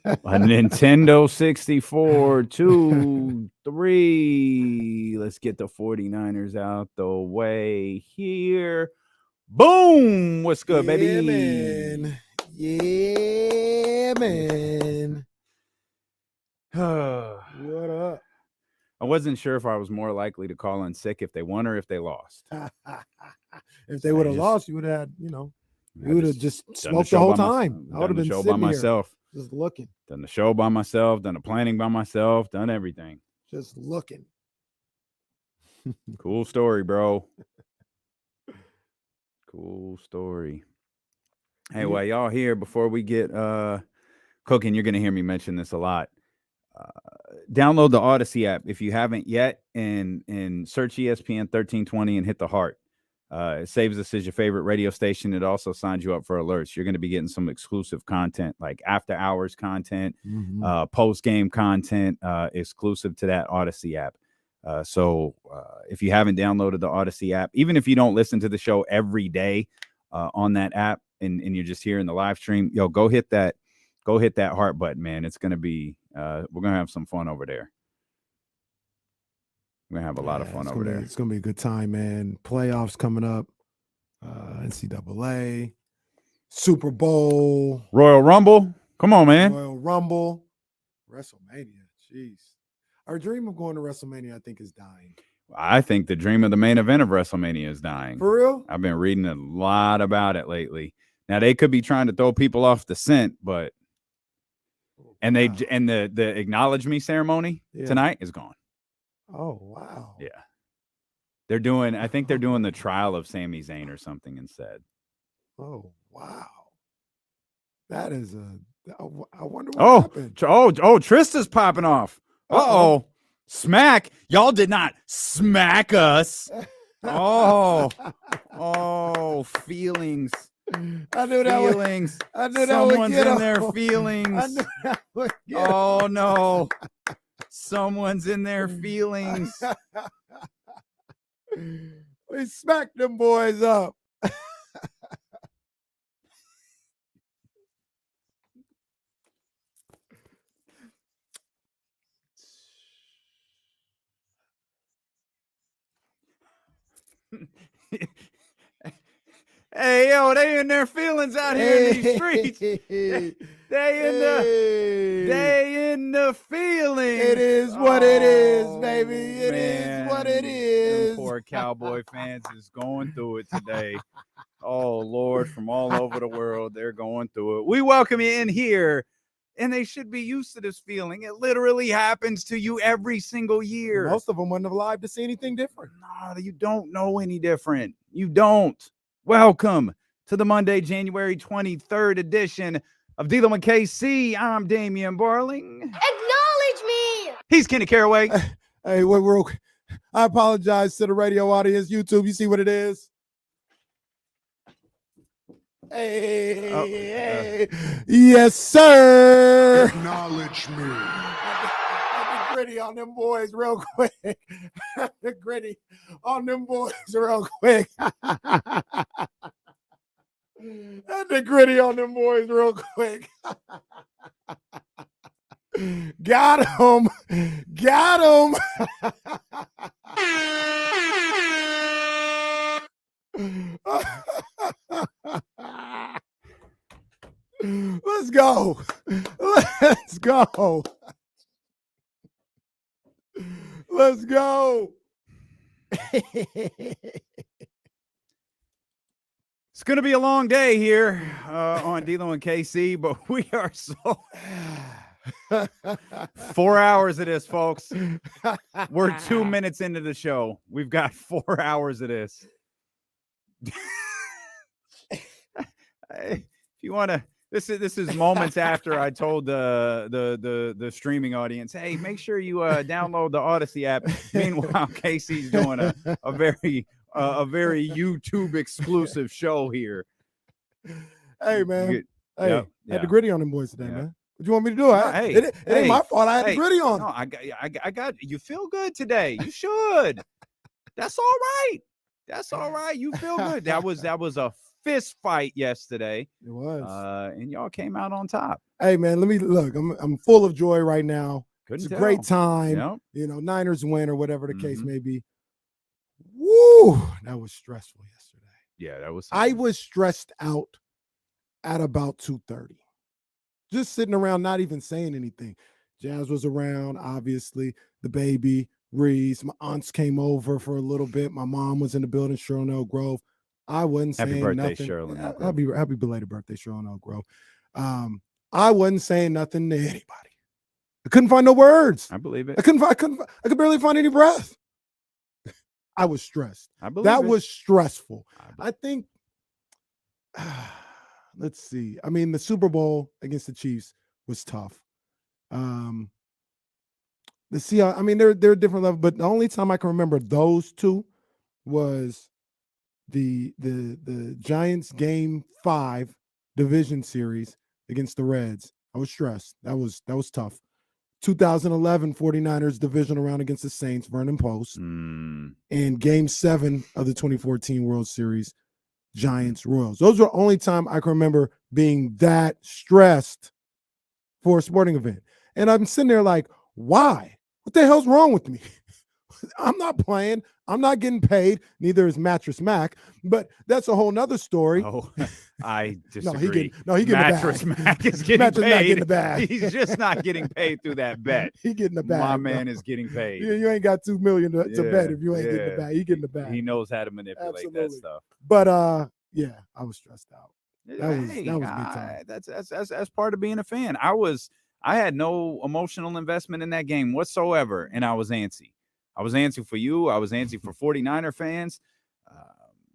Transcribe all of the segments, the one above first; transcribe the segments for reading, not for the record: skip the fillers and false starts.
A Nintendo 64, 2, 3. Let's get the 49ers out the way here. Boom! What's good, baby? Yeah, man. What up? I wasn't sure if I was more likely to call in sick if they won or if they lost. If they would have lost, you would have had, you would have just smoked the the whole time. I would have been show sitting by myself. Here, just looking. Done the show by myself, done the planning by myself, done everything. Just looking. Cool story, bro. Cool story. Hey, while y'all here, before we get cooking, you're going to hear me mention this a lot. Download the Odyssey app if you haven't yet, and search ESPN 1320 and hit the heart. It saves us as your favorite radio station. It also signs you up for alerts. You're going to be getting some exclusive content, like after hours content, post-game content, exclusive to that Odyssey app. So if you haven't downloaded the Odyssey app, even if you don't listen to the show every day on that app and you're just here in the live stream, go hit that heart button, man. It's going to be, we're going to have some fun over there. We're going to have a lot of fun over there. It's going to be a good time, man. Playoffs coming up, NCAA, Super Bowl. Royal Rumble. Come on, man. Royal Rumble. WrestleMania. Jeez. Our dream of going to WrestleMania, I think, is dying. I think the dream of the main event of WrestleMania is dying. For real? I've been reading a lot about it lately. Now, they could be trying to throw people off the scent, but the acknowledge me ceremony tonight is gone. Oh, wow. Yeah. I think they're doing the trial of Sami Zayn or something instead. Oh, wow. That is I wonder what happened. Trista's popping off. Uh-oh. Smack. Y'all did not smack us. Feelings. I knew that feelings. I knew that Someone's would get in their feelings. I knew that would get Oh, no. Someone's in their feelings. We smacked them boys up. Hey, yo, they in their feelings out here in these streets. They in the feelings. It is what it is, baby. It is what it is. Them poor Cowboy fans is going through it today. Oh, Lord, from all over the world, they're going through it. We welcome you in here, and they should be used to this feeling. It literally happens to you every single year. Most of them wouldn't have lived to see anything different. No, you don't know any different. You don't. Welcome to the Monday, January 23rd edition of Dealing with KC. I'm Damian Barling. Acknowledge me. He's Kenny Caraway. Hey, I apologize to the radio audience. YouTube, you see what it is? Hey, yes, sir. Acknowledge me. I get gritty on them boys real quick. The gritty on them boys real quick. The gritty on them boys real quick. Got him. Let's go. It's going to be a long day here on Dealing with KC, but we are so 4 hours of this, folks. We're 2 minutes into the show. We've got 4 hours of this. If you want to, this is moments after I told the streaming audience, hey, make sure you download the Odyssey app. Meanwhile, Casey's doing a very YouTube exclusive show here. Hey, man. I had the gritty on them boys today, man. What you want me to do? It ain't my fault. I had the gritty on. No, I got you. Feel good today. You should. That's all right. You feel good. That was a fist fight yesterday. It was. And y'all came out on top. Hey, man, let me look. I'm full of joy right now. Couldn't It's a tell. great time. Yep. You know, Niners win or whatever the case Mhm. may be. Woo! That was stressful yesterday. Yeah, that was. I was stressed out at about 2:30. Just sitting around, not even saying anything. Jazz was around, obviously. The baby, Reese. My aunts came over for a little bit. My mom was in the building, Cheryl Elk Grove. I wasn't Happy saying birthday, nothing. Cheryl in Elk Happy belated birthday, Cheryl Elk Grove. I wasn't saying nothing to anybody. I couldn't find no words. I believe it. I could barely find any breath. I was stressed. I believe That it. was stressful. I I think, let's see. I mean, the Super Bowl against the Chiefs was tough. The Seahawks, I mean, they're different level, but the only time I can remember those two was the Giants game 5 division series against the Reds. I was stressed. That was tough. 2011 49ers divisional round against the Saints, Vernon Post, and game 7 of the 2014 World Series, Giants Royals. Those were the only time I can remember being that stressed for a sporting event. And I'm sitting there like, why? What the hell's wrong with me? I'm not playing. I'm not getting paid. Neither is Mattress Mac. But that's a whole nother story. Oh, I No, disagree. he getting Mattress the bag. Mac is getting Mattress paid. Mac getting the bag. He's just not getting paid through that bet. He getting the bag. My bro. man is getting paid. You ain't got $2 million to Yeah, bet if you ain't getting the yeah. bag. He getting the bag. He knows how to manipulate that Absolutely. stuff. But yeah, I was stressed out. Hey, That was big time. That's part of being a fan. I had no emotional investment in that game whatsoever, and I was antsy. I was antsy for you. I was antsy for 49er fans.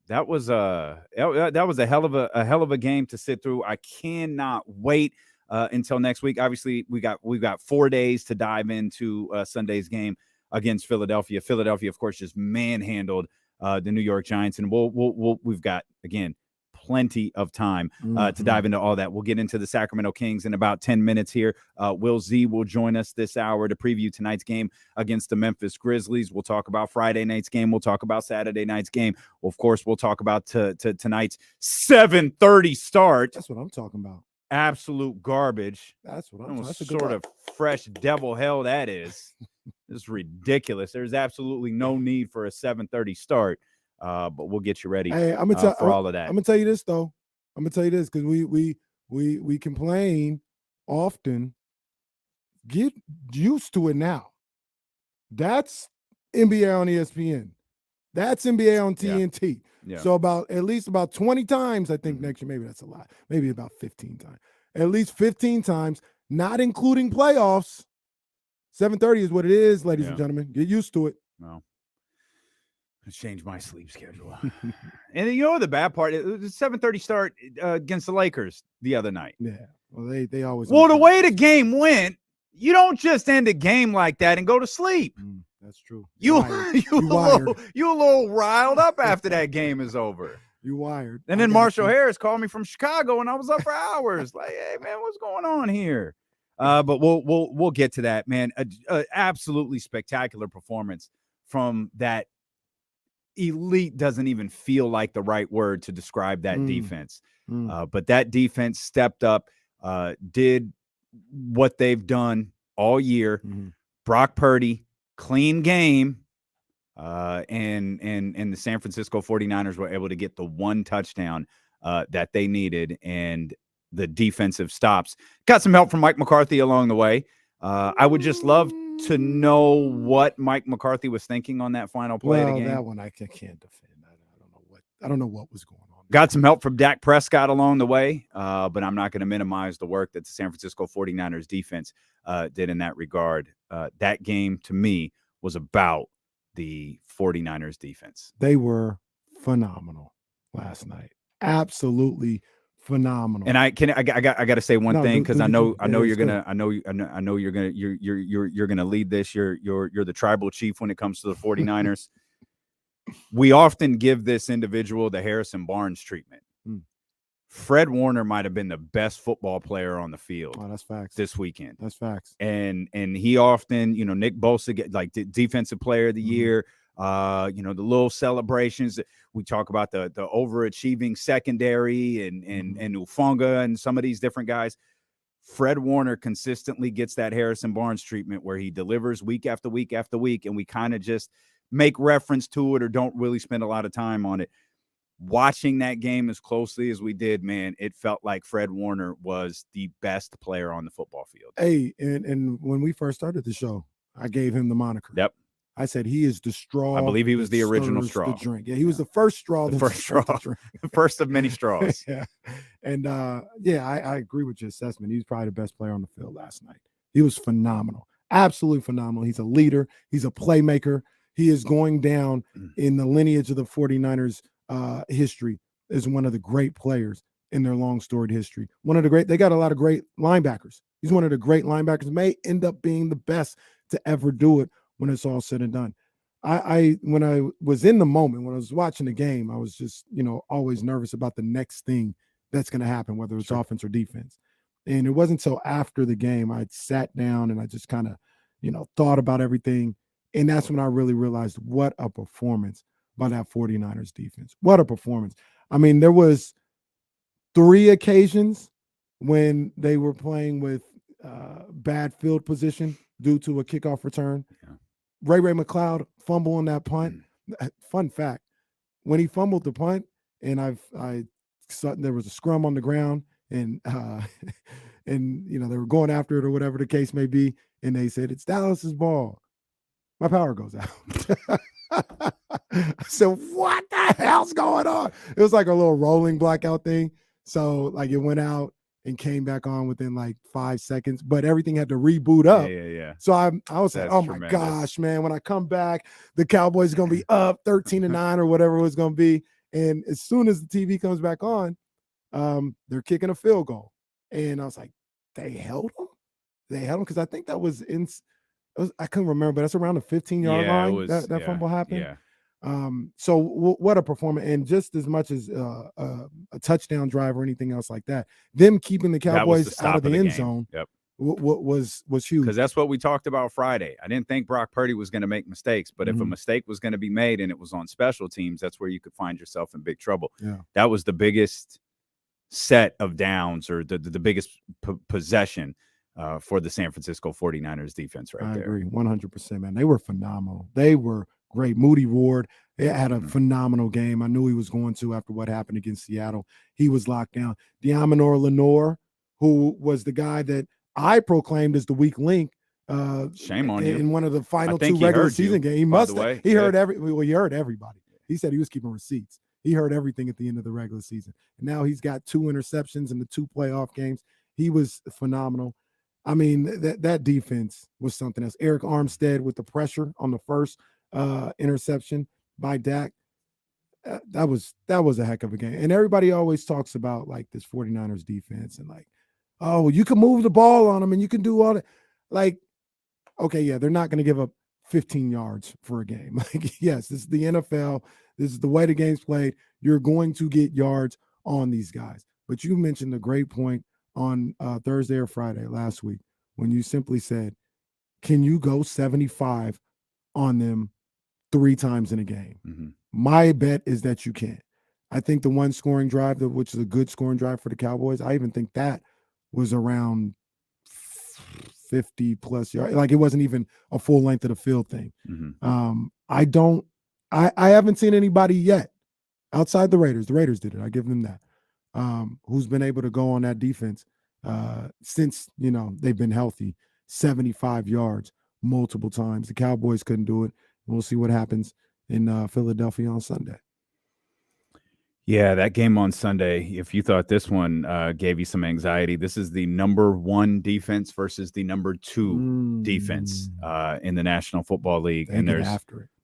That was a hell of a game to sit through. I cannot wait until next week. Obviously, we've got 4 days to dive into Sunday's game against Philadelphia. Philadelphia, of course, just manhandled the New York Giants, and we've got, again, plenty of time to dive into all that. We'll get into the Sacramento Kings in about 10 minutes here. Will Z will join us this hour to preview tonight's game against the Memphis Grizzlies. We'll talk about Friday night's game. We'll talk about Saturday night's game. Of course, we'll talk about tonight's 7:30 start. That's what I'm talking about. Absolute garbage. That's what I'm What talking sort of fresh devil hell that is. It's ridiculous. There's absolutely no need for a 7:30 start. But we'll get you ready Hey, I'm gonna for all of that. I'm gonna tell you this though. I'm gonna tell you this because we complain often. Get used to it now. That's NBA on ESPN. That's NBA on TNT. Yeah. So at least about 20 times, I think next year, maybe that's a lot. Maybe about 15 times. At least 15 times, not including playoffs. 7:30 is what it is, ladies and gentlemen. Get used to it. Well, let's change my sleep schedule. And you know the bad part? It was a 7:30 start against the Lakers the other night. Yeah. Well, they always. Well, the way the game went, you don't just end a game like that and go to sleep. That's true. You wired. you a little riled up after that game is over. You wired. And then Marshall Harris called me from Chicago, and I was up for hours. Like, hey man, what's going on here? But we'll get to that, man. A absolutely spectacular performance from that elite. Doesn't even feel like the right word to describe that defense. But that defense stepped up, did what they've done all year. Brock Purdy, clean game. And the San Francisco 49ers were able to get the one touchdown that they needed, and the defensive stops. Got some help from Mike McCarthy along the way. I would just love to know what Mike McCarthy was thinking on that final play of the game. That one I can't defend. I don't know what was going on. Got some help from Dak Prescott along the way, but I'm not going to minimize the work that the San Francisco 49ers defense did in that regard. That game, to me, was about the 49ers defense. They were phenomenal last night. Absolutely phenomenal. And I got to say one thing, because I know you're gonna lead this. You're the tribal chief when it comes to the 49ers. We often give this individual the Harrison Barnes treatment. Fred Warner might have been the best football player on the field. Oh, that's facts. This weekend. That's facts. And he often, Nick Bosa get like the defensive player of the year. The little celebrations. We talk about the overachieving secondary and Ufunga and some of these different guys. Fred Warner consistently gets that Harrison Barnes treatment where he delivers week after week after week, and we kind of just make reference to it or don't really spend a lot of time on it. Watching that game as closely as we did, man, it felt like Fred Warner was the best player on the football field. Hey, and when we first started the show, I gave him the moniker. Yep. I said he is the straw. I believe he was the original straw. The drink. Yeah, he was the first straw. The first straw. The first of many straws. Yeah. And I agree with your assessment. He was probably the best player on the field last night. He was phenomenal. Absolutely phenomenal. He's a leader. He's a playmaker. He is going down in the lineage of the 49ers history as one of the great players in their long storied history. They got a lot of great linebackers. He's one of the great linebackers, may end up being the best to ever do it when it's all said and done. When I was in the moment, when I was watching the game, I was just, always nervous about the next thing that's going to happen, whether it's offense or defense. And it wasn't until after the game, I sat down and I just kind of, thought about everything. And that's when I really realized what a performance by that 49ers defense. What a performance. I mean, there was 3 occasions when they were playing with bad field position due to a kickoff return. Yeah. Ray McLeod fumble on that punt. Fun fact, when he fumbled the punt, and I saw there was a scrum on the ground, and they were going after it or whatever the case may be, and they said it's Dallas's ball. My power goes out. I said, what the hell's going on? It was like a little rolling blackout thing. So like it went out and came back on within like 5 seconds, but everything had to reboot up. Yeah. So I was like, oh my gosh, man, when I come back, the Cowboys are going to be up 13-9 or whatever it was going to be. And as soon as the TV comes back on, they're kicking a field goal. And I was like, they held them? They held them? Because I think that was I couldn't remember, but that's around the 15-yard line that fumble happened. Yeah. So what a performance. And just as much as a touchdown drive or anything else like that, them keeping the Cowboys out of the end zone was huge. Because that's what we talked about Friday. I didn't think Brock Purdy was going to make mistakes, but if a mistake was going to be made and it was on special teams, that's where you could find yourself in big trouble. Yeah. That was the biggest set of downs or the biggest possession for the San Francisco 49ers defense right there. I agree 100%, man. They were phenomenal. They were great. Moody Ward had a phenomenal game. I knew he was going to after what happened against Seattle. He was locked down. Diamonor Lenore, who was the guy that I proclaimed as the weak link. Shame on you. In one of the final 2 regular season games. He must have. He heard he heard everybody. He said he was keeping receipts. He heard everything at the end of the regular season. And now he's got 2 interceptions in the 2 playoff games. He was phenomenal. I mean, that defense was something else. Eric Armstead with the pressure on the first interception by Dak. That was a heck of a game. And everybody always talks about like this 49ers defense and like, oh, you can move the ball on them and you can do all that. Like, okay, yeah, they're not going to give up 15 yards for a game. Like, yes, this is the NFL. This is the way the game's played. You're going to get yards on these guys. But you mentioned a great point on Thursday or Friday last week when you simply said, can you go 75 on them 3 times in a game? Mm-hmm. My bet is that you can. I think the one scoring drive, which is a good scoring drive for the Cowboys, I even think that was around 50 plus yards. Like it wasn't even a full length of the field thing. Mm-hmm. I haven't seen anybody yet outside the Raiders. The Raiders did it. I give them that. Who's been able to go on that defense since, they've been healthy, 75 yards multiple times. The Cowboys couldn't do it. We'll see what happens in Philadelphia on Sunday. Yeah, that game on Sunday, if you thought this one gave you some anxiety, this is the number 1 defense versus the number 2 defense in the National Football League. And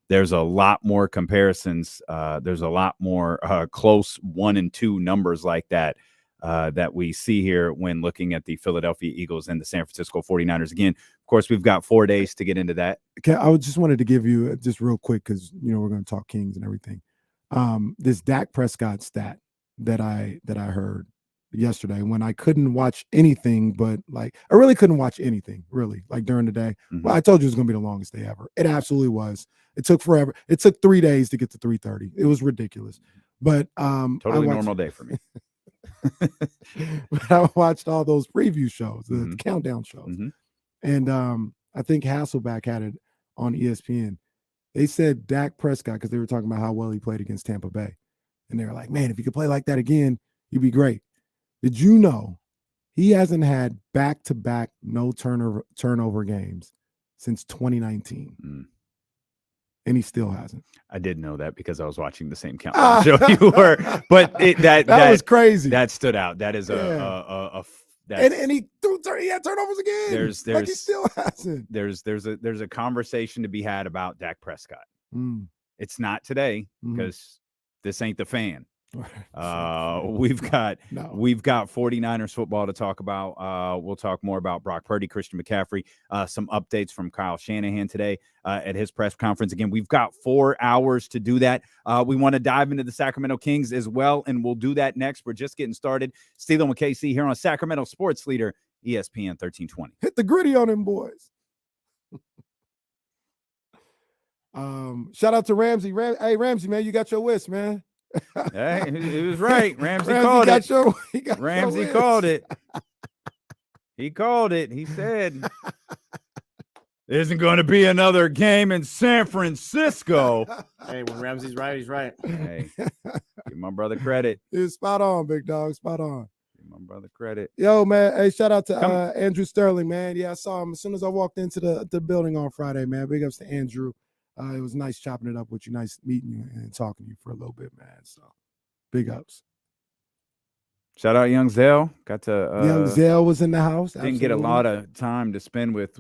there's a lot more comparisons. There's a lot more close 1 and 2 numbers like that that we see here when looking at the Philadelphia Eagles and the San Francisco 49ers. Again, of course, we've got 4 days to get into that. Okay, I just wanted to give you just real quick because, we're going to talk Kings and everything. This Dak Prescott stat that I heard yesterday when I couldn't watch anything, but like I really couldn't watch anything really like during the day. Mm-hmm. Well, I told you it was going to be the longest day ever. It absolutely was. It took forever. It took 3 days to get to 3:30. It was ridiculous. But totally normal day for me. But I watched all those preview shows, the countdown shows. Mm-hmm. And I think Hasselback had it on ESPN. They said Dak Prescott, because they were talking about how well he played against Tampa Bay. And they were like, man, if he could play like that again, he'd be great. Did you know he hasn't had back-to-back no turnover games since 2019? And he still hasn't. I did know that because I was watching the same countdown show you were. But that was crazy. That stood out. That is and he had turnovers again. There's like he still hasn't. There's a conversation to be had about Dak Prescott. It's not today because this ain't the fan. We've got 49ers football to talk about. We'll talk more about Brock Purdy, Christian McCaffrey, some updates from Kyle Shanahan today at his press conference. Again, we've got 4 hours to do that. We want to dive into the Sacramento Kings as well, and we'll do that next. We're just getting started. Steeler with KC here on Sacramento Sports Leader, ESPN 1320. Hit the gritty on them boys. Shout out to Ramsey. Hey, Ramsey, man, you got your wish, man. Hey, he was right. Ramsey called it. Ramsey called it. He called it. He said, "There isn't going to be another game in San Francisco." Hey, when Ramsey's right, he's right. Hey, give my brother credit. It's spot on, big dog. Spot on. Give my brother credit. Yo, man. Hey, shout out to Andrew Sterling, man. Yeah, I saw him as soon as I walked into the building on Friday, man. Big ups to Andrew. It was nice chopping it up with you. Nice meeting you and talking to you for a little bit, man. So, big ups. Shout out Young Zell. Got to Young Zell was in the house. Didn't get a lot of time to spend with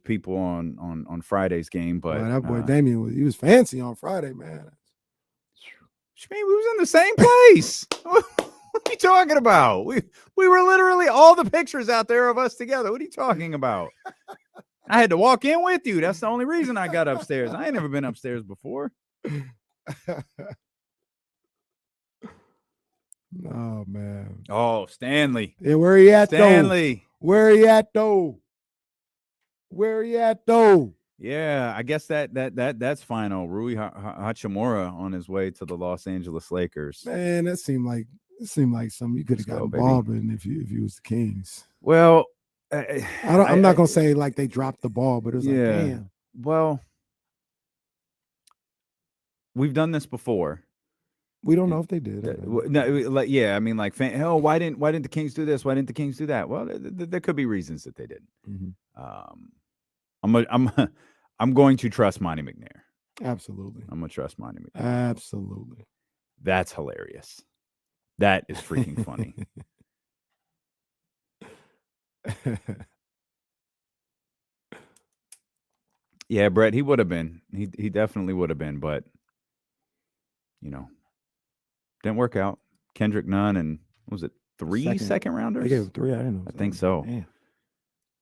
people on Friday's game, but that boy Damian he was fancy on Friday, man. We was in the same place. What are you talking about? We were literally all the pictures out there of us together. What are you talking about? I had to walk in with you. That's the only reason I got upstairs. I ain't never been upstairs before. Oh, man. Oh, Stanley. Yeah, where he at, Stanley. though? Where he at, though? Yeah, I guess that's final. Rui Hachimura on his way to the Los Angeles Lakers. Man, it seemed like something you could have got involved in if you was the Kings. Well, I'm not gonna say like they dropped the ball, but it was like, damn. Well, we've done this before. We don't know if they did. I mean, like, why didn't the Kings do this? Why didn't the Kings do that? Well, there could be reasons that they didn't. I'm going to trust Monty McNair. Absolutely. I'm gonna trust Monty McNair. Absolutely. That's hilarious. That is freaking funny. Yeah, Brett, he would have been. He definitely would have been, but didn't work out. Kendrick Nunn and what was it 3 second rounders? They gave 3. I didn't know. I think so. Damn.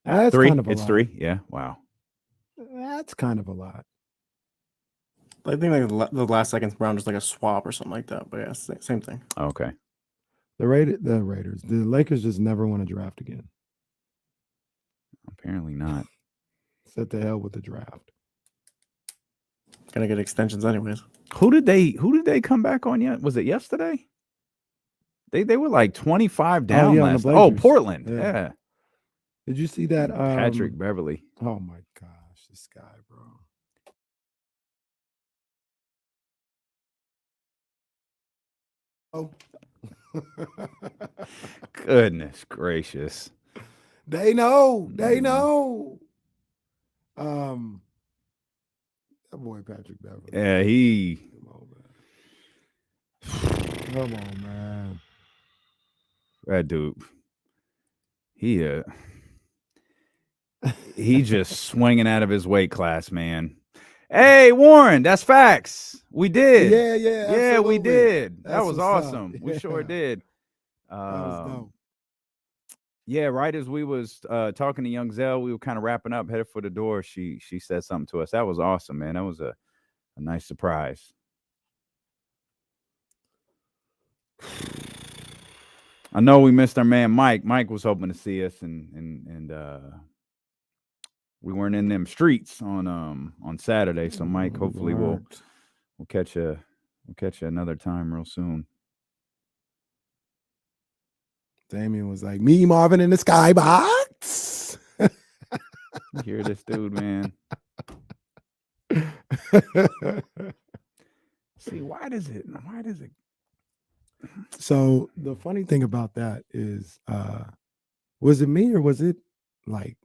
That's 3. Kind of it's lot. 3. Yeah. Wow. That's kind of a lot. I think like the last second round is like a swap or something like that. But yeah, same thing. Okay. The Raiders, the Lakers just never want to draft again. Apparently not. Set the hell with the draft. Gonna get extensions anyways. Who did they come back on yet? Was it yesterday? They were like 25 down last. Oh, Portland. Yeah. Did you see that? Patrick Beverley. Oh my gosh, this guy, bro. Oh. Goodness gracious. They know. That boy Patrick Beverley. Yeah, he. Come on, man. That dude. He just swinging out of his weight class, man. Hey, Warren, that's facts. We did. Yeah, we did. That's that was awesome. Up. We sure did. That was dope. Yeah, right as we was talking to Young Zell, we were kind of wrapping up, headed for the door. She said something to us. That was awesome, man. That was a nice surprise. I know we missed our man Mike. Mike was hoping to see us, and we weren't in them streets on Saturday. So Mike, hopefully we'll catch you another time real soon. Damian was like, me, Marvin, in the skybox. You hear this dude, man? See, why does it? So the funny thing about that is, was it me or was it like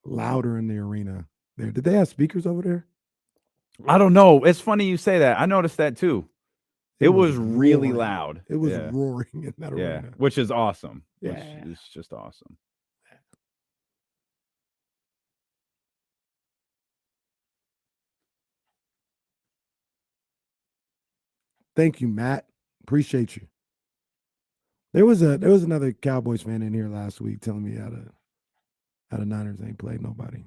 louder in the arena there? Did they have speakers over there? I don't know. It's funny you say that. I noticed that too. It was really roaring. loud. It was roaring in that arena. Which is awesome. Yeah. Which is just awesome. Thank you, Matt. Appreciate you. There was another Cowboys fan in here last week telling me how the Niners ain't played nobody.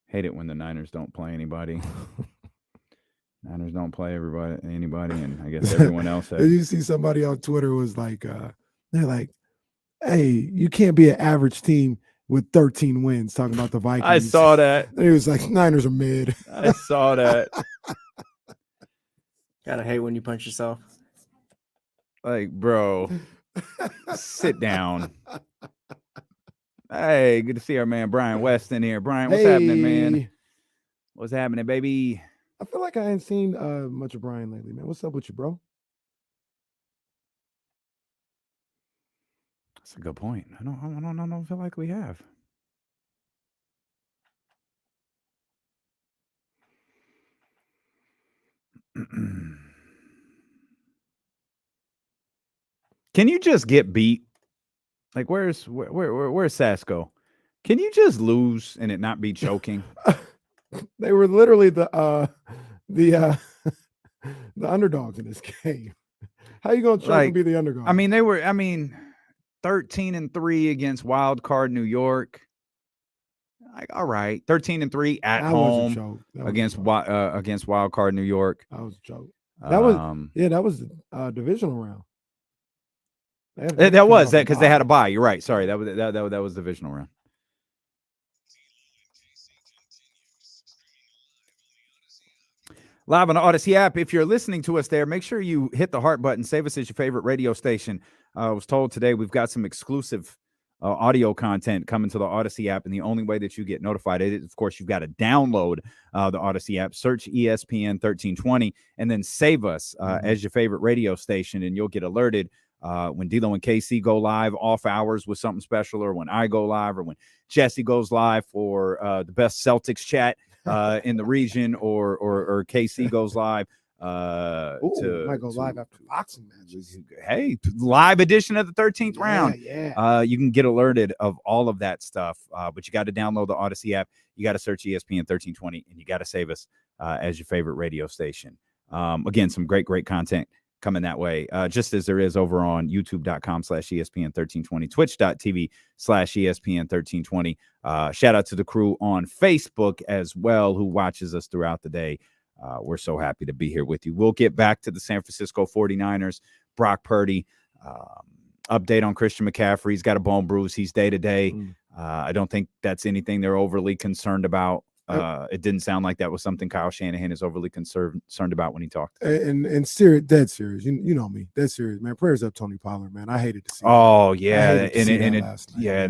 Hate it when the Niners don't play anybody. Niners don't play anybody, and I guess everyone else has. Did you see somebody on Twitter was like, they're like, hey, you can't be an average team with 13 wins, talking about the Vikings. I saw that. And he was like, Niners are mid. I saw that. Gotta hate when you punch yourself. Like, bro, sit down. Hey, good to see our man Brian West in here. Brian, what's happening, man? What's happening, baby? I feel like I ain't seen much of Brian lately, man. What's up with you, bro? That's a good point. I don't feel like we have. Can you just get beat? Like, where's Sasko? Can you just lose and it not be choking? They were literally the underdogs in this game. How you gonna try to be the underdog? I mean, 13-3 against wild card New York. Like, all right, 13-3 at home against wild card New York. That was a joke. That was divisional round. That was because they had a bye. You're right. Sorry, that was divisional round. Live on the Odyssey app. If you're listening to us there, make sure you hit the heart button. Save us as your favorite radio station. I was told today we've got some exclusive audio content coming to the Odyssey app, and the only way that you get notified is, of course, you've got to download the Odyssey app, search ESPN 1320, and then save us as your favorite radio station, and you'll get alerted when D'Lo and KC go live off hours with something special, or when I go live, or when Jesse goes live for the best Celtics chat in the region, or KC goes live. Might go live after boxing matches. Hey, live edition of the 13th round. Yeah. You can get alerted of all of that stuff, but you got to download the Odyssey app. You got to search ESPN 1320, and you got to save us as your favorite radio station. Again, some great content coming that way, just as there is over on youtube.com/ESPN 1320, twitch.tv/ESPN 1320. Shout out to the crew on Facebook as well, who watches us throughout the day. We're so happy to be here with you. We'll get back to the San Francisco 49ers, Brock Purdy, update on Christian McCaffrey. He's got a bone bruise. He's day-to-day. I don't think that's anything they're overly concerned about. It didn't sound like that was something Kyle Shanahan is overly concerned about when he talked. And serious, dead serious. You know me, dead serious, man. Prayers up, Tony Pollard, man. I hated to see. And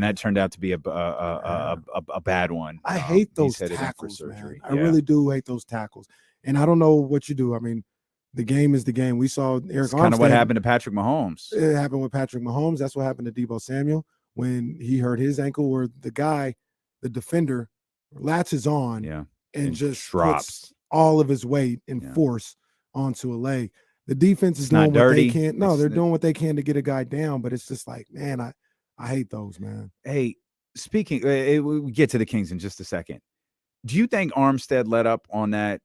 that turned out to be a bad one. I hate those tackles, man. I really do hate those tackles. And I don't know what you do. I mean, the game is the game. We saw Eric Armstead. Kind of what happened to Patrick Mahomes. It happened with Patrick Mahomes. That's what happened to Deebo Samuel when he hurt his ankle, where the defender, latches on and just drops all of his weight and force onto a leg. The defense is doing what they can. No, they're doing what they can to get a guy down, but it's just like, man, I hate those, man. Hey, speaking, we get to the Kings in just a second. Do you think Armstead let up on that,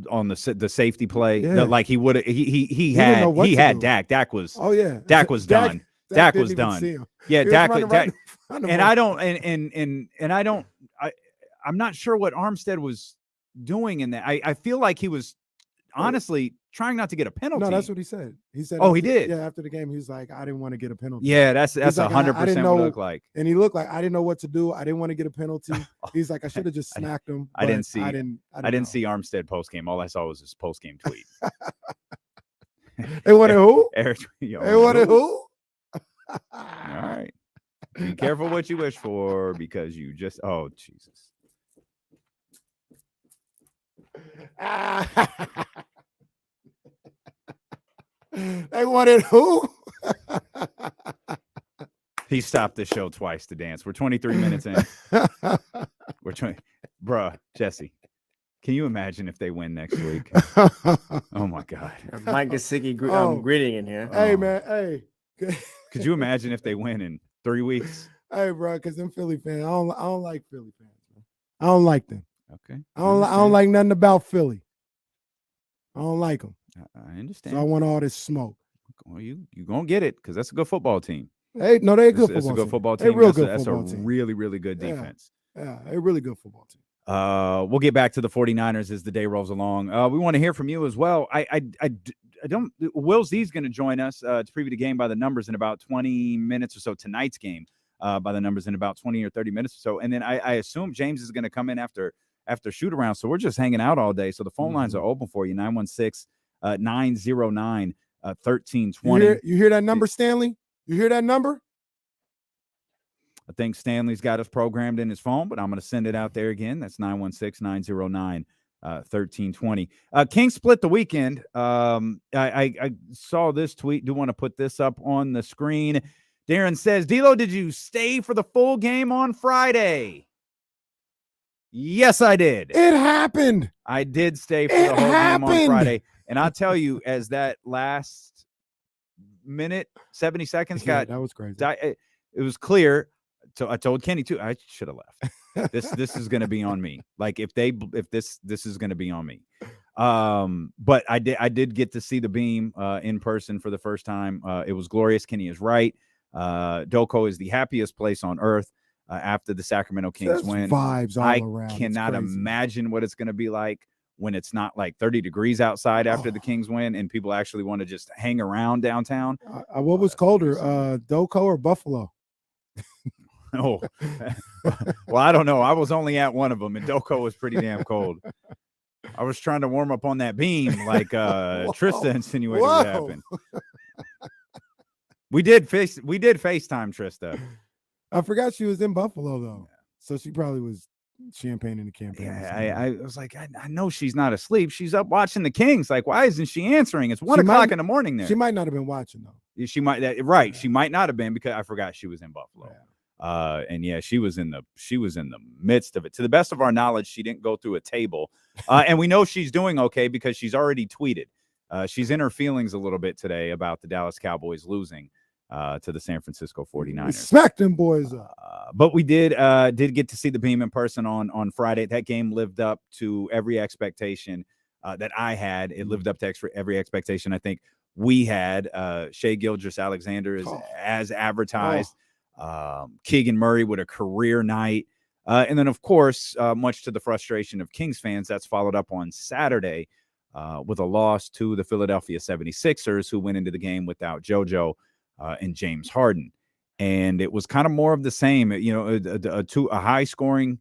on the safety play? Like he would have, he had Dak. Dak was Dak was done. Dak was done. Yeah, Dak. And I'm not sure what Armstead was doing in that. I feel like he was honestly trying not to get a penalty. No, that's what he said. He said, Oh, he did? Yeah, after the game, he's like, I didn't want to get a penalty. Yeah, that's He's like, 100% I didn't what it know- looked like. And he looked like, I didn't know what to do. I didn't want to get a penalty. He's like, I should have just smacked him. I didn't but see- I didn't I didn't know. see Armstead post game. All I saw was his post game tweet. They wanted who? Eric, They wanted who? All right. Be careful what you wish for because you just, oh, Jesus. They wanted who? He stopped the show twice to dance. We're 23 minutes in. We're 20. Bruh, Jesse, can you imagine if they win next week? Oh, my God. Mike Gesicki Oh. gritting in here. Hey, Oh. man. Hey. Could you imagine if they win in 3 weeks? Hey, bro, because them Philly fans, I don't like Philly fans, man. I don't like them. Okay. I don't like nothing about Philly. I don't like them. I understand. So I want all this smoke. Well, you gonna get it because that's a good football team. Hey, no, they a good It's football a good team. football They team. real That's good that's a football team. really, really good Yeah. defense. Yeah, a really good football team. We'll get back to the 49ers as the day rolls along. We want to hear from you as well. I don't. Will Z's going to join us to preview the game by the numbers in about 20 minutes or so. Tonight's game by the numbers in about 20 or 30 minutes or so. And then I assume James is going to come in after shoot around. So we're just hanging out all day. So the phone lines are open for you. 916-909-1320. You hear that number, Stanley? You hear that number? I think Stanley's got us programmed in his phone, but I'm going to send it out there again. That's 916-909-1320. Kings split the weekend. I saw this tweet. Do want to put this up on the screen. Darren says, D'Lo, did you stay for the full game on Friday? Yes, I did. It happened. I did stay for It the whole game on happened. Friday. And I'll tell you, as that last minute, 70 seconds Yeah, got that was crazy. it was clear. So I told Kenny too. I should have left. This is going to be on me. Like if this is going to be on me. But I did get to see the beam in person for the first time. It was glorious. Kenny is right. Doko is the happiest place on earth after the Sacramento Kings There's win. vibes all I around. It's cannot crazy. imagine what it's going to be like when it's not like 30 degrees outside after the Kings win and people actually want to just hang around downtown. What was colder, Doko or Buffalo? Oh, well, I don't know. I was only at one of them, and Doko was pretty damn cold. I was trying to warm up on that beam, like Trista insinuated would happen. We did FaceTime Trista. I forgot she was in Buffalo though, so she probably was champagning the campaign. Yeah, I was like, I know she's not asleep. She's up watching the Kings. Like, why isn't she answering? It's 1 o'clock in the morning there. She might not have been watching though. She might right. She might not have been because I forgot she was in Buffalo. Yeah. And yeah, she was in the midst of it. To the best of our knowledge, she didn't go through a table. And we know she's doing okay because she's already tweeted. She's in her feelings a little bit today about the Dallas Cowboys losing to the San Francisco 49ers. Smack them boys up. But we did get to see the beam in person on Friday. That game lived up to every expectation that I had. It lived up to every expectation I think we had. Shai Gilgeous-Alexander is as advertised. Keegan Murray with a career night. And then, of course, much to the frustration of Kings fans, that's followed up on Saturday with a loss to the Philadelphia 76ers, who went into the game without JoJo and James Harden. And it was kind of more of the same, a high-scoring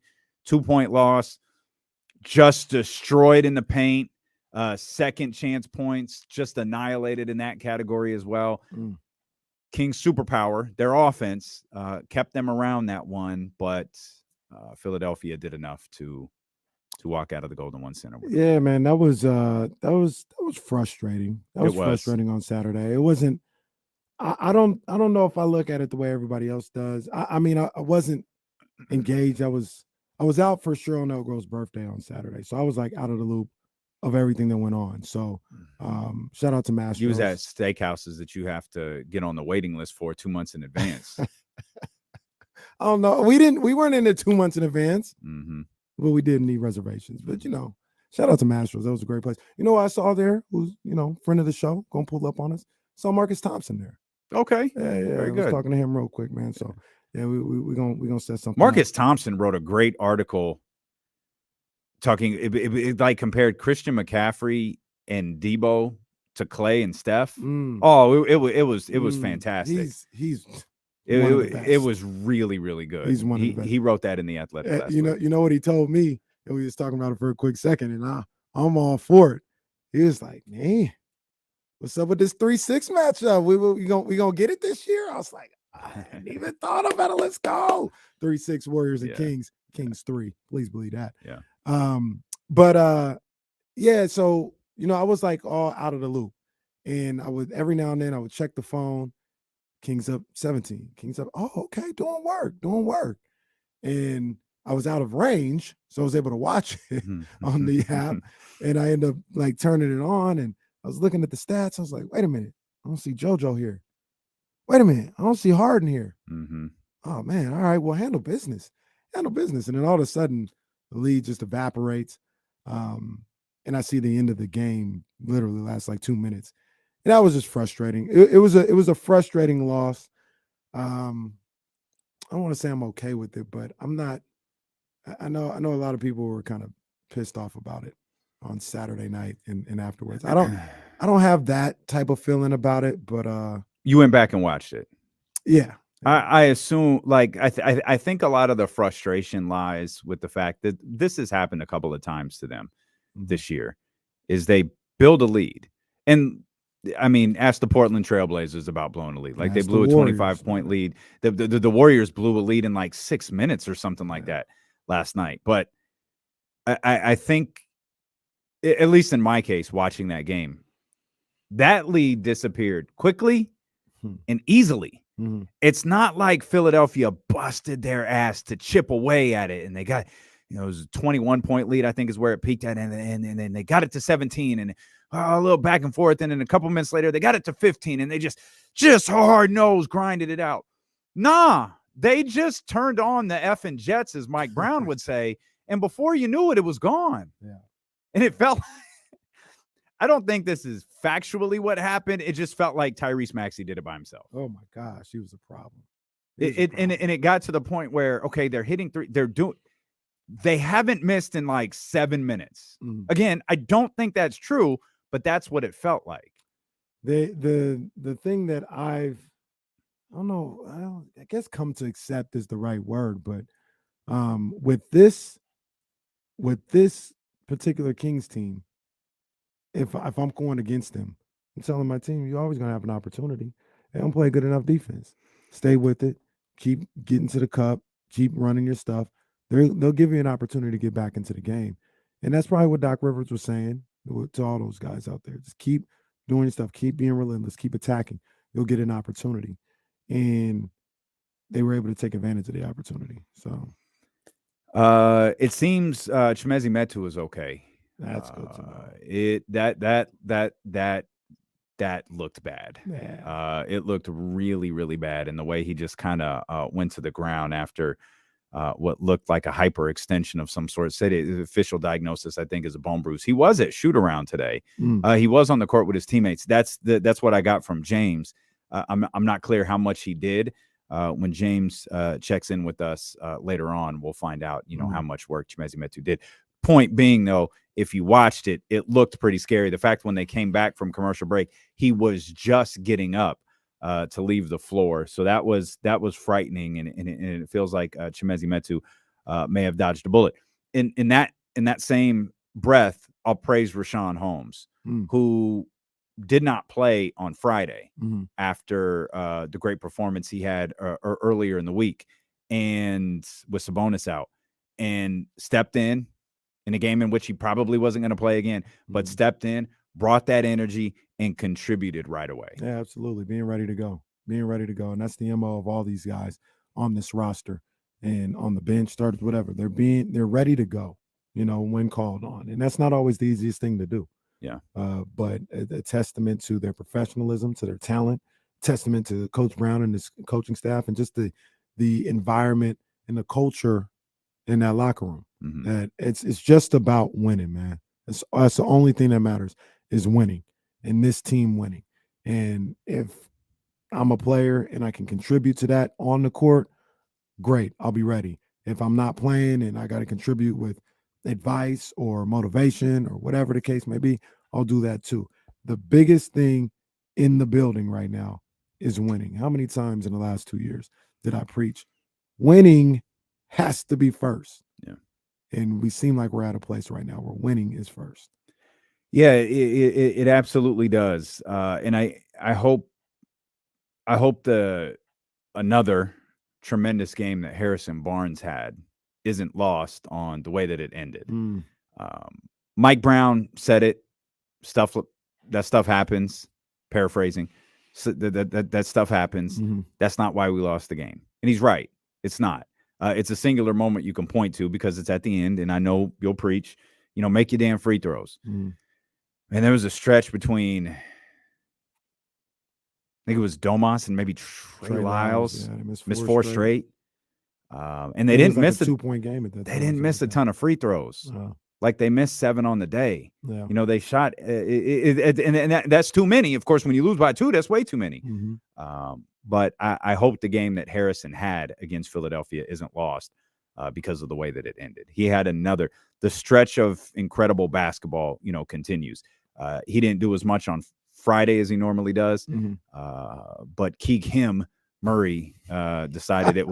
2-point loss, just destroyed in the paint, second chance points, just annihilated in that category as well. Kings superpower, their offense kept them around that one, but Philadelphia did enough to walk out of the Golden One Center. Yeah, man, that was frustrating. That was frustrating on Saturday. It wasn't. I don't know if I look at it the way everybody else does. I mean, I wasn't engaged. I was out for Cheryl Nelgro's birthday on Saturday, so I was like out of the loop of everything that went on. So shout out to Masters. You was at steakhouses that you have to get on the waiting list for 2 months in advance. I don't know. We weren't in there 2 months in advance. Mm-hmm. But we did need reservations. But shout out to Masters. That was a great place. You know what I saw there? Who's friend of the show, gonna pull up on us. Saw Marcus Thompson there. Okay. Yeah. Very I good. was talking to him real quick, man. So yeah, we gonna set something. Marcus up. Thompson wrote a great article talking. It like compared Christian McCaffrey and Debo to Clay and Steph. Mm. Oh, it was fantastic. He's It, one of the it, best. it was really, really good. He's one of the best. He wrote that in the Athletic last you week. know what he told me, and we was talking about it for a quick second, and I'm all for it. He was like, man, what's up with this 3-6 matchup? We gonna get it this year? I was like, I hadn't even thought about it. Let's go. 3-6 Warriors and Kings. Kings 3. Please believe that. Yeah. Yeah, so I was like all out of the loop. And I would every now and then I would check the phone. Kings up 17. Kings up. Oh, okay, doing work. And I was out of range, so I was able to watch it on the app. And I ended up like turning it on, and I was looking at the stats. I was like, wait a minute, I don't see JoJo here. Wait a minute, I don't see Harden here. Mm-hmm. Oh man, all right, well, handle business. And then all of a sudden, the lead just evaporates. And I see the end of the game literally lasts like 2 minutes. And that was just frustrating. It was a frustrating loss. I don't want to say I'm okay with it, but I'm not. I know a lot of people were kind of pissed off about it on Saturday night and afterwards. I don't have that type of feeling about it, but you went back and watched it. Yeah. I assume, like, I think a lot of the frustration lies with the fact that this has happened a couple of times to them this year, is they build a lead. And I mean, ask the Portland Trailblazers about blowing a lead. Like, they blew a 25-point lead. The Warriors blew a lead in like 6 minutes or something like that last night. But I think, at least in my case, watching that game, that lead disappeared quickly and easily. Mm-hmm. It's not like Philadelphia busted their ass to chip away at it, and they got, it was a 21-point lead, I think is where it peaked at, and then they got it to 17, and a little back and forth, and then a couple minutes later they got it to 15, and they just hard-nosed grinded it out. Nah, they just turned on the effing jets, as Mike Brown would say, and before you knew it, it was gone. Yeah. And it felt I don't think this is factually what happened. It just felt like Tyrese Maxey did it by himself. Oh my gosh, he was a problem. And it got to the point where, okay, they're hitting three. They haven't missed in like 7 minutes. Mm-hmm. Again, I don't think that's true, but that's what it felt like. The thing that I guess come to accept is the right word, but with this particular Kings team, if I'm going against them, I'm telling my team, you're always going to have an opportunity. They don't play good enough defense. Stay with it. Keep getting to the cup. Keep running your stuff. They'll give you an opportunity to get back into the game. And that's probably what Doc Rivers was saying to all those guys out there. Just keep doing your stuff. Keep being relentless. Keep attacking. You'll get an opportunity. And they were able to take advantage of the opportunity. So it seems Chimezie Metu is okay. That's good to know. That looked bad. Yeah. It looked really, really bad. And the way he just kind of went to the ground after what looked like a hyperextension of some sort. Said the official diagnosis, I think, is a bone bruise. He was at shoot around today. He was on the court with his teammates. That's what I got from James. I'm not clear how much he did. When James checks in with us later on, we'll find out, how much work Chimezie Metu did. Point being, though, if you watched it, it looked pretty scary. The fact when they came back from commercial break, he was just getting up to leave the floor. So that was frightening, and it feels like Chimezie Metu may have dodged a bullet. In that same breath, I'll praise Rashawn Holmes, who did not play on Friday after the great performance he had earlier in the week, and with Sabonis out, and stepped in a game in which he probably wasn't going to play again, but stepped in, brought that energy, and contributed right away. Yeah, absolutely. Being ready to go. And that's the MO of all these guys on this roster and on the bench, starters, whatever. They're ready to go, when called on. And that's not always the easiest thing to do. Yeah. But a testament to their professionalism, to their talent, testament to Coach Brown and his coaching staff, and just the environment and the culture in that locker room. That it's just about winning, man. That's the only thing that matters, is winning, and this team winning. And if I'm a player and I can contribute to that on the court, great, I'll be ready. If I'm not playing and I got to contribute with advice or motivation or whatever the case may be, I'll do that too. The biggest thing in the building right now is winning. How many times in the last 2 years did I preach? Winning has to be first. Yeah. And we seem like we're at a place right now where winning is first. Yeah, it absolutely does. And I hope another tremendous game that Harrison Barnes had isn't lost on the way that it ended. Mike Brown said it. That stuff happens. Paraphrasing, so that stuff happens. That's not why we lost the game, and he's right. It's not. It's a singular moment you can point to because it's at the end, and I know you'll preach. Make your damn free throws. And there was a stretch between, I think it was Domas and maybe Trey Lyles. Yeah, they missed four straight. And they It didn't was like miss a 2-point game at that time. They didn't miss a ton of free throws. Like they missed 7 on the day. Yeah. They shot and that's too many. Of course, when you lose by 2, that's way too many. But I hope the game that Harrison had against Philadelphia isn't lost because of the way that it ended. He had the stretch of incredible basketball, continues. He didn't do as much on Friday as he normally does. But Keegan Murray decided it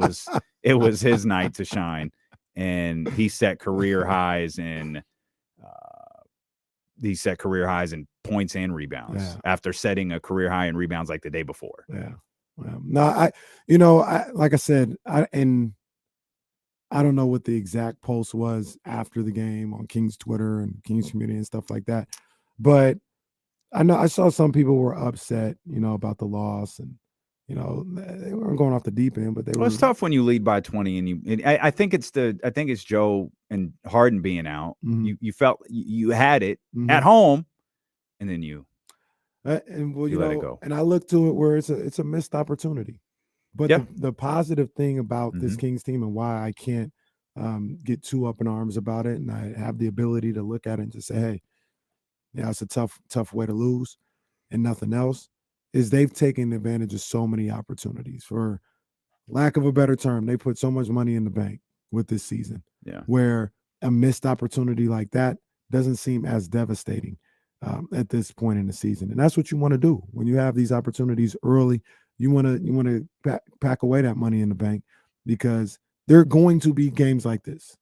was his night to shine. And he set career highs in points and rebounds after setting a career high in rebounds like the day before. No, like I said, I don't know what the exact post was after the game on King's Twitter and King's community and stuff like that, but I know I saw some people were upset, about the loss, and they weren't going off the deep end, but It's tough when you lead by 20 and I think it's Joe and Harden being out. You felt you had it at home, and then you let it go. And I look to it where it's a missed opportunity. But the positive thing about this Kings team and why I can't get too up in arms about it, and I have the ability to look at it and just say, hey, it's a tough way to lose and nothing else, is they've taken advantage of so many opportunities. For lack of a better term, they put so much money in the bank with this season. Where a missed opportunity like that doesn't seem as devastating at this point in the season. And that's what you want to do when you have these opportunities early. You want to pack away that money in the bank, because there are going to be games like this.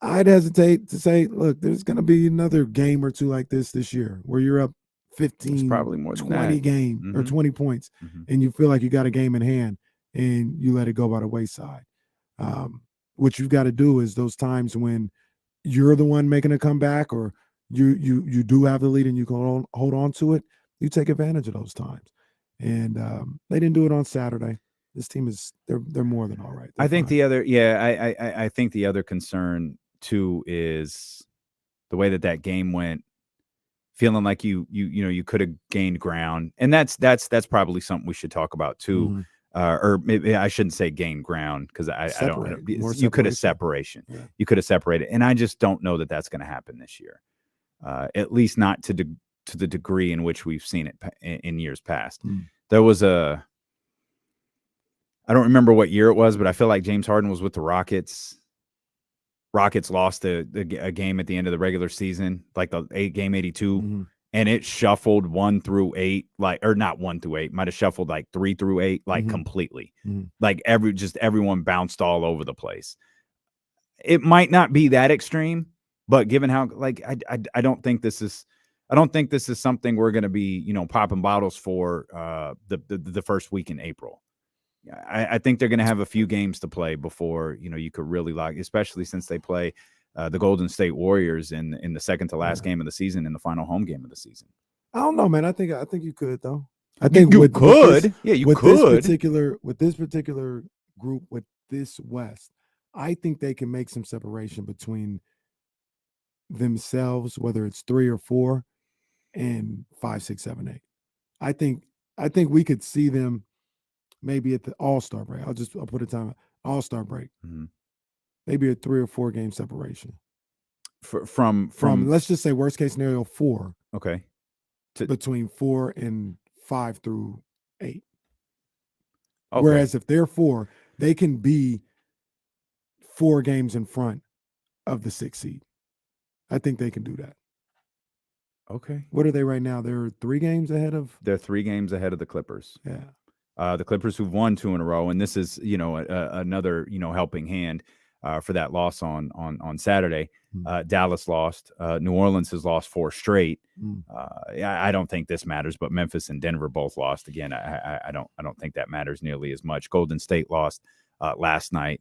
I'd hesitate to say, look, there's going to be another game or two like this year where you're up 15, probably more than 20 that. game or 20 points, and you feel like you got a game in hand and you let it go by the wayside. What you've got to do is those times when you're the one making a comeback, or you do have the lead and you can hold on to it, you take advantage of those times. And they didn't do it on Saturday. This team they're more than all right. I think I think the other concern too is the way that game went, feeling like you could have gained ground. And that's probably something we should talk about too. Or maybe I shouldn't say gain ground, because I don't know. You could have separation. Yeah. You could have separated. And I just don't know that that's going to happen this year. At least not to the degree in which we've seen it in years past. There was I don't remember what year it was, but I feel like James Harden was with the Rockets. Rockets lost a game at the end of the regular season, like the game 82. And it shuffled 1 through 8, or not 1 through 8, might have shuffled like 3 through 8, completely. Like everyone bounced all over the place. It might not be that extreme, but given how, I don't think this is something we're going to be, popping bottles for the first week in April. I think they're going to have a few games to play before, you could really especially since they play the Golden State Warriors in the second to last game of the season, in the final home game of the season. I don't know, man. I think you could, though. I think you could. With this particular group, with this West, I think they can make some separation between themselves, whether it's 3 or 4, and 5, 6, 7, 8. I think we could see them maybe at the All-Star break. I'll put a time All-Star break. Maybe a 3 or 4 game separation. From let's just say worst case scenario 4. Okay. Between 4 and 5 through 8. Okay. Whereas if they're 4, they can be 4 games in front of the 6th seed. I think they can do that. Okay. What are they right now? They're 3 games ahead of. They're 3 games ahead of the Clippers. Yeah. The Clippers who've won 2 in a row, and this is, another, helping hand for that loss on Saturday. Dallas lost. New Orleans has lost 4 straight. I don't think this matters, but Memphis and Denver both lost. Again, I don't think that matters nearly as much. Golden State lost last night.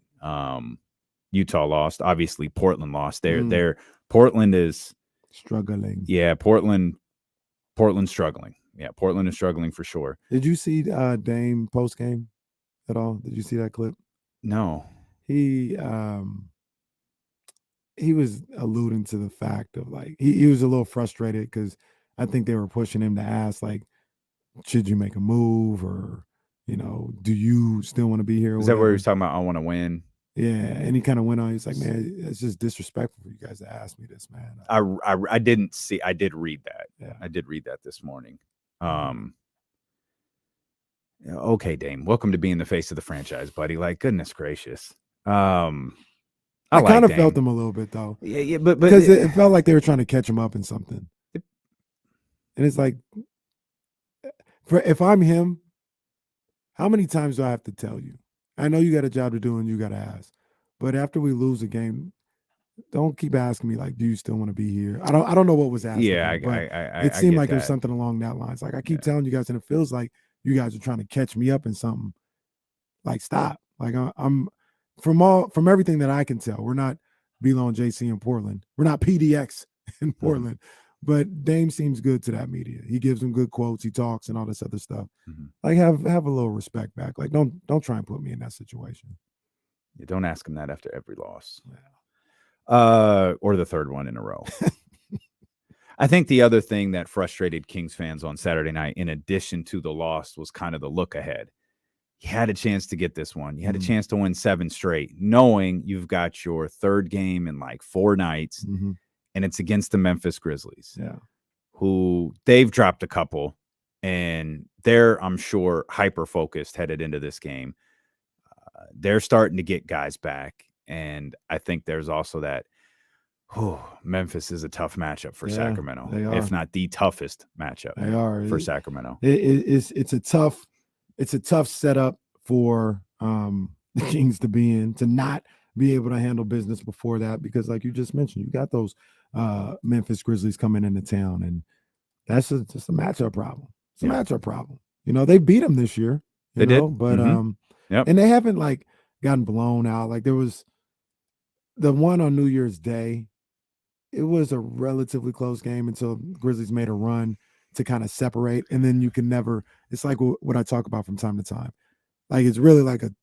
Utah lost. Obviously, Portland lost. Portland is struggling. Yeah, Portland's struggling. Yeah, Portland is struggling for sure. Did you see Dame post game at all? Did you see that clip? No. He was alluding to the fact of like he was a little frustrated because I think they were pushing him to ask like, should you make a move or do you still want to be here? Is that where he was talking about? I want to win. Yeah, and he kind of went on. He's like, man, it's just disrespectful for you guys to ask me this, man. I didn't see. I did read that. Yeah. I did read that this morning. Okay, Dame. Welcome to being the face of the franchise, buddy. Like, goodness gracious. I kind of felt him a little bit though. Yeah, but because it felt like they were trying to catch him up in something. And it's like, if I'm him, how many times do I have to tell you? I know you got a job to do and you got to ask. But after we lose a game, don't keep asking me like, do you still want to be here? I don't know what was asked. Yeah, it seemed like there's something along that lines. Like I keep telling you guys, and it feels like you guys are trying to catch me up in something. Like stop. Like I'm from everything that I can tell, we're not Belo and JC in Portland. We're not PDX in Portland. But Dame seems good to that media. He gives them good quotes. He talks and all this other stuff. Like have a little respect back. Like don't try and put me in that situation. You don't ask him that after every loss. Yeah. Or the third one in a row. I think the other thing that frustrated Kings fans on Saturday night, in addition to the loss, was kind of the look ahead. You had a chance to get this one. You had a chance to win 7 straight, knowing you've got your third game in like 4 nights. And it's against the Memphis Grizzlies, who they've dropped a couple, and they're, I'm sure, hyper-focused headed into this game. They're starting to get guys back, and I think there's also that, Memphis is a tough matchup for Sacramento, if not the toughest matchup for Sacramento. It's a tough setup for the Kings to be in, to not be able to handle business before that, because like you just mentioned, you got those Memphis Grizzlies coming into town, and that's just a matchup problem. It's a matchup problem. They beat them this year. They did, but and they haven't like gotten blown out. Like there was the one on New Year's Day. It was a relatively close game until Grizzlies made a run to kind of separate, and then you can never. It's like what I talk about from time to time. Like it's really like a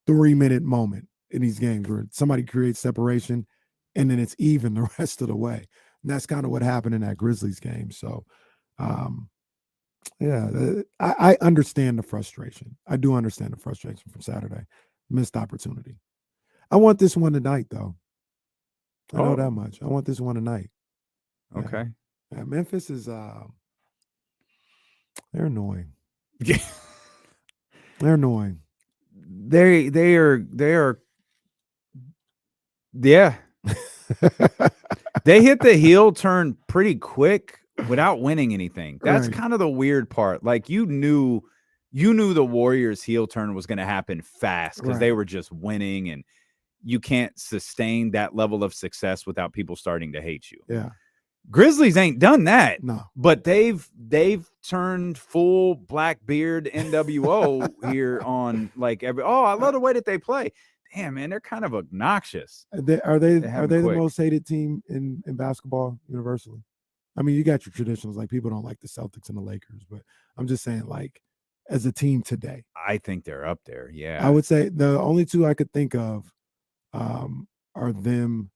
3-minute moment in these games where somebody creates separation and then it's even the rest of the way. And that's kind of what happened in that Grizzlies game. So, I understand the frustration. I do understand the frustration from Saturday. Missed opportunity. I want this one tonight, though. I know that much. I want this one tonight. Okay. Yeah, Memphis is they're annoying. They're annoying. They are. Yeah. They hit the heel turn pretty quick without winning anything. That's kind of the weird part. Like you knew the Warriors heel turn was going to happen fast because they were just winning, and you can't sustain that level of success without people starting to hate you. Yeah. Grizzlies ain't done that. No. But they've turned full Blackbeard NWO here on like I love the way that they play. Damn, man, they're kind of obnoxious. Are they the most hated team in basketball universally? I mean, you got your traditionals, like people don't like the Celtics and the Lakers, but I'm just saying, like, as a team today, I think they're up there. Yeah, I would say the only two I could think of are them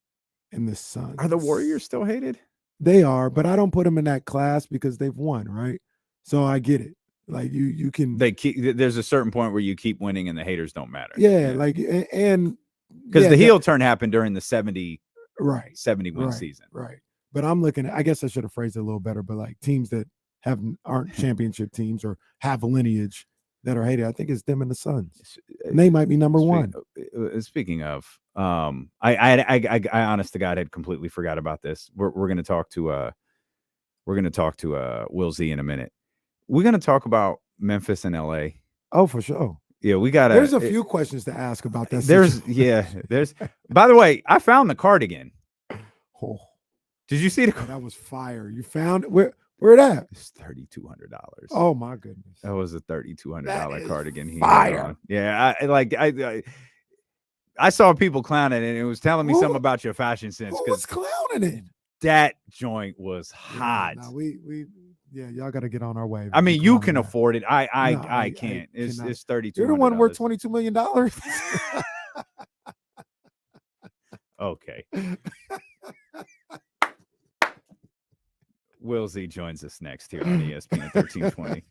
and the Suns. Are the Warriors still hated? They are, but I don't put them in that class because they've won, right? So I get it. Like you can. There's a certain point where you keep winning and the haters don't matter. Yeah, like and because the heel turn happened during the 70 win season. Right. But I'm looking at, I guess I should have phrased it a little better, but like teams that aren't championship teams or have a lineage that are hated, I think it's them and the Suns. And they might be number one. Speaking of, I honest to God had completely forgot about this. We're gonna talk to Will Z in a minute. We're gonna talk about Memphis and LA. Oh, for sure. Yeah, we got. There's a few questions to ask about that. There's. By the way, I found the cardigan. Oh, Did you see the? that was fire. You found it? Where it at? It's $3,200. Oh my goodness. That was a $3,200 cardigan. He fire. had on. Yeah, I saw people clowning it, and it was telling me something about your fashion sense. Who was clowning it? That joint was hot. Yeah, y'all got to get on our way. I mean, you can that. afford it. I I can't. It's cannot. $3,200. You're the one worth $22 million. Okay. Will Z joins us next here on ESPN 1320.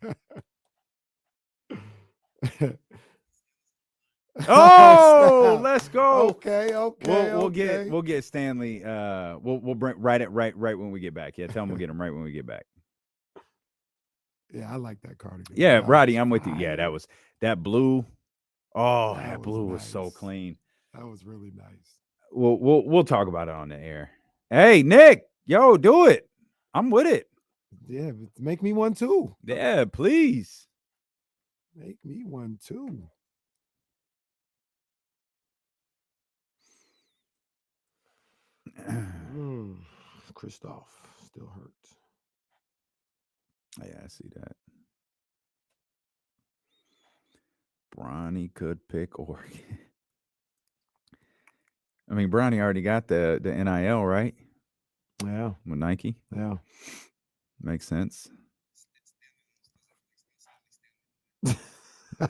Oh, let's go. Okay. We'll get Stanley. We'll bring right when we get back. Yeah, tell him we'll get him right when we get back. Yeah, I like that cardigan. Yeah, That Roddy, was I'm with you. fire. Yeah, that was that blue. Oh, That that was blue was so nice. clean. That was really nice. We'll talk about it on the air. Hey, Nick, yo, do it. I'm with it. Yeah, make me one too. Yeah, please. Make me one too. Christoph still hurts. Yeah, I see that. Bronny could pick Oregon. I mean, Bronny already got the NIL, right? Yeah, With Nike. yeah. Makes sense.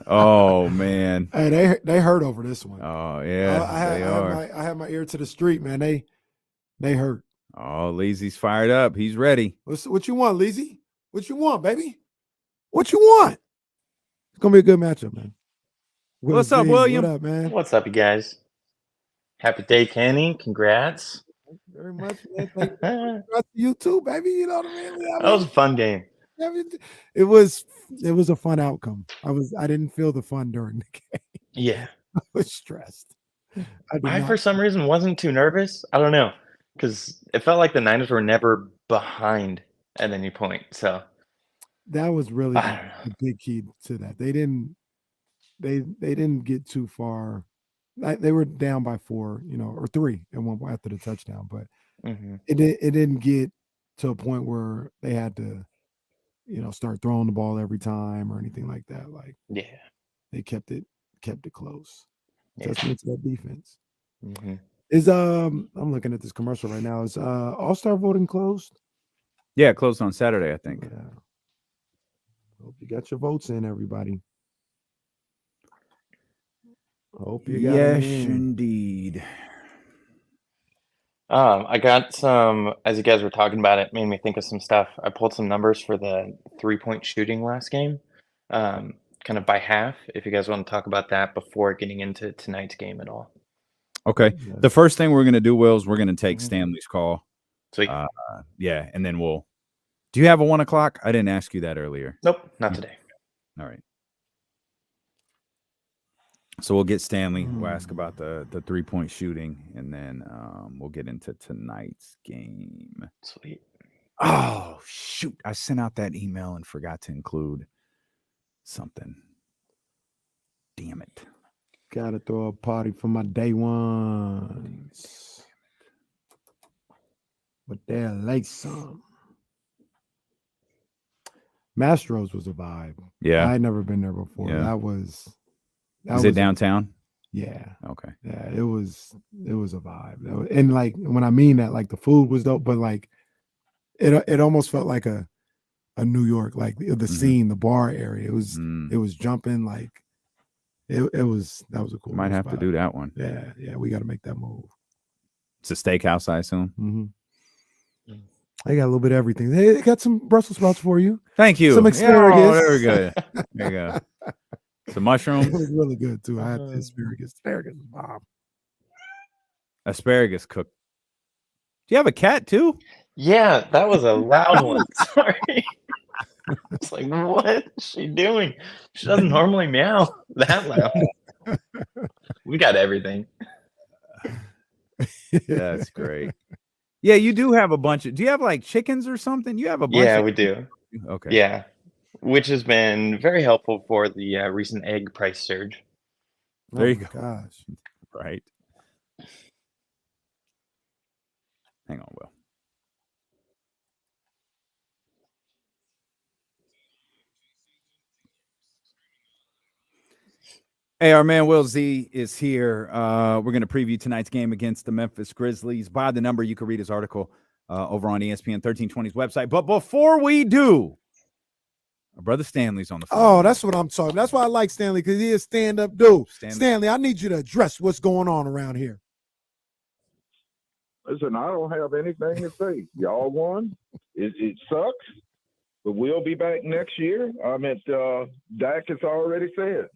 Oh man. Hey, they hurt over this one. Oh yeah, they are. I had my ear to the street, man. They hurt. Oh, Lazy's fired up. He's ready. What you want, Lazy? What you want, baby? What you want? It's gonna be a good matchup, man. What's up, Z, William? What up, man? What's up, you guys? Happy day, Kenny. Congrats. Very much, man. Congrats to you too, baby. You know what I mean? That was a fun game. It was a fun outcome. I didn't feel the fun during the game. Yeah. I was stressed. I for some reason wasn't too nervous. I don't know. Because it felt like the Niners were never behind at any point. So that was really I don't the big key to that. They didn't get too far. They were down by 4, or 3 at one point after the touchdown, but it didn't get to a point where they had to, start throwing the ball every time or anything like that. Like, yeah. they kept it close. Yeah. Testament to that defense. Mm-hmm. Is I'm looking at this commercial right now. Is All-Star voting closed? Yeah, closed on Saturday, I think. Yeah. Hope you got your votes in, everybody. Hope you got Yes, it in. indeed. I got some, as you guys were talking about it, made me think of some stuff. I pulled some numbers for the 3-point shooting last game, kind of by half, if you guys want to talk about that before getting into tonight's game at all. Okay. Yeah. The first thing we're going to do, Will, is we're going to take Stanley's call. Sweet. Yeah, and then do you have a 1 o'clock? I didn't ask you that earlier. Nope, not today. All right. So we'll get Stanley. We'll ask about the 3-point shooting, and then we'll get into tonight's game. Sweet. Oh, shoot. I sent out that email and forgot to include something. Damn it. Gotta throw a party for my day ones. But they're late some. Mastro's was a vibe. Yeah. I had never been there before. Yeah. That was Is it downtown? Yeah. Okay. Yeah, it was a vibe. And like when I mean that, like the food was dope, but like it almost felt like a New York, like the scene, the bar area. It was jumping, like that was a cool. Might have spot. to do that one. Yeah, we got to make that move. It's a steakhouse, I assume. Mm-hmm. They got a little bit of everything. They got some Brussels sprouts for you. Thank you. Some asparagus. Oh, there we go. There you go. Some It mushrooms. was really good too. I had the asparagus. Asparagus was bomb. Asparagus cooked. Do you have a cat too? Yeah, that was a loud one. Sorry. It's like, what is she doing? She doesn't normally meow that loud. We got everything. That's great. Yeah, you do have a bunch of. Do you have like chickens or something? You have a bunch. Yeah, of, we do. Okay. Yeah, which has been very helpful for the recent egg price surge. There Oh you my go. gosh. Right. Hang on, Will. Hey, our man Will Z is here. We're going to preview tonight's game against the Memphis Grizzlies. By the number, you can read his article over on ESPN 1320's website. But before we do, our brother Stanley's on the phone. Oh, that's what I'm talking. That's why I like Stanley, because he is stand-up dude. Stanley. Stanley, I need you to address what's going on around here. Listen, I don't have anything to say. Y'all won. It sucks, but we'll be back next year. I mean, Dak has already said.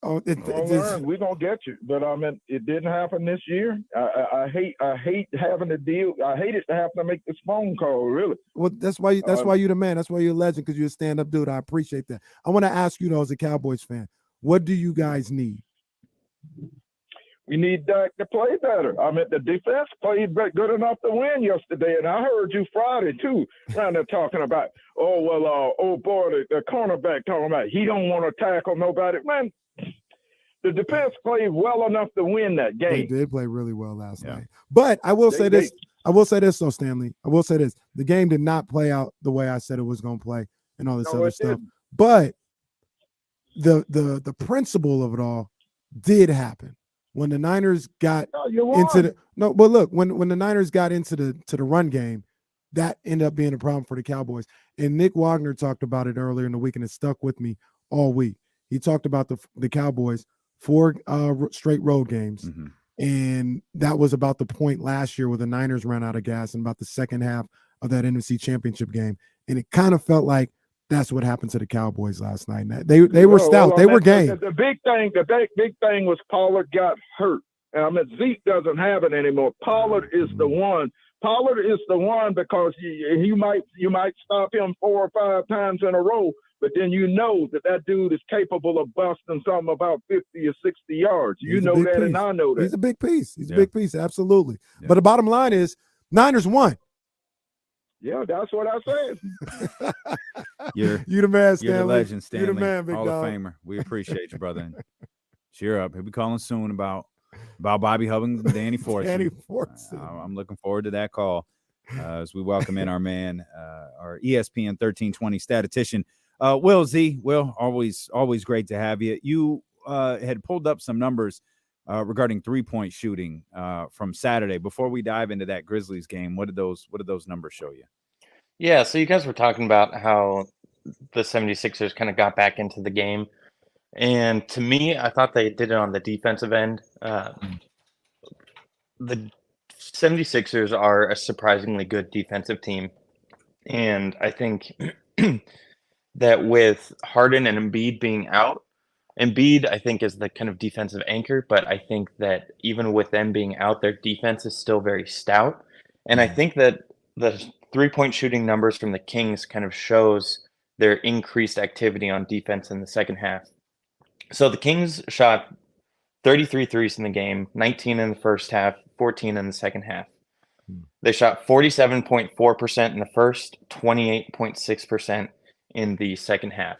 Oh, We're gonna get you, but I mean, it didn't happen this year. I hate having to deal. I hated to have to make this phone call. Really. well, that's why you're the man. That's why you're a legend, because you're a stand-up dude. I appreciate that. I want to ask you, though, as a Cowboys fan, what do you guys need? We need Dak to play better. I mean, the defense played good enough to win yesterday, and I heard you Friday too, around there talking about, the cornerback talking about he don't want to tackle nobody. Man, the defense played well enough to win that game. They did play really well last night. But I will say this. I will say this, though, Stanley. I will say this. The game did not play out the way I said it was going to play and all this other stuff. Didn't. But the principle of it all did happen. When the Niners got into when the Niners got into the run game, that ended up being a problem for the Cowboys. And Nick Wagner talked about it earlier in the week, and it stuck with me all week. He talked about the Cowboys 4 straight road games, and that was about the point last year where the Niners ran out of gas, and about the second half of that NFC Championship game. And it kind of felt like that's what happened to the Cowboys last night. They were stout. They were game. The big thing was Pollard got hurt. I mean, Zeke doesn't have it anymore. Pollard is the one. Pollard is the one, because you might stop him 4 or 5 times in a row, but then you know that dude is capable of busting something about 50 or 60 yards. You know that, and I know that. He's a big piece. He's a big piece, absolutely. Yeah. But the bottom line is, Niners won. Yeah, that's what I said. You the man, Stanley. You're the legend, Stanley. You the man, big Hall dog. of Famer. We appreciate you, brother. And cheer up. He'll be calling soon about Bobby Hubbins and Danny Fortson. Danny Fortson. I'm looking forward to that call as we welcome in our man, our ESPN 1320 statistician, Will Z. Will, always great to have you. You had pulled up some numbers regarding 3-point shooting from Saturday. Before we dive into that Grizzlies game, what did those numbers show you? Yeah, so you guys were talking about how the 76ers kind of got back into the game. And to me, I thought they did it on the defensive end. The 76ers are a surprisingly good defensive team. And I think that with Harden and Embiid being out, Embiid, I think, is the kind of defensive anchor, but I think that even with them being out, their defense is still very stout. And I think that the 3-point shooting numbers from the Kings kind of shows their increased activity on defense in the second half. So the Kings shot 33 threes in the game, 19 in the first half, 14 in the second half. They shot 47.4% in the first, 28.6% in the second half.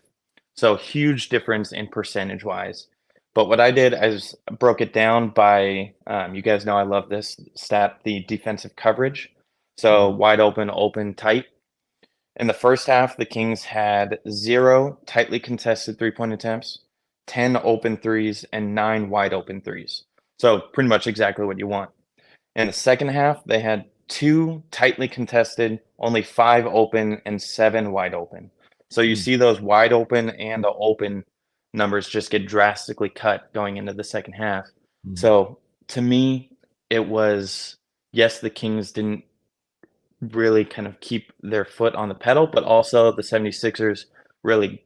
So huge difference in percentage-wise. But what I did is broke it down by, you guys know I love this stat, the defensive coverage. So wide open, open, tight. In the first half, the Kings had 0 tightly contested 3-point attempts, 10 open threes, and 9 wide open threes. So pretty much exactly what you want. In the second half, they had 2 tightly contested, only 5 open, and 7 wide open. So you see those wide open and the open numbers just get drastically cut going into the second half. So to me, it was, yes, the Kings didn't really kind of keep their foot on the pedal, but also the 76ers really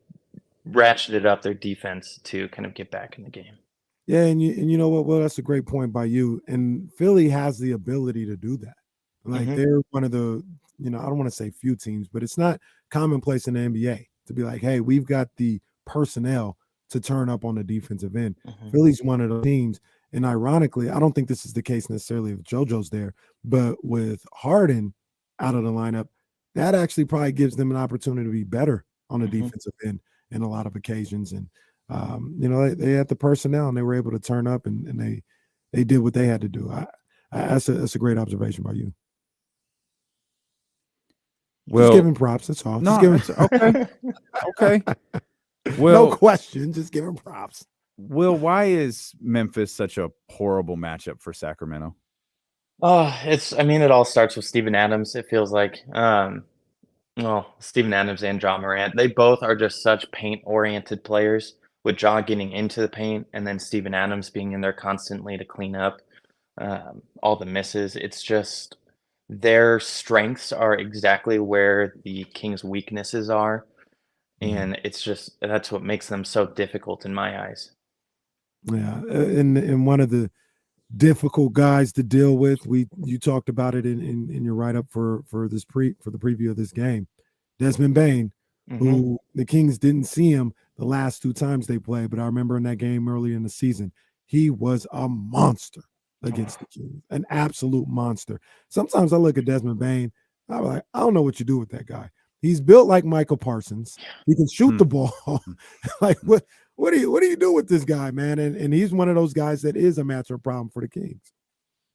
ratcheted up their defense to kind of get back in the game. Yeah, and you know what? Well, that's a great point by you. And Philly has the ability to do that. Like they're one of the, I don't want to say few teams, but it's not commonplace in the NBA to be like, hey, we've got the personnel to turn up on the defensive end. Philly's one of the teams. And ironically, I don't think this is the case necessarily if JoJo's there, but with Harden out of the lineup, that actually probably gives them an opportunity to be better on the defensive end in a lot of occasions. And, they had the personnel and they were able to turn up and they did what they had to do. That's a great observation by you. Well, just giving props. That's all. No, just okay. Okay. Well, no question. Just giving props. Will, why is Memphis such a horrible matchup for Sacramento? It all starts with Steven Adams. It feels like, Steven Adams and Ja Morant. They both are just such paint-oriented players. With Ja getting into the paint, and then Steven Adams being in there constantly to clean up all the misses. It's just their strengths are exactly where the Kings' weaknesses are. And it's just that's what makes them so difficult in my eyes. Yeah, and one of the difficult guys to deal with, you talked about it in your write-up for the preview of this game, Desmond Bane, who the Kings didn't see him the last 2 times they played, but I remember in that game early in the season, he was a monster against the Kings, an absolute monster. Sometimes I look at Desmond Bane, I'm like, I don't know what you do with that guy. He's built like Michael Parsons. He can shoot the ball. Like what do you do with this guy, man? And he's one of those guys that is a matchup problem for the Kings.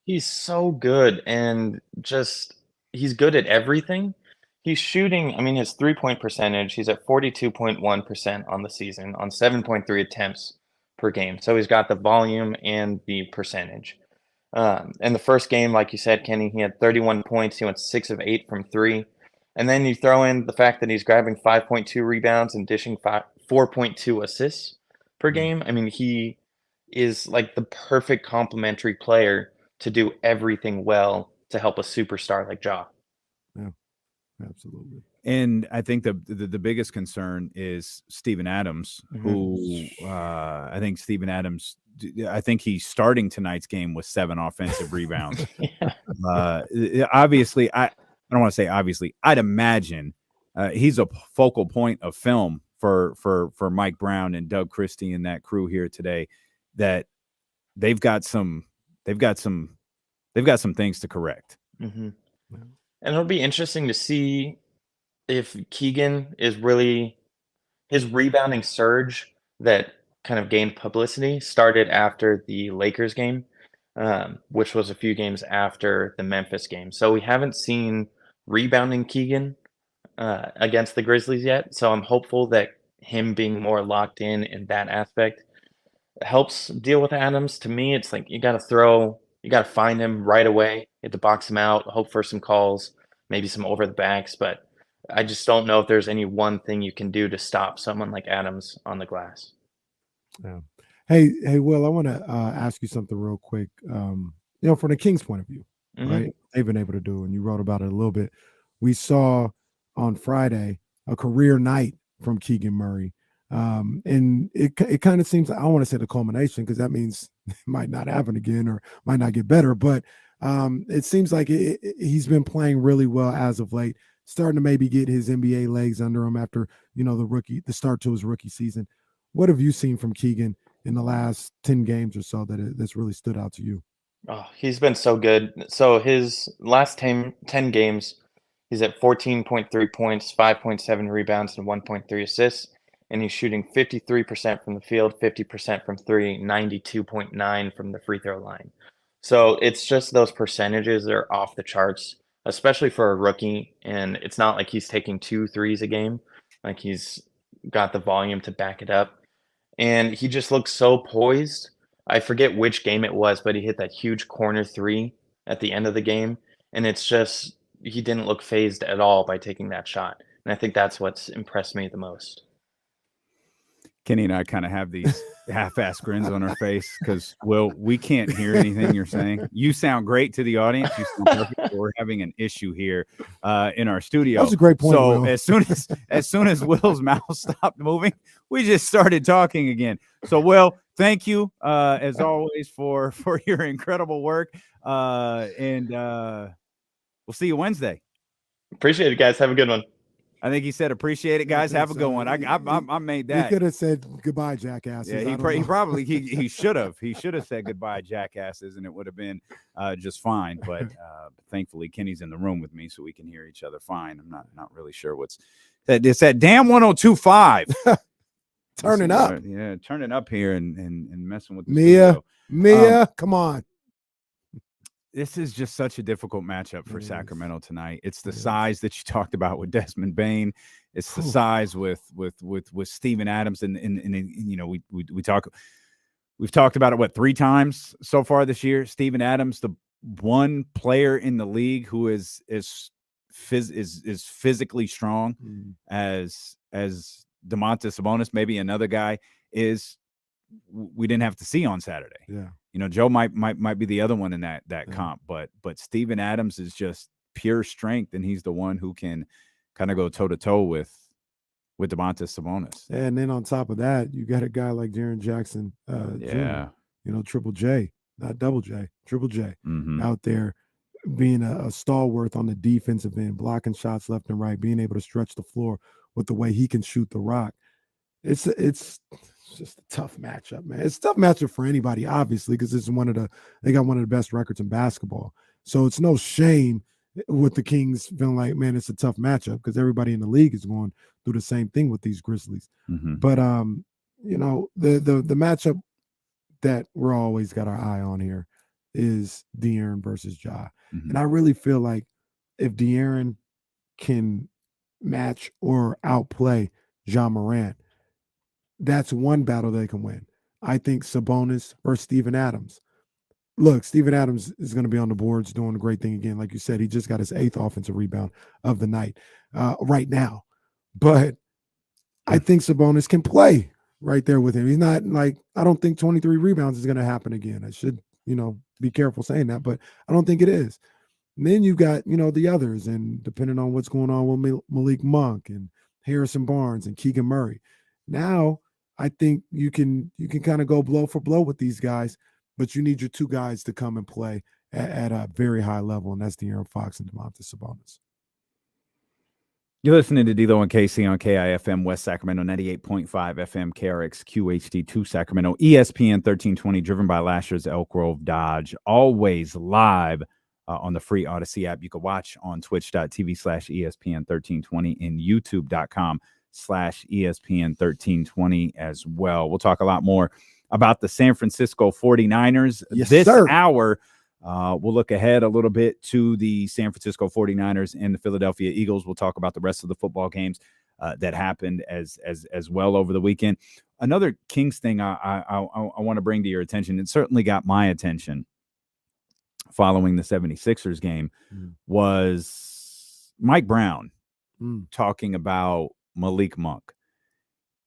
He's so good, and just he's good at everything. He's shooting, his 3-point percentage, he's at 42.1% on the season on 7.3 attempts per game. So he's got the volume and the percentage. In the first game, like you said, Kenny, he had 31 points. He went 6 of 8 from 3. And then you throw in the fact that he's grabbing 5.2 rebounds and dishing 4.2 assists per game. He is like the perfect complementary player to do everything well to help a superstar like Ja. Yeah, absolutely. And I think the biggest concern is Steven Adams, who I think Steven Adams, I think he's starting tonight's game with 7 offensive rebounds. Obviously, I don't want to say obviously. I'd imagine he's a focal point of film for Mike Brown and Doug Christie and that crew here today. That they've got some things to correct. And it'll be interesting to see if Keegan is really his rebounding surge that kind of gained publicity started after the Lakers game, which was a few games after the Memphis game. So we haven't seen rebounding Keegan against the Grizzlies yet. So I'm hopeful that him being more locked in that aspect helps deal with Adams. To me, it's like you got to find him right away. You have to box him out, hope for some calls, maybe some over the backs, but I just don't know if there's any one thing you can do to stop someone like Adams on the glass. Yeah. Hey, Will, I want to ask you something real quick. From the Kings' point of view, right? They've been able to do, and you wrote about it a little bit. We saw on Friday a career night from Keegan Murray. And it kind of seems, I don't want to say the culmination because that means it might not happen again or might not get better, but it seems like he's been playing really well as of late, starting to maybe get his NBA legs under him after, the start to his rookie season. What have you seen from Keegan in the last 10 games or so that's really stood out to you? Oh, he's been so good. So his last 10 games, he's at 14.3 points, 5.7 rebounds, and 1.3 assists. And he's shooting 53% from the field, 50% from 3, 92.9 from the free throw line. So it's just those percentages that are off the charts, especially for a rookie. And it's not like he's taking 2 threes a game. Like he's got the volume to back it up. And he just looks so poised. I forget which game it was, but he hit that huge corner 3 at the end of the game. And it's just, he didn't look phased at all by taking that shot. And I think that's what's impressed me the most. Kenny and I kind of have these half-ass grins on our face because, Will, we can't hear anything you're saying. You sound great to the audience. You sound perfect. We're having an issue here in our studio. That was a great point. So Will. as soon as Will's mouth stopped moving, we just started talking again. So, Will, thank you as always for your incredible work, and we'll see you Wednesday. Appreciate it, guys. Have a good one. I think he said, "Appreciate it, guys. Have a good one." I made that. He could have said goodbye, jackasses. Yeah, he probably he should have. He should have said goodbye, jackasses, and it would have been just fine. But thankfully, Kenny's in the room with me, so we can hear each other fine. I'm not really sure what's that. It's that damn 102.5. Turning up. Yeah, turning up here and messing with the Mia, come on. This is just such a difficult matchup for Sacramento tonight. It's the It is. size that you talked about with Desmond Bane. It's the size with Steven Adams, and you know we've talked about it 3 times so far this year. Steven Adams, the one player in the league who is physically strong as Domantas Sabonis, maybe another guy is. We didn't have to see on Saturday. Yeah. You know, Joe might be the other one in that comp, but Steven Adams is just pure strength, and he's the one who can kind of go toe to toe with Domantas Sabonis. And then on top of that, you got a guy like Jaren Jackson, Jr., you know, Triple J, not Double J, Triple J, out there being a stalwart on the defensive end, blocking shots left and right, being able to stretch the floor with the way he can shoot the rock. It's just a tough matchup, man. It's a tough matchup for anybody, obviously, because they got one of the best records in basketball. So it's no shame with the Kings feeling like, man, it's a tough matchup, because everybody in the league is going through the same thing with these Grizzlies. But you know, the matchup that we're always got our eye on here is De'Aaron versus Ja. And I really feel like if De'Aaron can match or outplay Ja Morant, that's one battle they can win. I think Sabonis versus Steven Adams. Look, Steven Adams is going to be on the boards doing a great thing again. Like you said, he just got his 8th offensive rebound of the night right now. But I think Sabonis can play right there with him. He's not like, I don't think 23 rebounds is going to happen again. I should, you know, be careful saying that, but I don't think it is. And then you got, you know, the others, and depending on what's going on with Malik Monk and Harrison Barnes and Keegan Murray. Now, I think you can kind of go blow for blow with these guys, but you need your 2 guys to come and play at a very high level, and that's De'Aaron Fox and Domantas Sabonis. You're listening to D'Lo and KC on KIFM West Sacramento, 98.5 FM, KRX QHD2 Sacramento, ESPN 1320, driven by last year's Elk Grove Dodge, always live on the free Odyssey app. You can watch on twitch.tv/ESPN 1320 and youtube.com/ESPN 1320 as well. We'll talk a lot more about the San Francisco 49ers this hour. We'll look ahead a little bit to the San Francisco 49ers and the Philadelphia Eagles. We'll talk about the rest of the football games that happened as well over the weekend. Another Kings thing I want to bring to your attention, it certainly got my attention following the 76ers game, was Mike Brown talking about Malik Monk,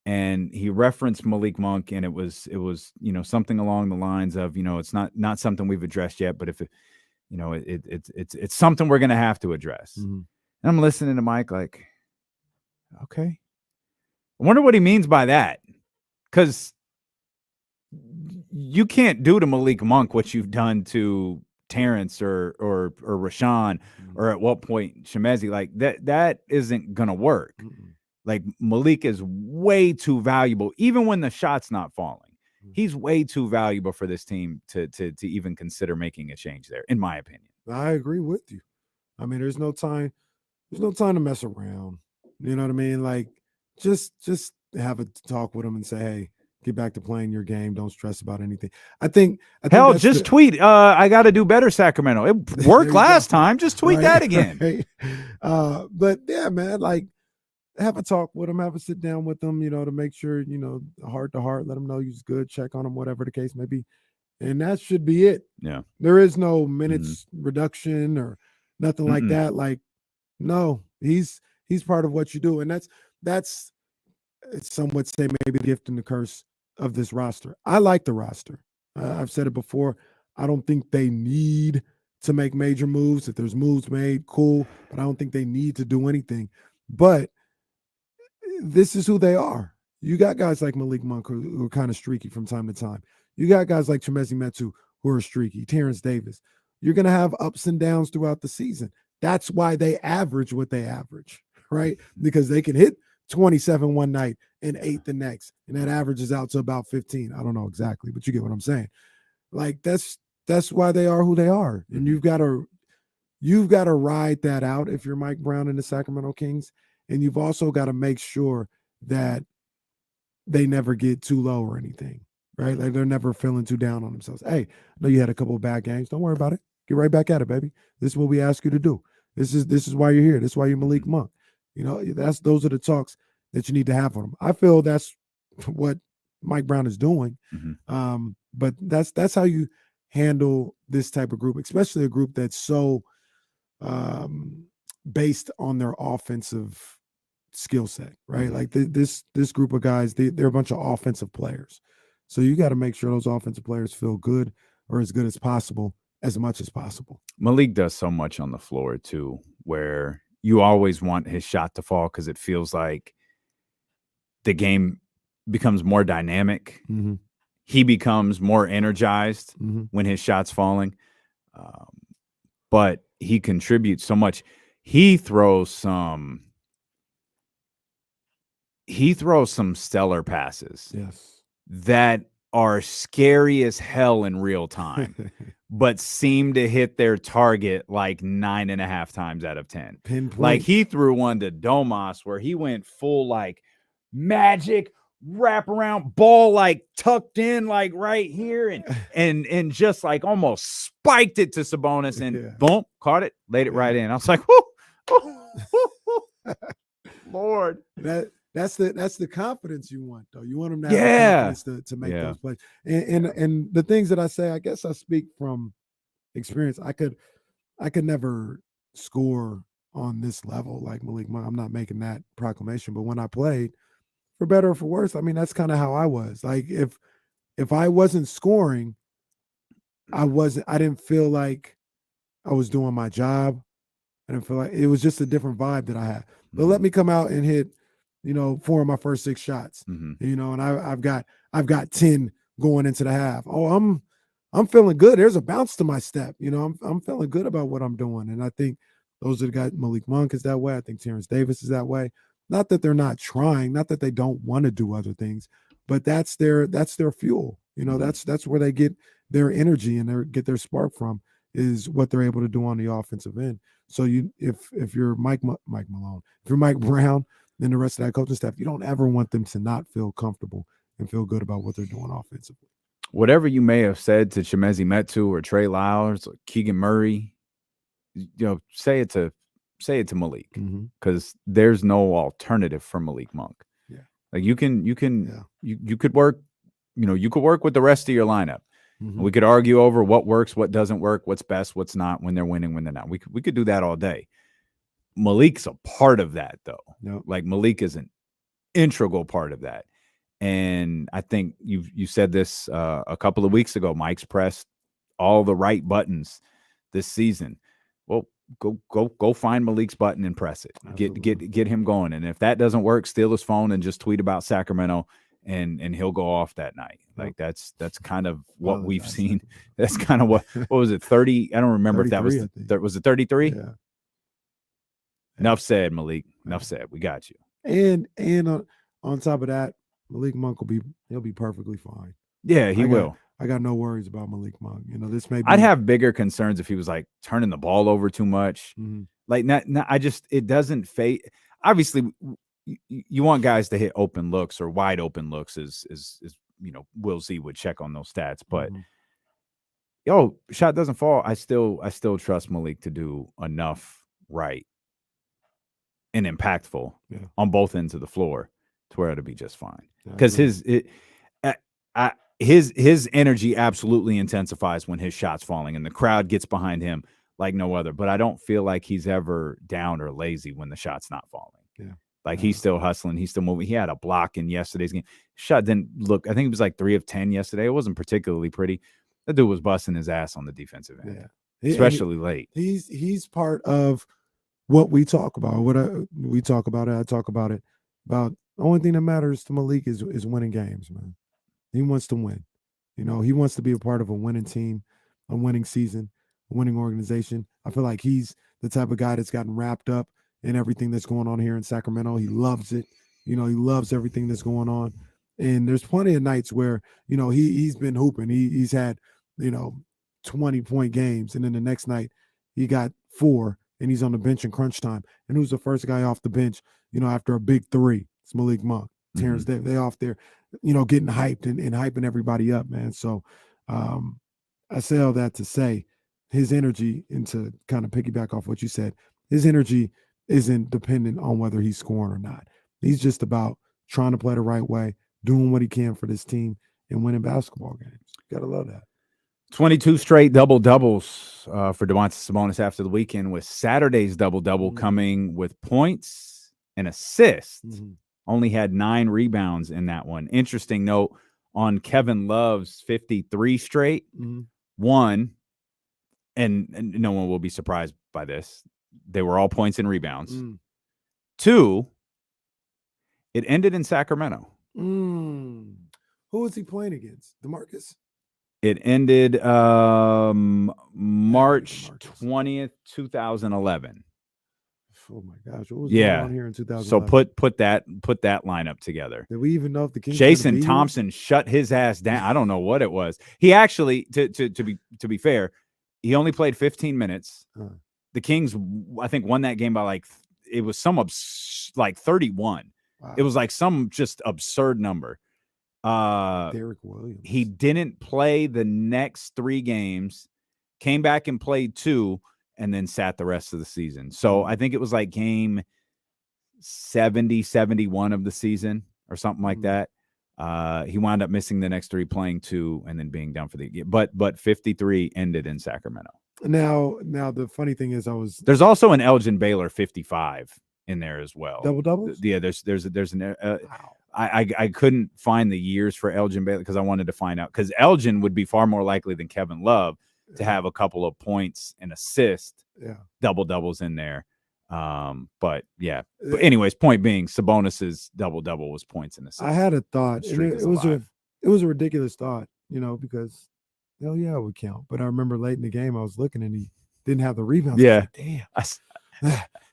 and he referenced Malik Monk, and it was you know, something along the lines of, you know, it's not something we've addressed yet, but if it, you know, it's something we're going to have to address. And I'm listening to Mike like, okay, I wonder what he means by that, because you can't do to Malik Monk what you've done to Terrence or Rashawn or at what point Shemezi. Like that isn't gonna work. Like, Malik is way too valuable, even when the shot's not falling. He's way too valuable for this team to even consider making a change there, in my opinion. I agree with you. I mean, there's no time to mess around. You know what I mean? Like, just have a talk with him and say, hey, get back to playing your game. Don't stress about anything. I think hell, just tweet. I got to do better, Sacramento. It worked last time. Just tweet that again. Right. But yeah, man, like, have a talk with him, have a sit down with him, you know, to make sure, you know, heart to heart, let him know he's good, check on him, whatever the case may be. And that should be it. Yeah. There is no minutes reduction or nothing like that. Like, no, he's part of what you do. And that's some would say maybe the gift and the curse of this roster. I like the roster. I've said it before. I don't think they need to make major moves. If there's moves made, cool. But I don't think they need to do anything. But this is who they are. You got guys like Malik Monk who are kind of streaky from time to time. You got guys like Chimezie Metu who are streaky, Terrence Davis. You're going to have ups and downs throughout the season. That's why they average what they average, right? Because they can hit 27 one night and 8 the next, and that averages out to about 15. I don't know exactly, but you get what I'm saying. Like that's why they are who they are, and you've got to ride that out if you're Mike Brown and the Sacramento Kings, and you've also got to make sure that they never get too low or anything, right? Like they're never feeling too down on themselves. Hey, I know you had a couple of bad games. Don't worry about it. Get right back at it, baby. This is what we ask you to do. This is why you're here. This is why you're Malik Monk. Those are the talks that you need to have with them. I feel that's what Mike Brown is doing. But that's how you handle this type of group, especially a group that's so based on their offensive skill set, right? Like this group of guys, they're a bunch of offensive players. So you got to make sure those offensive players feel good or as good as possible, as much as possible. Malik does so much on the floor too, where you always want his shot to fall because it feels like the game becomes more dynamic. He becomes more energized when his shot's falling. But he contributes so much. He throws some stellar passes. Yes. That are scary as hell in real time, but seem to hit their target like 9.5 times out of 10. Pinpoint. Like he threw one to Domas where he went full like magic wrap around ball, like tucked in like right here and just like almost spiked it to Sabonis and boom, caught it, laid it right in. I was like, Lord. That's the confidence you want, though. You want them to have the confidence to make those plays. And the things that I say, I guess I speak from experience. I could never score on this level like Malik Monk. I'm not making that proclamation, but when I played, for better or for worse, I mean, that's kind of how I was. Like if I wasn't scoring, I didn't feel like I was doing my job. I didn't feel like it was just a different vibe that I had. But let me come out and hit 4 of my first 6 shots, and I've got 10 going into the half. Oh, I'm feeling good. There's a bounce to my step. I'm feeling good about what I'm doing. And I think those are the guys. Malik Monk is that way. I think Terrence Davis is that way. Not that they're not trying, not that they don't want to do other things, but that's their fuel. That's where they get their energy and get their spark from, is what they're able to do on the offensive end. So if you're Mike Malone, if you're Mike Brown, then the rest of that coaching staff, you don't ever want them to not feel comfortable and feel good about what they're doing offensively. Whatever you may have said to Chimezie Metu or Trey Lyles or Keegan Murray, say it to Malik, because there's no alternative for Malik Monk. Yeah, like you could work, you could work with the rest of your lineup. We could argue over what works, what doesn't work, what's best, what's not, when they're winning, when they're not. We could do that all day. Malik's a part of that, though. Yep. Like Malik is an integral part of that. And I think you said this a couple of weeks ago. Mike's pressed all the right buttons this season. Well, go find Malik's button and press it. Absolutely. Get him going. And if that doesn't work, steal his phone and just tweet about Sacramento, and he'll go off that night. Like that's kind of what we've seen. That's kind of what was it? 30? I don't remember if that was was it 33? Yeah. Enough said, Malik. Enough said. We got you. And on top of that, Malik Monk he'll be perfectly fine. Yeah, he will. I got no worries about Malik Monk. This may be. I'd have bigger concerns if he was like turning the ball over too much. Like it doesn't fade. Obviously, you want guys to hit open looks or wide open looks, is Will Z would check on those stats. But shot doesn't fall. I still trust Malik to do enough right and impactful on both ends of the floor to where it'll be just fine. Because his energy absolutely intensifies when his shot's falling and the crowd gets behind him like no other. But I don't feel like he's ever down or lazy when the shot's not falling. Yeah. Like he's still hustling. He's still moving. He had a block in yesterday's game. Shot didn't look, I think it was like 3 of 10 yesterday. It wasn't particularly pretty. That dude was busting his ass on the defensive end, especially late. He's part of what we talk about. We talk about it. I talk about it. About the only thing that matters to Malik is winning games, man. He wants to win. He wants to be a part of a winning team, a winning season, a winning organization. I feel like he's the type of guy that's gotten wrapped up in everything that's going on here in Sacramento. He loves it. He loves everything that's going on. And there's plenty of nights where, he's been hooping. He's had, 20-point games. And then the next night he got 4 and he's on the bench in crunch time. And who's the first guy off the bench, after a big 3? It's Malik Monk. Terrence, they off there, getting hyped and hyping everybody up, man. So I say all that to say his energy, and to kind of piggyback off what you said, his energy isn't dependent on whether he's scoring or not. He's just about trying to play the right way, doing what he can for this team, and winning basketball games. You gotta love that. 22 straight double-doubles for Domantas Sabonis after the weekend, with Saturday's double-double coming with points and assists. Only had 9 rebounds in that one. Interesting note on Kevin Love's 53 straight, 1, and no one will be surprised by this, they were all points and rebounds. 2, it ended in Sacramento. Who was he playing against? DeMarcus? It ended March 20th, 2011. Oh my gosh! What was going on here in 2011? So put that lineup together. Did we even know if the Kings? Jason Thompson shut his ass down. I don't know what it was. He actually, to be fair, he only played 15 minutes. The Kings, I think, won that game by it was some 31. Wow. It was some just absurd number. Derek Williams. He didn't play the next 3 games. Came back and played 2. And then sat the rest of the season. So I think it was game 70, 71 of the season or something like that. He wound up missing the next 3, playing 2, and then being down for the game. But 53 ended in Sacramento. Now the funny thing is, there's also an Elgin Baylor 55 in there as well. Double doubles? Yeah, there's an wow. I couldn't find the years for Elgin Baylor because I wanted to find out, because Elgin would be far more likely than Kevin Love to have a couple of points and assist double-doubles in there. But anyways, point being, Sabonis's double-double was points and assists. I had a thought. It was a ridiculous thought, because it would count. But I remember late in the game I was looking and he didn't have the rebounds. Yeah. Damn.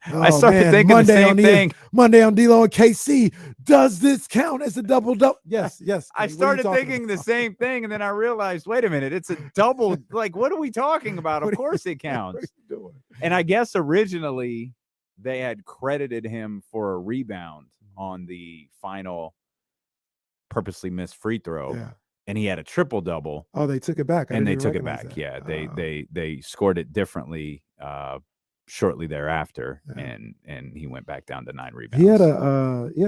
I started thinking the same thing. Monday on D-Lo and KC. Does this count as a double-double? Yes. I started thinking the same thing, and then I realized, wait a minute, it's a double. What are we talking about? Of course it counts. What are you doing? And I guess originally they had credited him for a rebound on the final purposely missed free throw. Yeah. And he had a triple-double. Oh, they took it back. And they took it back. That. Yeah, they scored it differently shortly thereafter, and he went back down to 9 rebounds. He had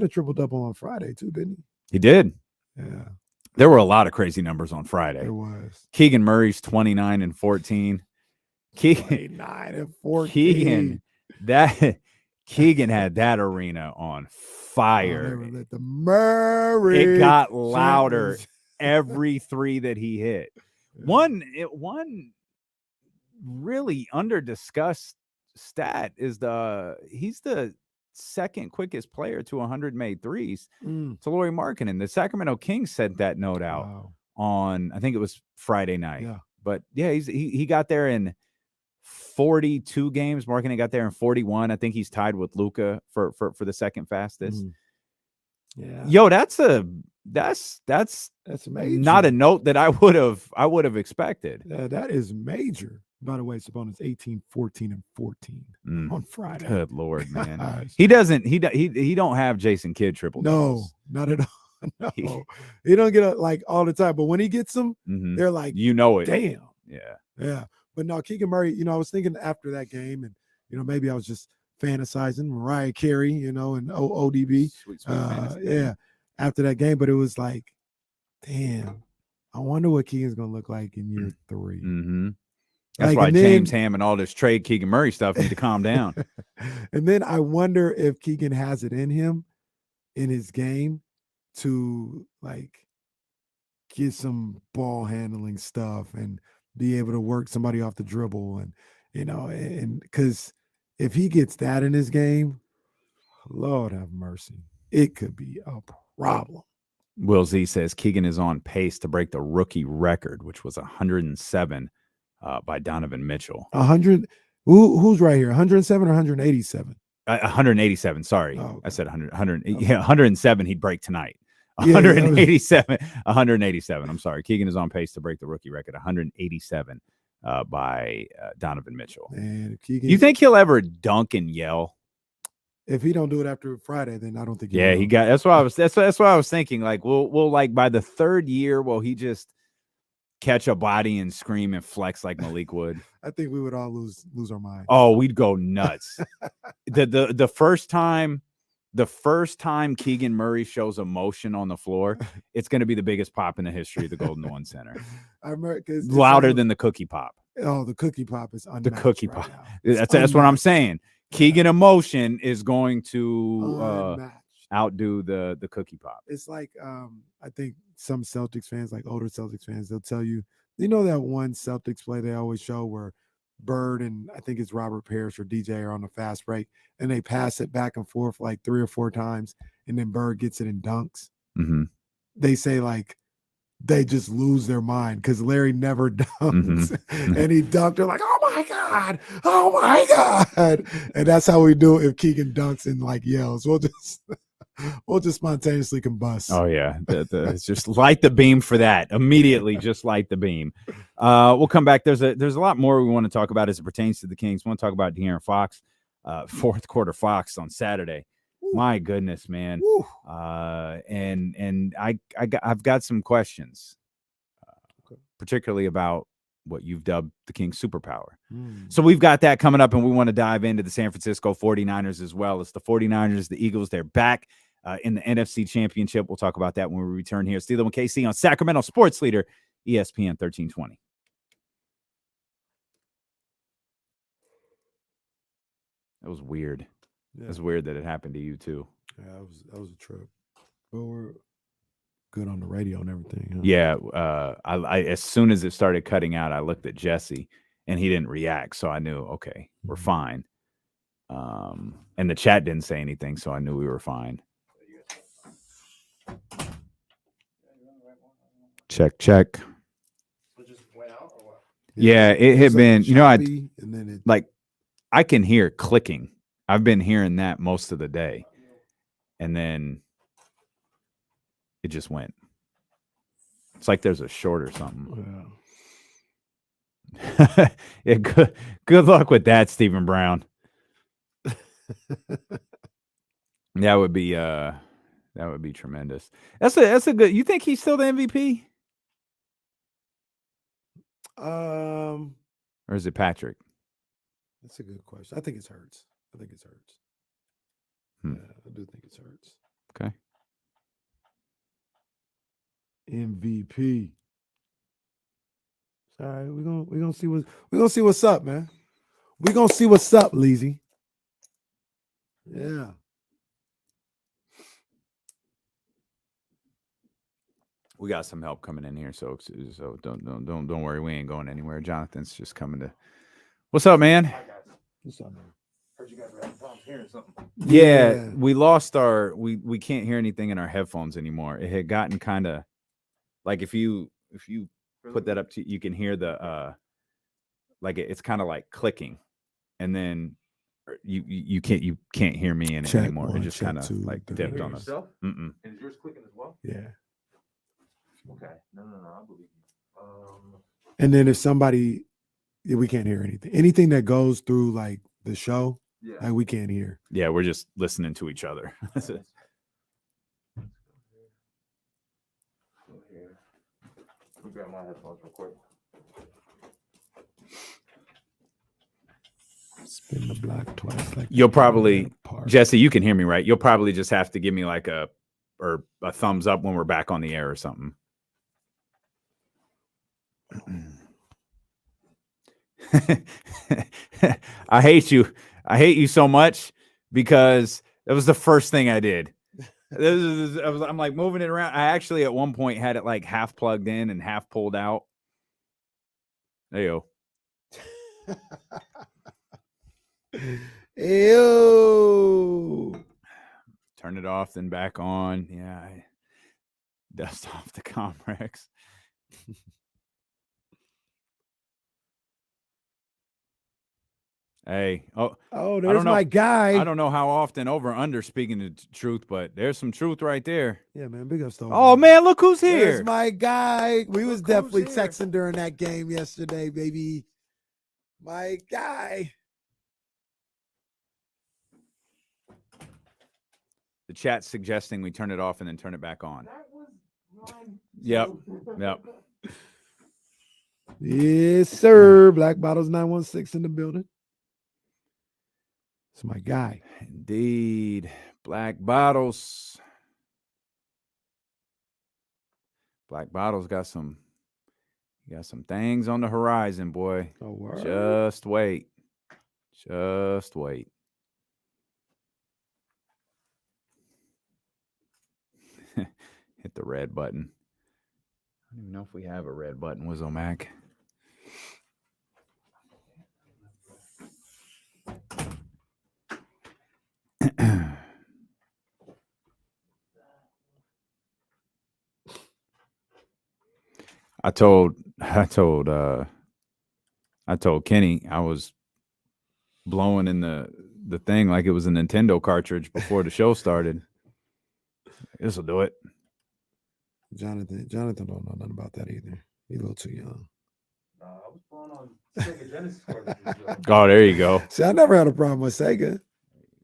a triple-double on Friday too, didn't he? He did. Yeah. There were a lot of crazy numbers on Friday. There was. Keegan Murray's 29 and 14. 29 and 14. Keegan had that arena on fire. The Murray. It got louder every 3 that he hit. One really under-discussed stat is he's the second quickest player to 100 made threes to Lauri Markkanen. The Sacramento Kings sent that note out on, I think it was Friday night. Yeah. But yeah, he got there in 42 games. Markkanen got there in 41. I think he's tied with Luka for the second fastest. Yeah. Yo, that's major. Not a note that I would have expected. That is major. By the way, Sabonis 18, 14, and 14 on Friday. Good Lord, man. He don't have Jason Kidd triple doubles. No, not at all. No. He don't get all the time. But when he gets them, they're like, it. Damn. Yeah. Yeah. But no, Keegan Murray, I was thinking after that game, and maybe I was just fantasizing Mariah Carey, and ODB. Sweet fantasy. Yeah. After that game, but it was like, damn, I wonder what Keegan's gonna look like in year 3. Mm-hmm. That's why James Ham and all this trade Keegan Murray stuff need to calm down. And then I wonder if Keegan has it in him, in his game, to get some ball handling stuff and be able to work somebody off the dribble, and because if he gets that in his game, Lord have mercy, it could be a problem. Will Z says Keegan is on pace to break the rookie record, which was 107 by Donovan Mitchell. 100. Who's right here? 107 or 187? 187. Sorry, Oh, okay. I said 100. Okay. Yeah, 107. He'd break tonight. Yeah, 187. 187. I'm sorry. Keegan is on pace to break the rookie record. 187 by Donovan Mitchell. Man, Keegan, You think he'll ever dunk and yell? if he don't do it after Friday, then I don't think. Yeah, he got. That's what I was. That's what I was thinking. Like, we'll like by the third year, will he just catch a body and scream and flex like Malik would? I think we would all lose our mind. Oh, we'd go nuts. the first time Keegan Murray shows emotion on the floor, it's going to be the biggest pop in the history of the Golden One Center. I remember it's Louder than the cookie pop. Oh, the cookie pop is unmatched. The cookie right pop. now. That's what I'm saying. Keegan emotion is going to Unmatched. outdo the cookie pop. It's like I think some Celtics fans, like older Celtics fans, they'll tell you, you know that one Celtics play they always show where Bird and I think it's Robert Parrish or DJ are on a fast break and they pass it back and forth like 3 or 4 times and then Bird gets it and dunks. Mm-hmm. They say like they just lose their mind because Larry never dunks and he dunked. They're like, oh my God, and that's how we do it if Keegan dunks and like yells. We'll just spontaneously combust. Oh yeah, it's just light the beam for that immediately. Just light the beam. We'll come back. There's a lot more we want to talk about as it pertains to the Kings. We want to talk about De'Aaron Fox, fourth quarter Fox on Saturday. My goodness, man. And I've got some questions, particularly about what you've dubbed the Kings superpower. So we've got that coming up, and we want to dive into the San Francisco 49ers as well. It's the 49ers, the Eagles. They're back in the NFC Championship. We'll talk about that when we return here. Steeler and KC on Sacramento Sports Leader, ESPN 1320. That was weird. Yeah. It was weird that it happened to you too. Yeah, that was a trip. Well, we're good on the radio and everything. Huh? Yeah. I as soon as it started cutting out, I looked at Jesse and he didn't react. So I knew, okay, we're fine. And the chat didn't say anything, so I knew we were fine. Check. Yeah, it had been, choppy, and then I can hear clicking. I've been hearing that most of the day. And then it just went. It's like there's a short or something. Yeah. Yeah, good luck with that, Stephen Brown. That would be tremendous. That's a good. You think he's still the MVP? Or is it Patrick? That's a good question. I think it's Hurts. Yeah, I do think it's Hurts. Okay. MVP. All right, we're gonna see what's up, man. We're gonna see what's up, Leezy. Yeah. We got some help coming in here, so don't worry, we ain't going anywhere. Jonathan's just coming to. What's up, man? What's up, man? Heard you guys were having problems hearing something. Yeah, we lost our. We can't hear anything in our headphones anymore. It had gotten kind of like if you put that up to, you can hear the like it's kind of like clicking, and then you can't hear me in it Check anymore. one, It just check kind of two, like three. dipped Hear on us. yourself? Mm-mm. And is yours clicking as well? Yeah. Okay. No, I believe you. And then if somebody, we can't hear anything. Anything that goes through like the show, Yeah. like we can't hear. Yeah, we're just listening to each other. That's it. Go here. Let me grab my headphones real quick. Spin the block twice. Like You'll probably, park. Jesse, you can hear me, right? You'll probably just have to give me like a thumbs up when we're back on the air or something. I hate you so much because that was the first thing I did. I'm like moving it around. I actually at one point had it like half plugged in and half pulled out. There you go. Ew. Turn it off, then back on. Yeah. Dust off the Comrex. Hey, oh, there's my guy. I don't know how often over under speaking the truth, but there's some truth right there. Yeah, man, big ups to Oh man, look who's There's here. my guy. We was Look who's definitely here. texting during that game yesterday, baby. My guy. The chat's suggesting we turn it off and then turn it back on. That was mine. Yep. Yep. Yes, sir. Black Bottles 916 in the building. It's my guy. Indeed. Black Bottles. Black Bottles got some things on the horizon, boy. Oh, word. Just wait. Just wait. Hit the red button. I don't even know if we have a red button, Wizzo Mac. I told Kenny I was blowing in the thing like it was a Nintendo cartridge before the show started. This will do it. Jonathan don't know nothing about that either. He's a little too young. I was born on Sega Genesis cartridges, yo. Oh, there you go. See, I never had a problem with Sega.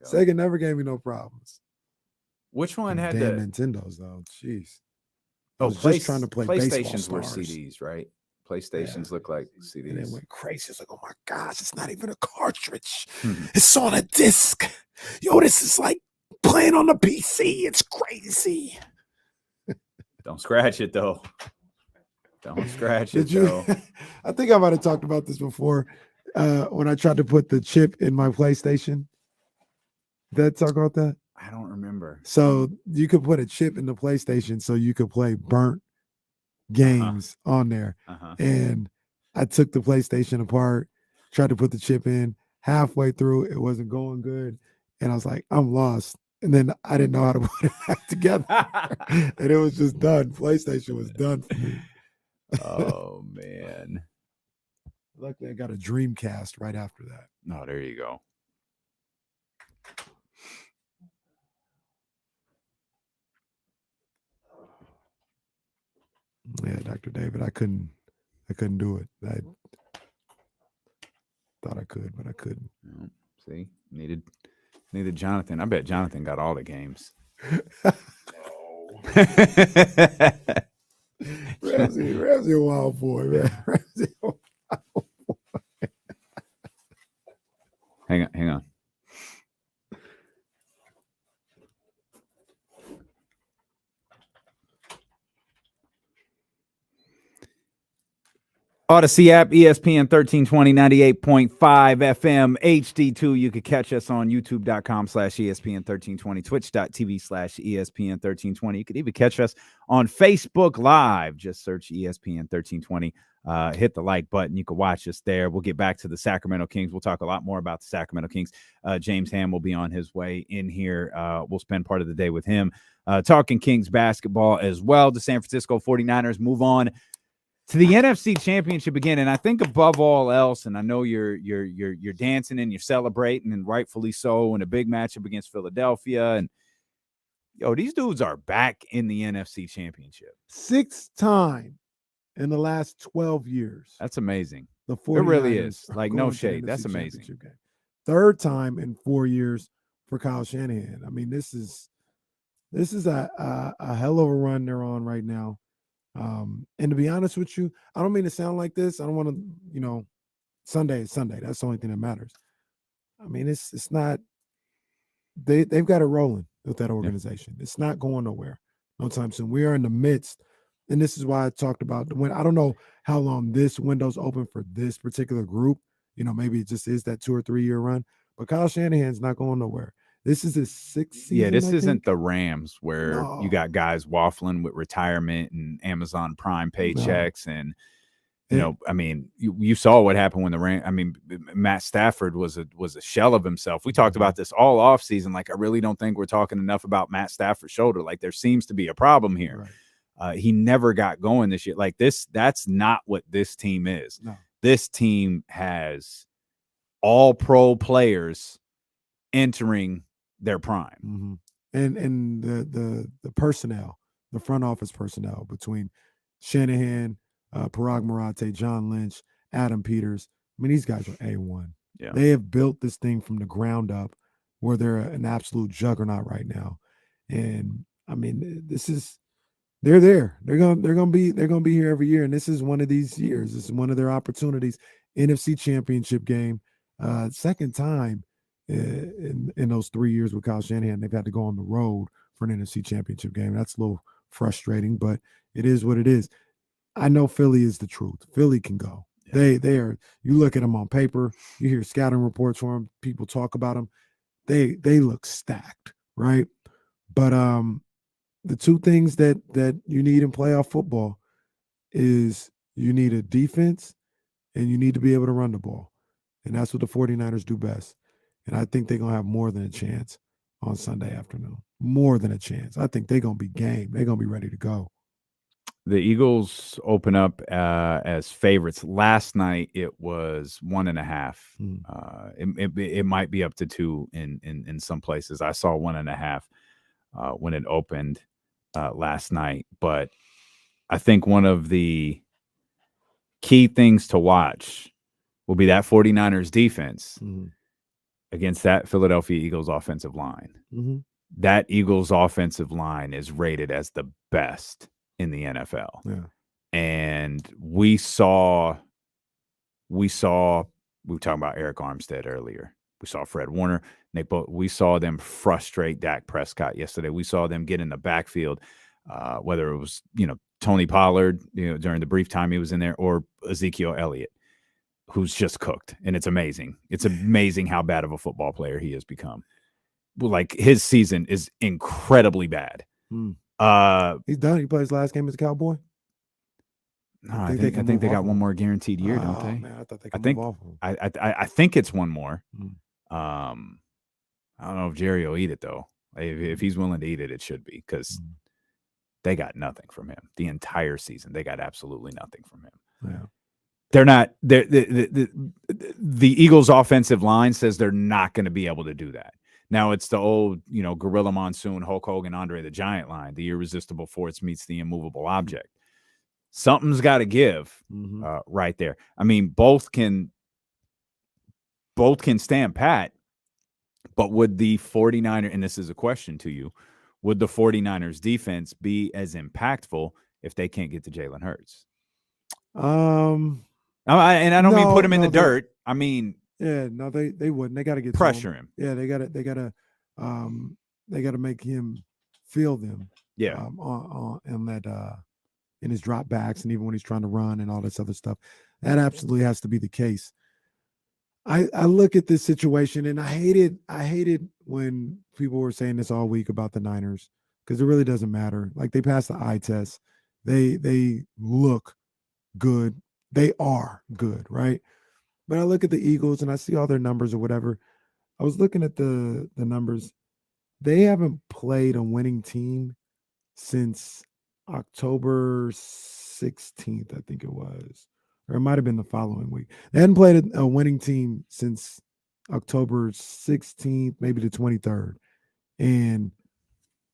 Sega never gave me no problems. Which one Them had damn the Nintendos though? Jeez. I Oh, was just trying to play baseball PlayStations were stars. CDs, right? PlayStations look like And it CDs. went crazy. It's like, oh my gosh, it's not even a cartridge. Mhm. It's on a disc. Yo, this is like playing on the PC. It's crazy. Don't scratch it though. Don't scratch it Did you? though. I think I might have talked about this before. When I tried to put the chip in my PlayStation. Did I talk about that? I don't remember. So you could put a chip in the PlayStation so you could play burnt games on there. Uh-huh. And I took the PlayStation apart, tried to put the chip in. Halfway through, it wasn't going good. And I was like, I'm lost. And then I didn't know how to put it back together. And it was just done. PlayStation was done for me. Oh man. Luckily, I got a Dreamcast right after that. No, there you go. Yeah, Dr. David, I couldn't do it. I thought I could, but I couldn't. No, see, needed Jonathan. I bet Jonathan got all the games. Ramsey a wild boy, man. Ramsey a wild boy. Hang on. Odyssey app, ESPN 1320, 98.5 FM, HD2. You could catch us on youtube.com/ESPN 1320, twitch.tv/ESPN 1320. You could even catch us on Facebook Live. Just search ESPN 1320. Hit the like button. You can watch us there. We'll get back to the Sacramento Kings. We'll talk a lot more about the Sacramento Kings. James Ham will be on his way in here. We'll spend part of the day with him talking Kings basketball as well. The San Francisco 49ers move on to the NFC Championship again, and I think above all else, and I know you're dancing and you're celebrating, and rightfully so, in a big matchup against Philadelphia. And yo, these dudes are back in the NFC Championship. 6th time in the last 12 years. That's amazing. The It really 49ers is. are Like, no going to the shade. That's NFC amazing. Championship game. 3rd time in 4 years for Kyle Shanahan. I mean, this is a hell of a run they're on right now. And to be honest with you, I don't mean to sound like this. I don't want to, Sunday is Sunday. That's the only thing that matters. I mean, it's not. They've got it rolling with that organization. It's not going nowhere no time soon. We are in the midst, and this is why I talked about when I don't know how long this window's open for this particular group. Maybe it just is that 2 or 3 year run. But Kyle Shanahan's not going nowhere. This is his 6th season. Yeah, this I isn't think. the Rams where you No. got guys waffling with retirement and Amazon Prime paychecks. And, I mean, you saw what happened when the Rams, I mean, Matt Stafford was a shell of himself. We talked about this all offseason. Like, I really don't think we're talking enough about Matt Stafford's shoulder. Like, there seems to be a problem here. Right. He never got going this year. Like, that's not what this team is. No. This team has all pro players entering their prime. And the personnel, the front office personnel between Shanahan, Parag Marathe, John Lynch, Adam Peters. I mean, these guys are A1. Yeah. They have built this thing from the ground up where they're an absolute juggernaut right now. And I mean, they're there. They're gonna be here every year. And this is one of these years. This is one of their opportunities. NFC Championship game. Second time in those 3 years with Kyle Shanahan, they've had to go on the road for an NFC Championship game. That's a little frustrating, but it is what it is. I know Philly is the truth. Philly can go. Yeah. They are. You look at them on paper. You hear scouting reports from them. People talk about them. They look stacked, right? But the two things that you need in playoff football is you need a defense and you need to be able to run the ball. And that's what the 49ers do best. And I think they're going to have more than a chance on Sunday afternoon. More than a chance. I think they're going to be game. They're going to be ready to go. The Eagles open up as favorites. Last night it was 1.5. It might be up to 2 in some places. I saw 1.5 when it opened last night. But I think one of the key things to watch will be that 49ers defense against that Philadelphia Eagles offensive line. That Eagles offensive line is rated as the best in the NFL. Yeah. And we were talking about Eric Armstead earlier. We saw Fred Warner. We saw them frustrate Dak Prescott yesterday. We saw them get in the backfield, whether it was, Tony Pollard, during the brief time he was in there, or Ezekiel Elliott, who's just cooked. And it's amazing. It's amazing how bad of a football player he has become. Like, his season is incredibly bad. He's done. He played his last game as a Cowboy. No, I think they got one more guaranteed year, don't they? Man, I thought they could move off him. I think it's one more. I don't know if Jerry will eat it though. If he's willing to eat it, it should be, because they got nothing from him the entire season. They got absolutely nothing from him. Yeah. They're not. The Eagles' offensive line says they're not going to be able to do that. Now it's the old, Gorilla Monsoon, Hulk Hogan, Andre the Giant line. The irresistible force meets the immovable object. Something's got to give right there. I mean, both can stand pat, but would the 49ers, and this is a question to you, would the 49ers defense be as impactful if they can't get to Jalen Hurts? And I don't mean put him in the dirt. I mean, yeah, no, they wouldn't. They got to get pressure him. Yeah, they got to make him feel them. Yeah, on that in his drop backs, and even when he's trying to run and all this other stuff, that absolutely has to be the case. I look at this situation and I hated when people were saying this all week about the Niners, because it really doesn't matter. Like, they passed the eye test. They look good. They are good, right? But I look at the Eagles and I see all their numbers or whatever. I was looking at the numbers. They haven't played a winning team since October 16th, I think it was. Or it might have been the following week. They hadn't played a winning team since October 16th, maybe the 23rd. And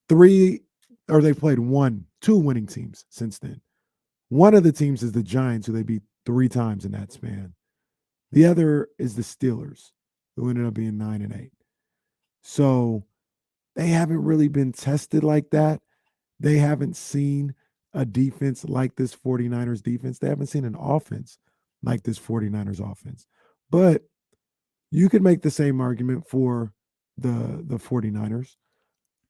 they played two winning teams since then. One of the teams is the Giants, who they beat 3 times in that span. The other is the Steelers, who ended up being 9-8. So they haven't really been tested like that. They haven't seen a defense like this 49ers defense. They haven't seen an offense like this 49ers offense. But you could make the same argument for the 49ers.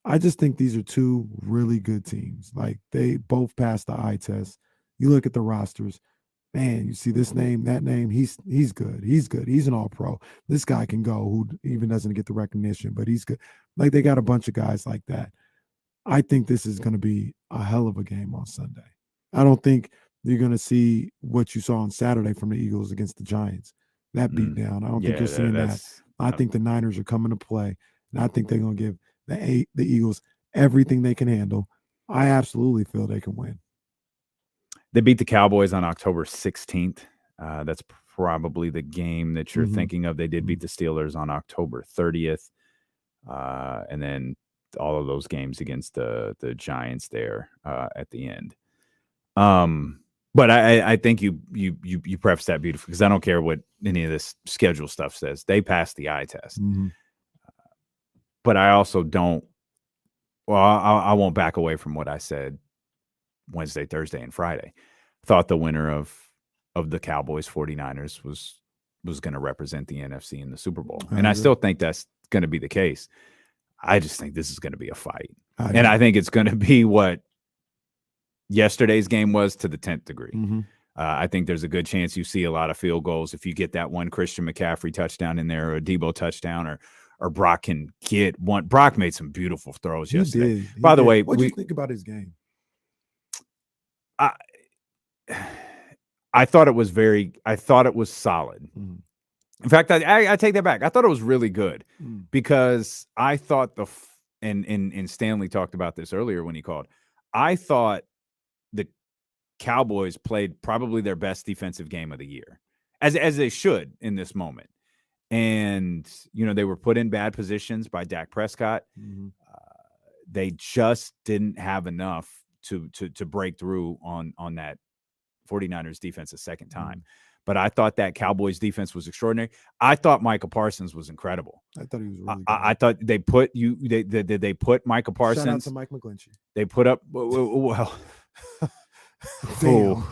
I just think these are two really good teams. Like, they both passed the eye test. You look at the rosters. Man, you see this name, that name, he's good. He's good. He's an all-pro. This guy can go, who even doesn't get the recognition, but he's good. Like, they got a bunch of guys like that. I think this is going to be a hell of a game on Sunday. I don't think you're going to see what you saw on Saturday from the Eagles against the Giants. That beat down. I don't think you're seeing that. I think the Niners are coming to play, and I think they're going to give the Eagles everything they can handle. I absolutely feel they can win. They beat the Cowboys on October 16th. That's probably the game that you're Mhm. thinking of. They did beat the Steelers on October 30th. And then all of those games against the Giants there at the end. But I think you preface that beautifully, because I don't care what any of this schedule stuff says. They passed the eye test. Mhm. But I also don't. Well, I won't back away from what I said Wednesday, Thursday, and Friday. Thought the winner of the Cowboys 49ers was going to represent the NFC in the Super Bowl. And I still think that's going to be the case. I just think this is going to be a fight. And I think it's going to be what yesterday's game was to the 10th degree. Mhm. I think there's a good chance you see a lot of field goals. If you get that one Christian McCaffrey touchdown in there, or a Debo touchdown, or Brock can get one. Brock made some beautiful throws yesterday. He By the did. way, what do you think about his game? I thought it was solid. Mhm. In fact, I take that back. I thought it was really good, Mm. because I thought and Stanley talked about this earlier when he called. I thought the Cowboys played probably their best defensive game of the year, as they should in this moment. And, they were put in bad positions by Dak Prescott. Mhm. They just didn't have enough to break through on that 49ers defense a second time. But I thought that Cowboys defense was extraordinary. I thought Micah Parsons was incredible. I thought he was really good. I thought they put they put Micah Parsons. Shout out to Mike McGlinchey. They put up well. Damn.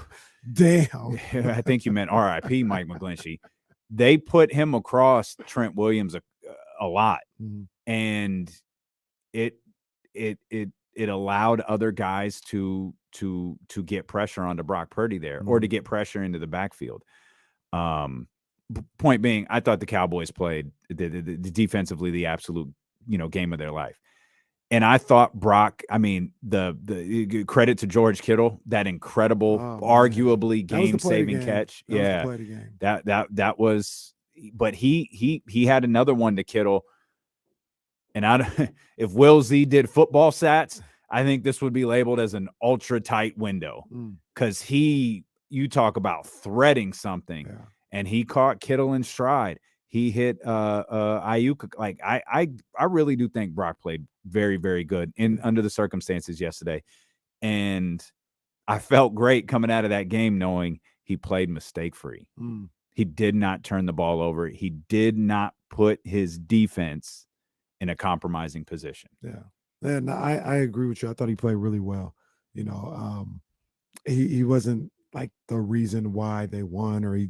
I think you meant R.I.P. Mike McGlinchey. They put him across Trent Williams a lot, Mhm. and it allowed other guys to get pressure onto Brock Purdy there, or to get pressure into the backfield. Point being, I thought the Cowboys played the defensively the absolute game of their life. And I thought Brock, the credit to George Kittle, that incredible, arguably game-saving catch. That was the play of the game. That was, but he had another one to Kittle. And if Will Z did football stats, I think this would be labeled as an ultra tight window, because you talk about threading something, and he caught Kittle in stride. He hit Ayuk. Like I really do think Brock played very, very good under the circumstances yesterday. And I felt great coming out of that game knowing he played mistake-free. He did not turn the ball over. He did not put his defense in a compromising position. Yeah. And I agree with you. I thought he played really well. He wasn't like the reason why they won, or he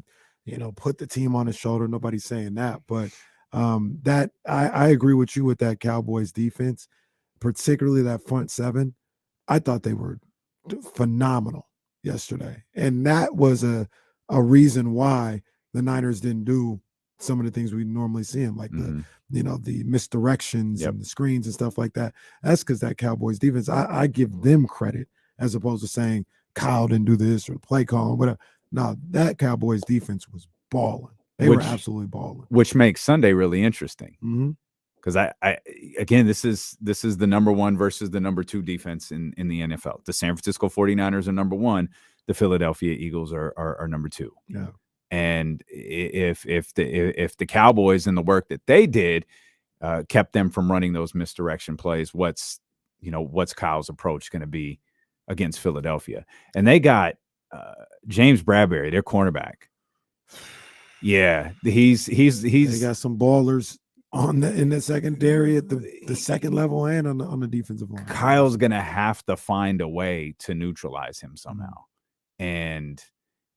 put the team on his shoulder. Nobody's saying that, but that I agree with you with that Cowboys defense, particularly that front seven. I thought they were phenomenal yesterday, and that was a reason why the Niners didn't do some of the things we normally see them, like the misdirections and the screens and stuff like that. That's because that Cowboys defense, I give them credit, as opposed to saying Kyle didn't do this or play call, whatever. No, that Cowboys defense was balling. They were absolutely balling. Which makes Sunday really interesting. Mm-hmm. Because I again, this is the number one versus the number two defense in the NFL. The San Francisco 49ers are number one. The Philadelphia Eagles are number two. Yeah. And if the Cowboys and the work that they did kept them from running those misdirection plays, what's Kyle's approach going to be against Philadelphia? And they got James Bradbury, their cornerback. Yeah, he's they got some ballers in the secondary at the second level and on the defensive line. Kyle's gonna have to find a way to neutralize him somehow, and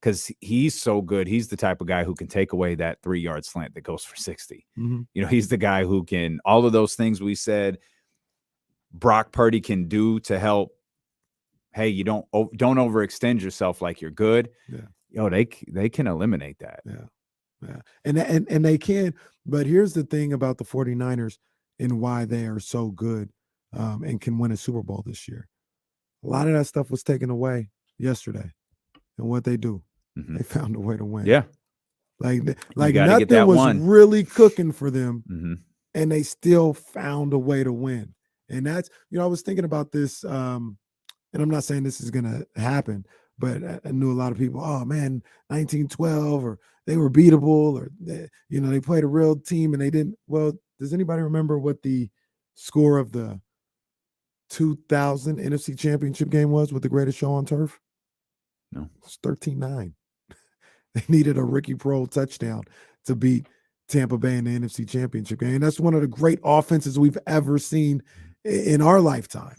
because he's so good, he's the type of guy who can take away that 3-yard slant that goes for 60. Mm-hmm. He's the guy who can all of those things we said Brock Purdy can do to help. Hey, you don't overextend yourself like you're good. Yeah. They can eliminate that. Yeah. And they can, but here's the thing about the 49ers and why they are so good and can win a Super Bowl this year. A lot of that stuff was taken away yesterday. And what they do, they found a way to win. Yeah. Like nothing was really cooking for them, and they still found a way to win. And that's, I was thinking about this, and I'm not saying this is going to happen, but I knew a lot of people, oh man, 1912, or they were beatable, or they played a real team and they didn't. Well, does anybody remember what the score of the 2000 NFC Championship game was with the greatest show on turf? No. It's 13-9. They needed a Ricky Prohl touchdown to beat Tampa Bay in the NFC Championship game. And that's one of the great offenses we've ever seen in our lifetime.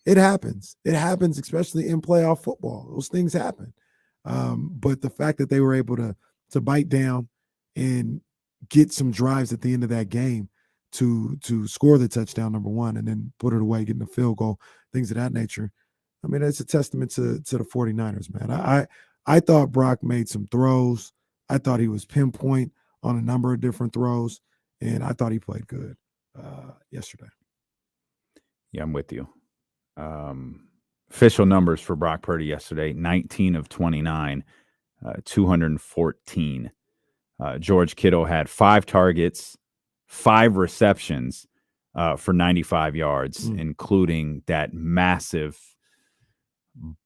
It happens. It happens, especially in playoff football. Those things happen. But the fact that they were able to bite down and get some drives at the end of that game to score the touchdown, number one, and then put it away, getting a field goal, things of that nature. I mean, it's a testament to the 49ers, man. I thought Brock made some throws. I thought he was pinpoint on a number of different throws, and I thought he played good yesterday. Yeah, I'm with you. Official numbers for Brock Purdy yesterday: 19 of 29, 214. George Kittle had 5 targets, 5 receptions for 95 yards, including that massive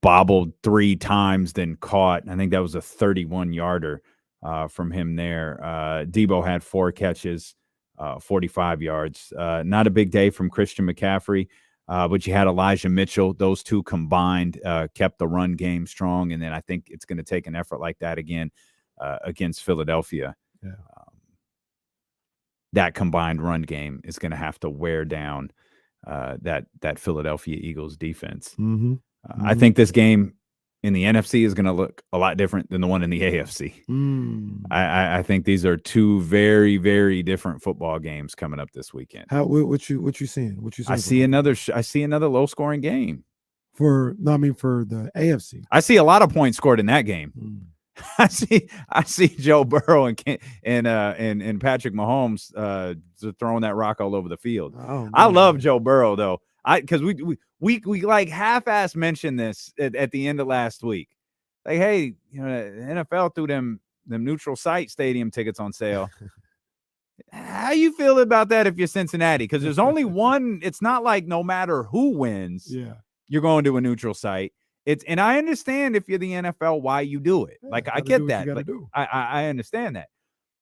bobbled 3 times, then caught. I think that was a 31-yarder from him there. Debo had 4 catches, 45 yards. Not a big day from Christian McCaffrey, but you had Elijah Mitchell. Those two combined kept the run game strong, and then I think it's going to take an effort like that again against Philadelphia. Yeah. That combined run game is going to have to wear down that Philadelphia Eagles defense. Mm-hmm. I think this game in the NFC is going to look a lot different than the one in the AFC. I think these are 2 very, very different football games coming up this weekend. What you seeing? What you seeing? I see another low scoring game for the AFC. I see a lot of points scored in that game. I see Joe Burrow and Patrick Mahomes throwing that rock all over the field. I love Joe Burrow though. Because we like half-ass mentioned this at the end of last week. Like, hey, the NFL threw them neutral site stadium tickets on sale. How you feel about that if you're Cincinnati? Because there's only one. It's not like no matter who wins, you're going to a neutral site. And I understand if you're the NFL why you do it. Like I get that. Like, I understand that.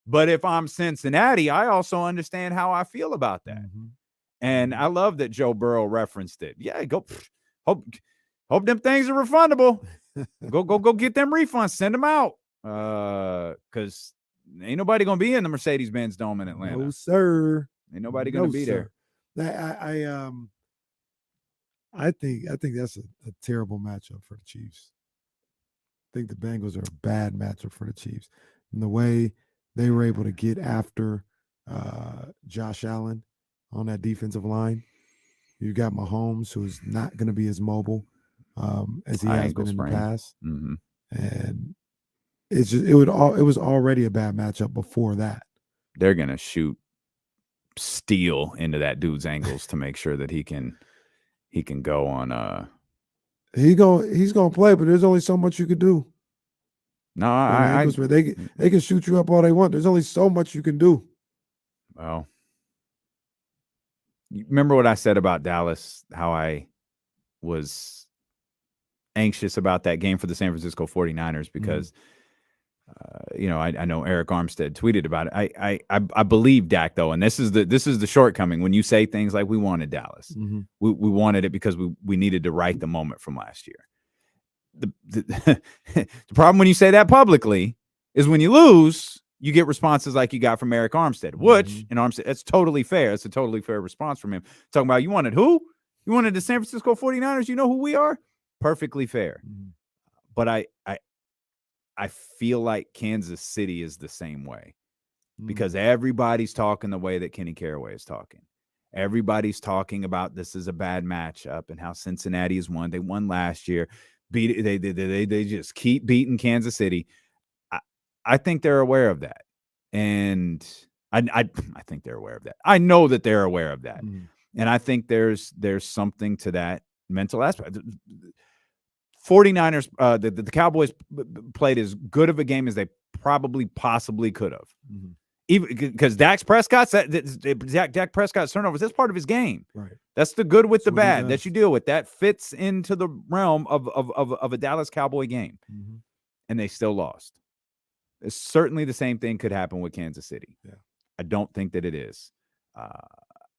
But if I'm Cincinnati, I also understand how I feel about that. Mm-hmm. And I love that Joe Burrow referenced it. Yeah, go hope them things are refundable. go get them refunds. Send them out. Because ain't nobody gonna be in the Mercedes-Benz Dome in Atlanta. No, sir. Ain't nobody gonna be there. I think that's a terrible matchup for the Chiefs. I think the Bengals are a bad matchup for the Chiefs. And the way they were able to get after Josh Allen on that defensive line. You got Mahomes, who is not going to be as mobile as he has been in the past, and it was already a bad matchup before that. They're going to shoot steel into that dude's ankles to make sure that he can go on. He's gonna play, but there's only so much you could do. No, they can shoot you up all they want. There's only so much you can do. Well. You remember what I said about Dallas, how I was anxious about that game for the San Francisco 49ers because, I know Eric Armstead tweeted about it. I believe Dak, though, and this is the shortcoming when you say things like we wanted Dallas. Mm-hmm. We wanted it because we needed to right the moment from last year. The problem when you say that publicly is when you lose, you get responses like you got from Eric Armstead, which in Armstead, that's totally fair. It's a totally fair response from him. Talking about you wanted who? You wanted the San Francisco 49ers? You know who we are? Perfectly fair. But I feel like Kansas City is the same way because everybody's talking the way that Kenny Caraway is talking. Everybody's talking about this is a bad matchup and how Cincinnati has won. They won last year. They just keep beating Kansas City. I think they're aware of that. And I think they're aware of that. I know that they're aware of that. And I think there's something to that mental aspect. 49ers, the Cowboys played as good of a game as they probably possibly could have. even because Dak Prescott's Dak Prescott's turnovers, that's part of his game. Right. That's the good with That's the what he bad does. that you deal with. That fits into the realm of a Dallas Cowboy game, Mhm. and they still lost. Certainly, the same thing could happen with Kansas City. Yeah. I don't think that it is.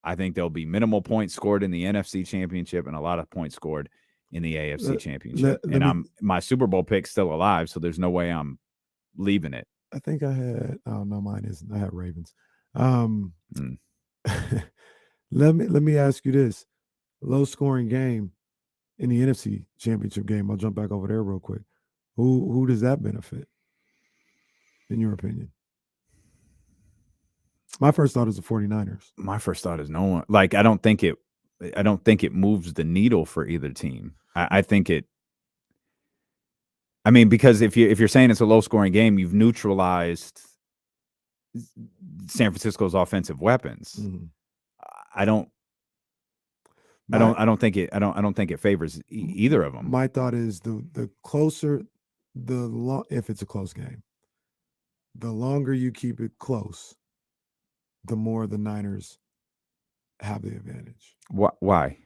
I think there'll be minimal points scored in the NFC Championship and a lot of points scored in the AFC Championship. My Super Bowl pick's still alive, so there's no way I'm leaving it. I think I had. Oh no, mine isn't. I had Ravens. Let me ask you this: low scoring game in the NFC Championship game. I'll jump back over there real quick. Who does that benefit, in your opinion? My first thought is the 49ers. My first thought is no one. Like, I don't think it moves the needle for either team. I think it. I mean, because if you're saying it's a low scoring game, you've neutralized San Francisco's offensive weapons. Mm-hmm. I don't think it favors either of them. My thought is the closer, if it's a close game, the longer you keep it close, the more the Niners have the advantage. Why?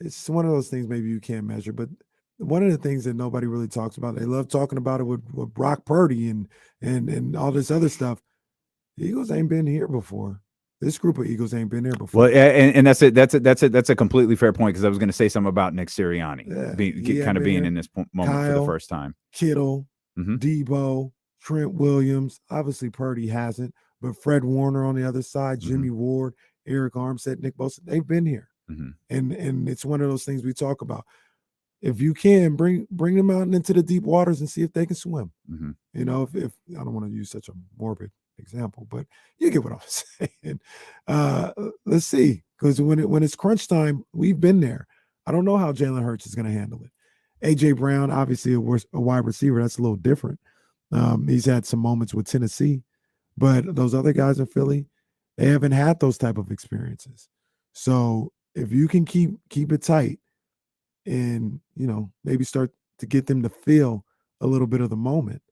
It's one of those things maybe you can't measure, but one of the things that nobody really talks about, they love talking about it with Brock Purdy and all this other stuff. The Eagles ain't been here before. This group of Eagles ain't been here before. Well, and that's it. That's a completely fair point, because I was going to say something about Nick Sirianni being in this moment Kyle, for the first time. Kittle, Debo, Trent Williams. Obviously, Purdy hasn't, but Fred Warner on the other side, Jimmy Ward, Eric Armstead, Nick Bosa, they've been here. And it's one of those things we talk about. If you can bring them out into the deep waters and see if they can swim. You know, if I don't want to use such a morbid example, but you get what I'm saying. Let's see, because when it's crunch time, we've been there. I don't know how Jalen Hurts is going to handle it. AJ Brown, obviously a wide receiver, that's a little different. He's had some moments with Tennessee, but those other guys in Philly, they haven't had those type of experiences. So if you can keep it tight and, you know, maybe start to get them to feel a little bit of the moment,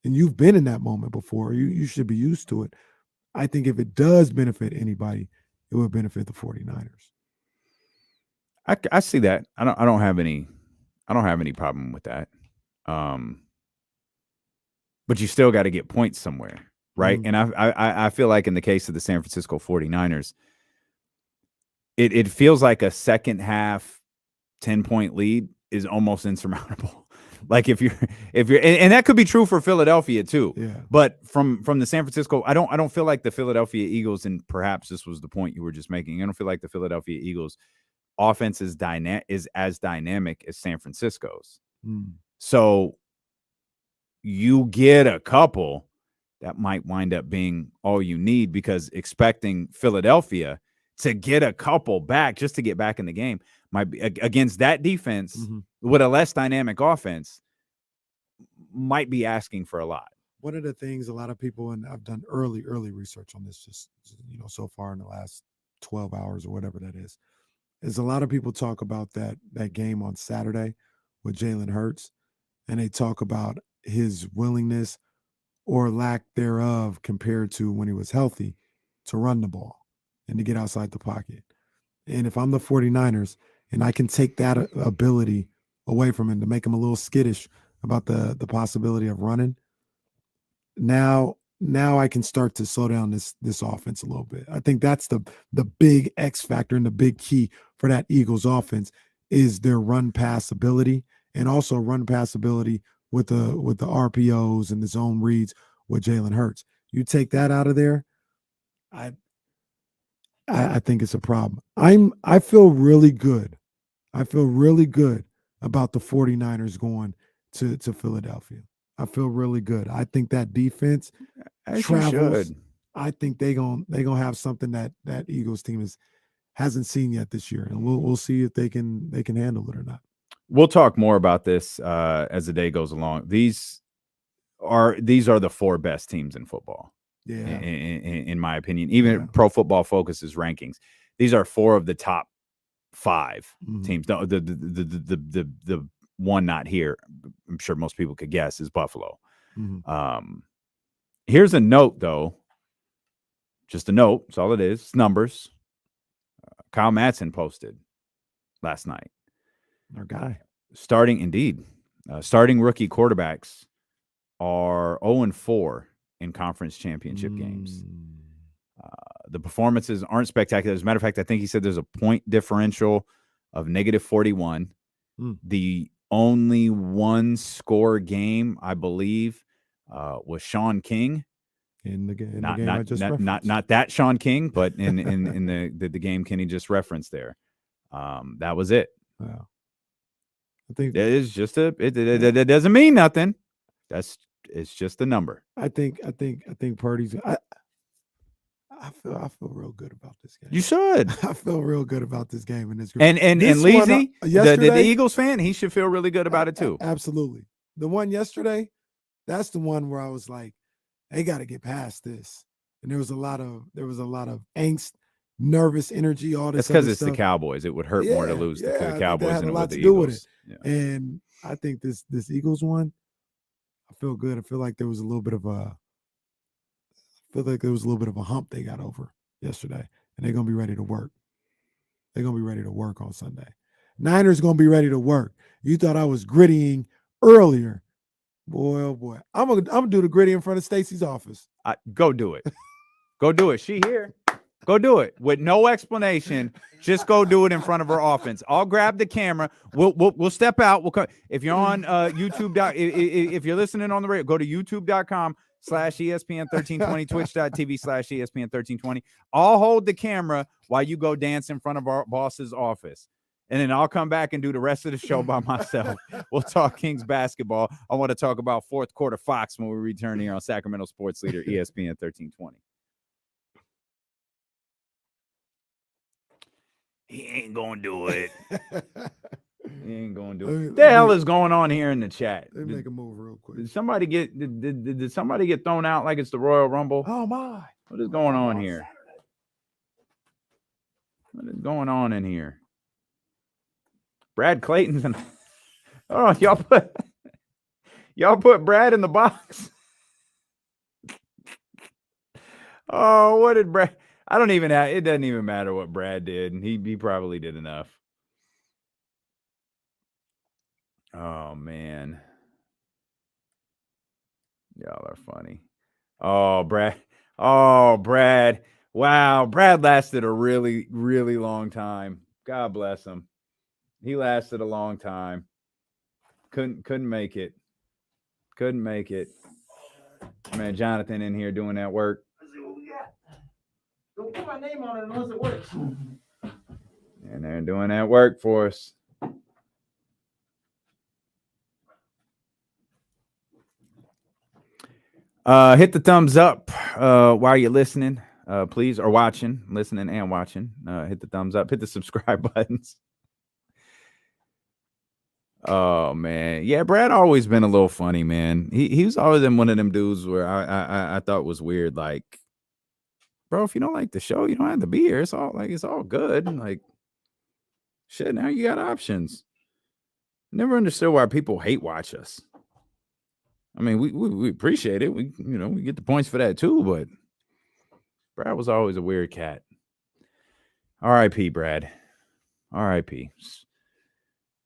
and you've been in that moment before, you should be used to it. I think if it does benefit anybody, it would benefit the 49ers. I see that. I don't have any problem with that. But you still got to get points somewhere, right? And I feel like in the case of the San Francisco 49ers, it feels like a second half 10-point lead is almost insurmountable. Like if you're and that could be true for Philadelphia too. Yeah. But from the San Francisco, I don't feel like the Philadelphia Eagles, and perhaps this was the point you were just making, I don't feel like the Philadelphia Eagles offense is as dynamic as San Francisco's. So you get a couple that might wind up being all you need, because expecting Philadelphia to get a couple back just to get back in the game might be against that defense with a less dynamic offense might be asking for a lot. One of the things a lot of people, and I've done early research on this, just, you know, so far in the last 12 hours or whatever that is a lot of people talk about that game on Saturday with Jalen Hurts, and they talk about his willingness or lack thereof compared to when he was healthy to run the ball and to get outside the pocket. And if I'm the 49ers and I can take that ability away from him to make him a little skittish about the possibility of running, now I can start to slow down this offense a little bit. I think that's the big X factor and the big key for that Eagles offense is their run pass ability, and also run pass ability with the RPOs and the zone reads with Jalen Hurts. You take that out of there, I think it's a problem. I feel really good. I feel really good about the 49ers going to Philadelphia. I feel really good. I think that defense travels. I think they gonna have something that Eagles team hasn't seen yet this year, and we'll see if they can handle it or not. We'll talk more about this as the day goes along. These are the four best teams in football. Yeah, in my opinion, even Pro Football Focus's rankings, these are four of the top five teams. The one not here, I'm sure most people could guess, is Buffalo. Here's a note though. just a note. That's all it is. It's numbers. Kyle Madsen posted last night. Our guy. Starting rookie quarterbacks are 0-4 in conference championship games. The performances aren't spectacular. As a matter of fact, I think he said there's a point differential of -41. The only one score game, I believe, was Sean King. In the game, Not that Sean King, but in the game Kenny just referenced there. That was it. Wow. I think it is just it doesn't mean nothing. It's just a number. I think Purdy's. I feel real good about this game. You should. I feel real good about this game and this group. And Leezy, the Eagles fan, he should feel really good about it too. Absolutely. The one yesterday, that's the one where I was like, they got to get past this. And there was a lot of angst, nervous energy, all this. That's because it's the Cowboys. It would hurt more to lose to the Cowboys than it would the Eagles. Yeah. And I think this Eagles one, I feel good. I feel like there was a little bit of a hump they got over yesterday, and they're gonna be ready to work. They're gonna be ready to work on Sunday. Niners gonna be ready to work. You thought I was grittying earlier. Boy, oh boy. I'm gonna do the gritty in front of Stacy's office. Go do it. Go do it. She here. Go do it with no explanation. Just go do it in front of her offense. I'll grab the camera. We'll step out. We'll come. If you're on YouTube, if you're listening on the radio, go to youtube.com/ESPN1320, twitch.tv/ESPN1320. I'll hold the camera while you go dance in front of our boss's office. And then I'll come back and do the rest of the show by myself. We'll talk Kings basketball. I want to talk about fourth quarter Fox when we return here on Sacramento Sports Leader, ESPN 1320. He ain't going to do it. He ain't going to do it. What the hell is going on here in the chat? Let me make a move real quick. Did somebody get thrown out like it's the Royal Rumble? Oh, my. What is going on here? What is going on in here? Brad Clayton's in. Oh, y'all put Brad in the box. Oh, what did Brad? I don't even have. It doesn't even matter what Brad did. He probably did enough. Oh man, y'all are funny. Oh, Brad. Oh, Brad. Wow, Brad lasted a really, really long time. God bless him. He lasted a long time. Couldn't make it. Couldn't make it. Man, Jonathan in here doing that work. Let's see what we got. Don't put my name on it unless it works. And they're doing that work for us. Hit the thumbs up while you're listening, please, or watching, listening and watching. Hit the thumbs up. Hit the subscribe buttons. Oh man, yeah, Brad always been a little funny, man. He was always in one of them dudes where I thought was weird. Like, bro, if you don't like the show, you don't have to be here. It's all good. Like, shit, now you got options. Never understood why people hate watch us. I mean, we appreciate it. We get the points for that too. But Brad was always a weird cat. R.I.P. Brad. R.I.P.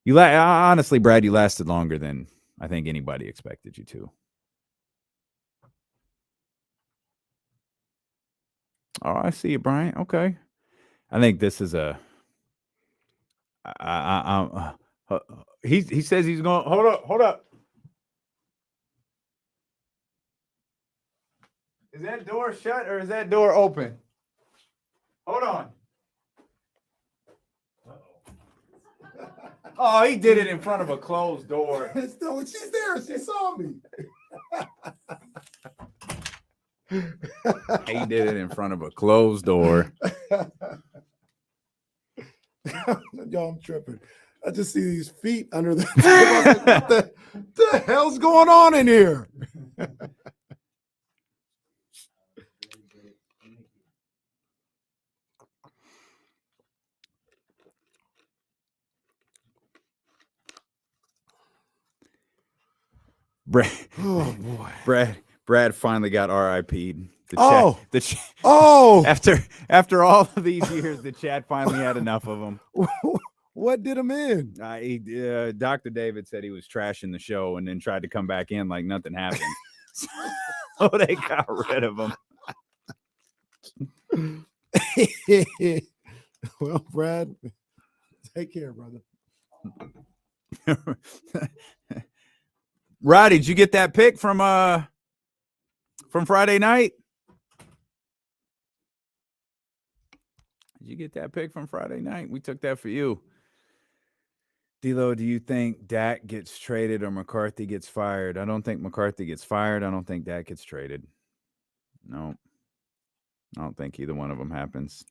Honestly, Brad, you lasted longer than I think anybody expected you to. Oh, I see you, Brian. Okay. I think this is a. He says he's going. Hold up. Is that door shut or is that door open? Hold on. Oh, he did it in front of a closed door. She's there. She saw me. He did it in front of a closed door. Yo, I'm tripping. I just see these feet under the what the hell's going on in here? Brad, oh boy. Brad finally got RIP'd. After all of these years, the chat finally had enough of him. What did him in? Dr. David said he was trashing the show and then tried to come back in like nothing happened. So they got rid of him. Well, Brad, take care, brother. Roddy, did you get that pick from Friday night? Did you get that pick from Friday night? We took that for you. D-Lo, do you think Dak gets traded or McCarthy gets fired? I don't think McCarthy gets fired. I don't think Dak gets traded. No. I don't think either one of them happens.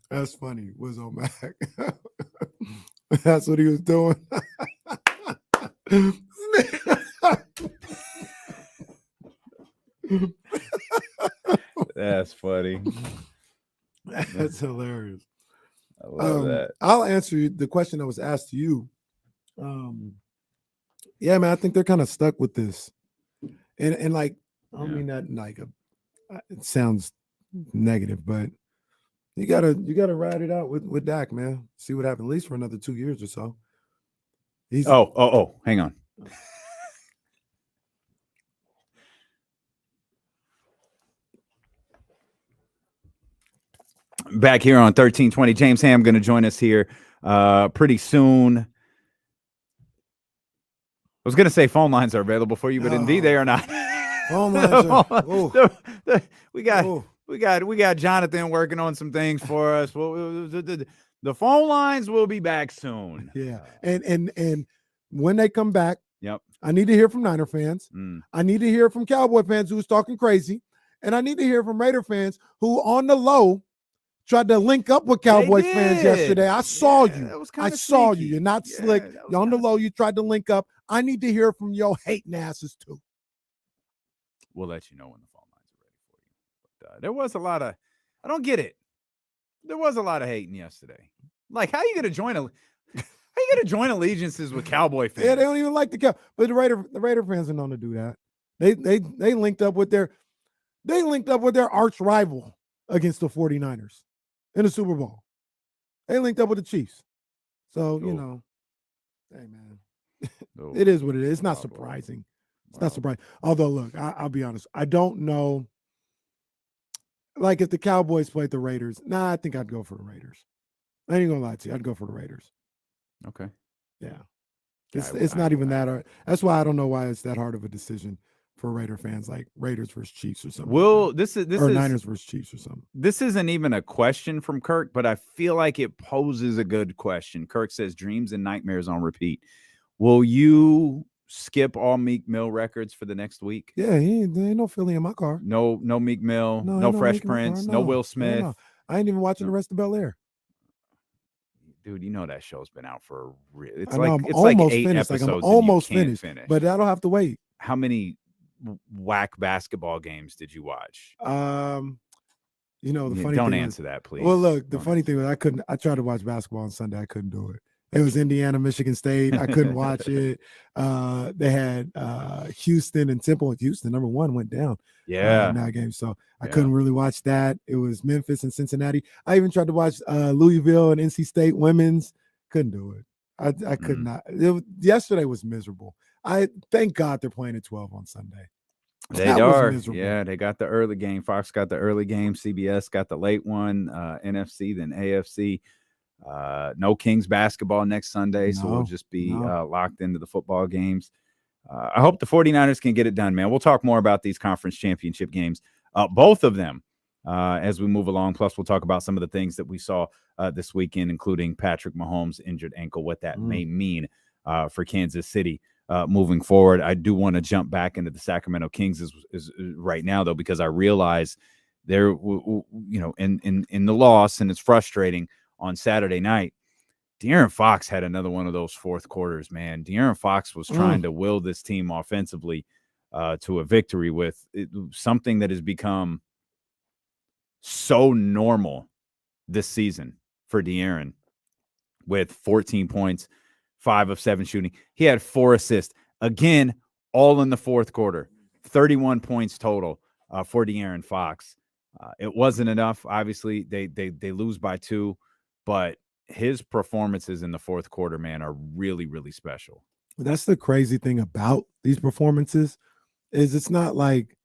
That's funny. Was on Mac. That's what he was doing. That's funny. That's hilarious. I love that. I'll answer you the question that was asked to you. Yeah, man, I think they're kind of stuck with this. And like, I don't mean that like it sounds negative, but you gotta ride it out with Dak, man. See what happens, at least for another 2 years or so. Hang on. Back here on 1320, James Ham going to join us here pretty soon. I was going to say phone lines are available for you, but indeed they are not. Phone lines we got Jonathan working on some things for us. The phone lines will be back soon. Yeah, and when they come back, yep, I need to hear from Niner fans. I need to hear from Cowboy fans who's talking crazy, and I need to hear from Raider fans who, on the low, tried to link up with Cowboys fans yesterday. I saw you. I saw you. You're not slick. You're on the low. You tried to link up. I need to hear from your hating asses too. We'll let you know when the phone lines are ready for you. But there was a lot of, I don't get it. There was a lot of hating yesterday. Like, how you gonna join allegiances with Cowboy fans? Yeah, they don't even like the Cow. But the Raider fans are known to do that. They linked up with their arch rival against the 49ers in the Super Bowl. They linked up with the Chiefs. So, you know, hey, man, it is what it is. It's not surprising. It's not surprising. Although, look, I'll be honest. I don't know. Like, if the Cowboys played the Raiders, I think I'd go for the Raiders. I ain't gonna lie to you. I'd go for the Raiders. Okay. Yeah. It's not even that hard. That's why I don't know why it's that hard of a decision for Raider fans, like Raiders versus Chiefs or something. This is Niners versus Chiefs or something. This isn't even a question from Kirk, but I feel like it poses a good question. Kirk says dreams and nightmares on repeat. Will you skip all Meek Mill records for the next week? Yeah, there ain't no Philly in my car. No Meek Mill, no Fresh Prince, no Will Smith. No. I ain't even watching the rest of Bel Air. Dude, you know that show's been out for it's like 8 episodes. Like I'm almost finished, but I don't have to wait. How many whack basketball games did you watch? The funny don't thing answer that, please. Well, look, the funny thing was I tried to watch basketball on Sunday. I couldn't do it. It was Indiana, Michigan State. I couldn't watch it. They had Houston and Temple. Houston, number one, went down. Yeah. In that game. So I couldn't really watch that. It was Memphis and Cincinnati. I even tried to watch Louisville and NC State women's. Couldn't do it. I could not. Yesterday was miserable. I thank God they're playing at 12 on Sunday. They are. Yeah, they got the early game. Fox got the early game. CBS got the late one. NFC, then AFC. No Kings basketball next Sunday, so we'll just be locked into the football games. I hope the 49ers can get it done, man. We'll talk more about these conference championship games, both of them, as we move along. Plus, we'll talk about some of the things that we saw this weekend, including Patrick Mahomes' injured ankle, what that may mean for Kansas City moving forward. I do want to jump back into the Sacramento Kings is right now, though, because I realize they're, in the loss, and it's frustrating. On Saturday night, De'Aaron Fox had another one of those fourth quarters, man. De'Aaron Fox was trying to will this team offensively to a victory with something that has become so normal this season for De'Aaron, with 14 points, 5 of 7 shooting. He had 4 assists, again, all in the fourth quarter. 31 points total for De'Aaron Fox. It wasn't enough. Obviously, they lose by 2, but his performances in the fourth quarter, man, are really, really special. That's the crazy thing about these performances is it's not like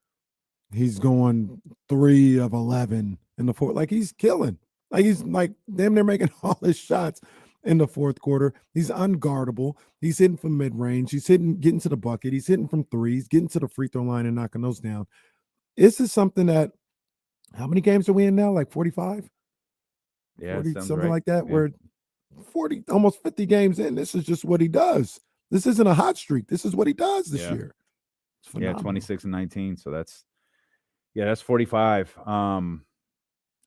he's going 3 of 11 in the fourth. Like he's killing. Like he's like damn near making all his shots in the fourth quarter. He's unguardable. He's hitting from mid-range. He's getting to the bucket. He's hitting from threes, getting to the free throw line and knocking those down. This is something that, how many games are we in now? Like 45? Yeah, 40, sounds something right. like that. Yeah. We're 40, almost 50 games in. This is just what he does. This isn't a hot streak. This is what he does this year. It's Yeah, phenomenal. 26 and 19. So that's 45.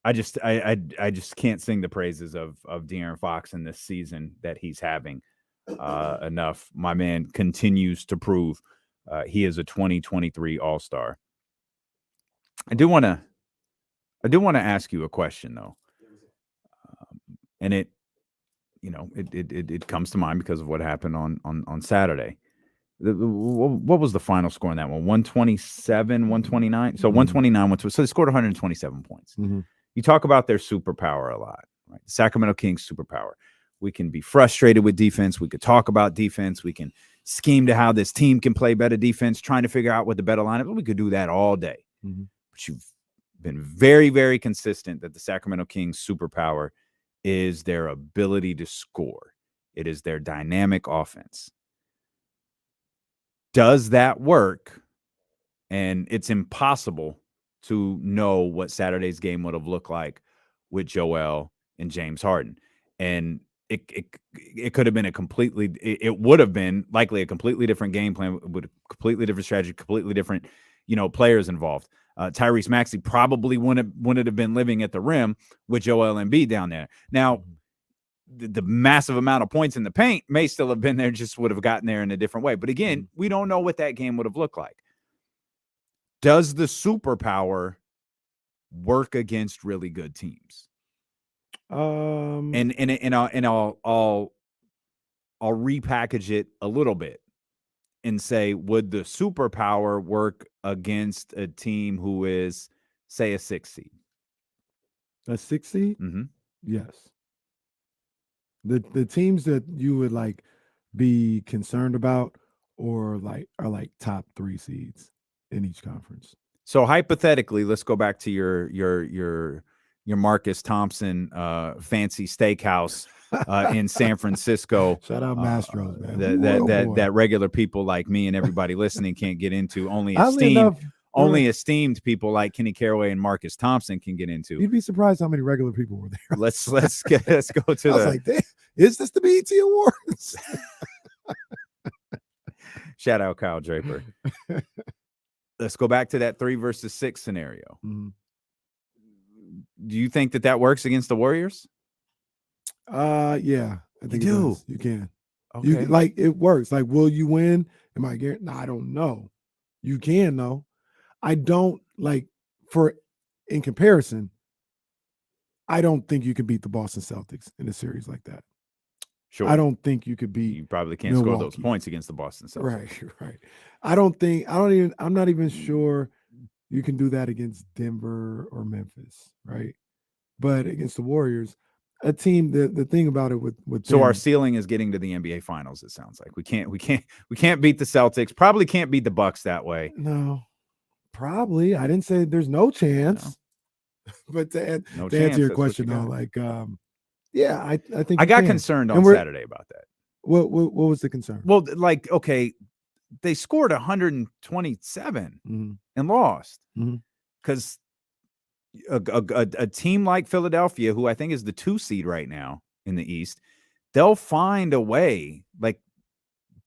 I just can't sing the praises of De'Aaron Fox in this season that he's having enough. My man continues to prove he is a 2023 All-Star. I do want to ask you a question though, and it comes to mind because of what happened on Saturday. What was the final score in that one? 127, 129. So 129 so they scored 127 points. Mhm. You talk about their superpower a lot, right? The Sacramento Kings superpower. We can be frustrated with defense. We could talk about defense. We can scheme to how this team can play better defense, trying to figure out what the better lineup. We could do that all day. Mhm. But you've been very, very consistent that the Sacramento Kings superpower is their ability to score. It is their dynamic offense. Does that work? And it's impossible to know what Saturday's game would have looked like with Joel and James Harden. And it could have been it would have been likely a completely different game plan with a completely different strategy, completely different, players involved. Tyrese Maxey probably wouldn't have been living at the rim with Joel Embiid down there. Now, the massive amount of points in the paint may still have been there, just would have gotten there in a different way. But again, we don't know what that game would have looked like. Does the superpower work against really good teams? And I'll repackage it a little bit and say, would the superpower work against a team who is, say, a 6 seed? A 6 seed? Mm-hmm. Yes. The teams that you would like be concerned about or are like top 3 seeds in each conference. So hypothetically, let's go back to your Marcus Thompson fancy steakhouse in San Francisco. Shout out Mastros, man. That regular people like me and everybody listening can't get into. Only esteemed people like Kenny Caraway and Marcus Thompson can get into. You'd be surprised how many regular people were there. Let's go to I was like, damn, is this the BET Awards? Shout out Kyle Draper. Let's go back to that 3 versus 6 scenario. Mm-hmm. Do you think that works against the Warriors? Yeah, I think you it do. does. You can. Okay. You like it works. Like, will you win? Am I guaranteed? No, I don't know. You can though. I don't like in comparison. I don't think you can beat the Boston Celtics in a series like that. Sure. I don't think you could beat. You probably can't score those Milwaukee. points against the Boston Celtics. Right. I'm not even sure you can do that against Denver or Memphis, right? But against the Warriors, a team, the thing about it with So them, our ceiling is getting to the NBA Finals. It sounds like we can't beat the Celtics. Probably can't beat the Bucks that way. No, probably. I didn't say there's no chance. No. But to answer your question though, like, yeah, I think I got can. because on Saturday about that. What was the concern? Well, like, okay, they scored 127 and lost because a team like Philadelphia, who I think is the 2 seed right now in the East, they'll find a way. Like,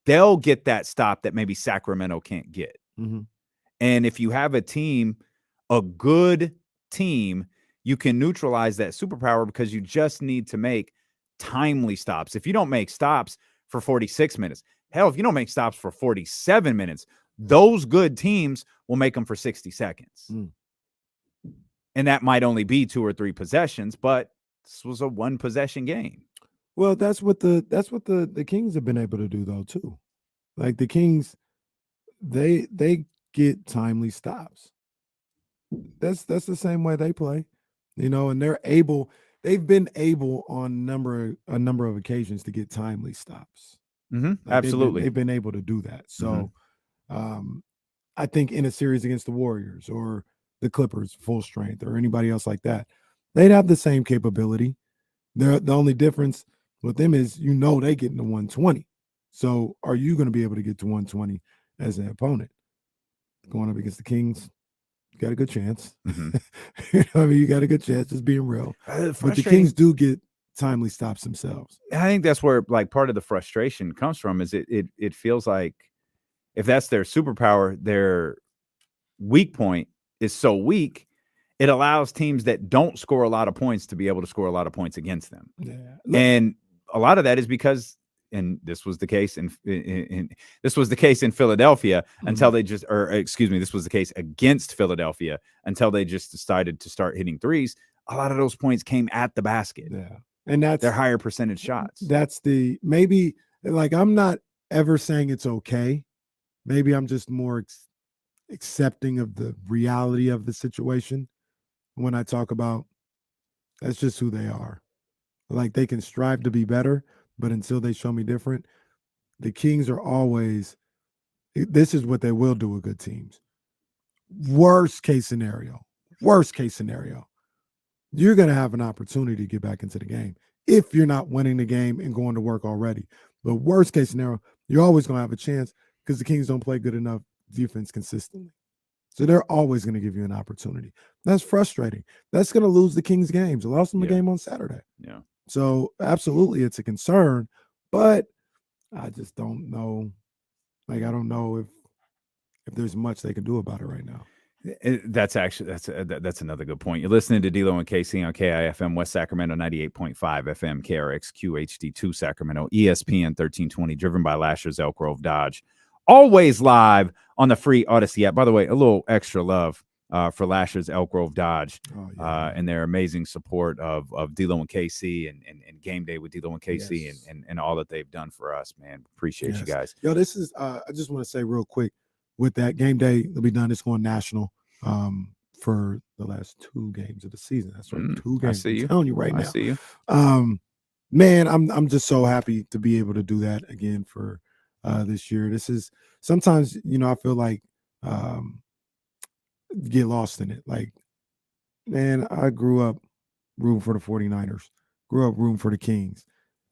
they'll get that stop that maybe Sacramento can't get. And if you have a good team, you can neutralize that superpower because you just need to make timely stops. If you don't make stops for 46 minutes, hell, if you don't make stops for 47 minutes, those good teams will make them for 60 seconds. And that might only be 2 or 3 possessions, but this was a 1 possession game. Well, that's what the Kings have been able to do though too. Like the Kings, they get timely stops. That's the same way they play, and they've been able on a number of occasions to get timely stops. Like Absolutely. they've been able to do that. So I think in a series against the Warriors or the Clippers full strength or anybody else like that, they'd have the same capability. The only difference with them is they get into 120. So are you going to be able to get to 120 as an opponent? Going up against the Kings, you got a good chance. You got a good chance, just being real. But the Kings do get timely stops themselves. I think that's where part of the frustration comes from. Is it feels like if that's their superpower, their weak point is so weak, it allows teams that don't score a lot of points to be able to score a lot of points against them. Yeah. And a lot of that is because, and this was the case in Philadelphia until they this was the case against Philadelphia until they just decided to start hitting threes. A lot of those points came at the basket. Yeah. And that's their higher percentage shots. That's I'm not ever saying it's okay. Maybe I'm just more accepting of the reality of the situation when I talk about that's just who they are. Like they can strive to be better, but until they show me different, the Kings are always, this is what they will do with good teams. Worst case scenario, you're going to have an opportunity to get back into the game if you're not winning the game and going to work already. But worst case scenario, you're always going to have a chance because the Kings don't play good enough defense consistently. So they're always going to give you an opportunity. That's frustrating. That's going to lose the Kings games. They lost them a game on Saturday. Yeah. So absolutely it's a concern, but I just don't know. I don't know if there's much they can do about it right now. That's another good point. You're listening to D'Lo and KC on KIFM West Sacramento 98.5 FM, KRXQ HD2 Sacramento, ESPN 1320, driven by Lasher's Elk Grove Dodge. Always live on the free Odyssey app. By the way, a little extra love for Lasher's Elk Grove Dodge and their amazing support of D'Lo and KC and Game Day with D'Lo and KC and all that they've done for us, man. Appreciate you guys. Yo, this is I just want to say real quick with that Game Day, it'll be done. It's going national for the last 2 games of the season. That's right. 2 games. I see you. I'm telling you right now. I see you. Man, I'm just so happy to be able to do that again for this year. This is sometimes, I feel like get lost in it. Like, man, I grew up rooting for the 49ers, grew up rooting for the Kings.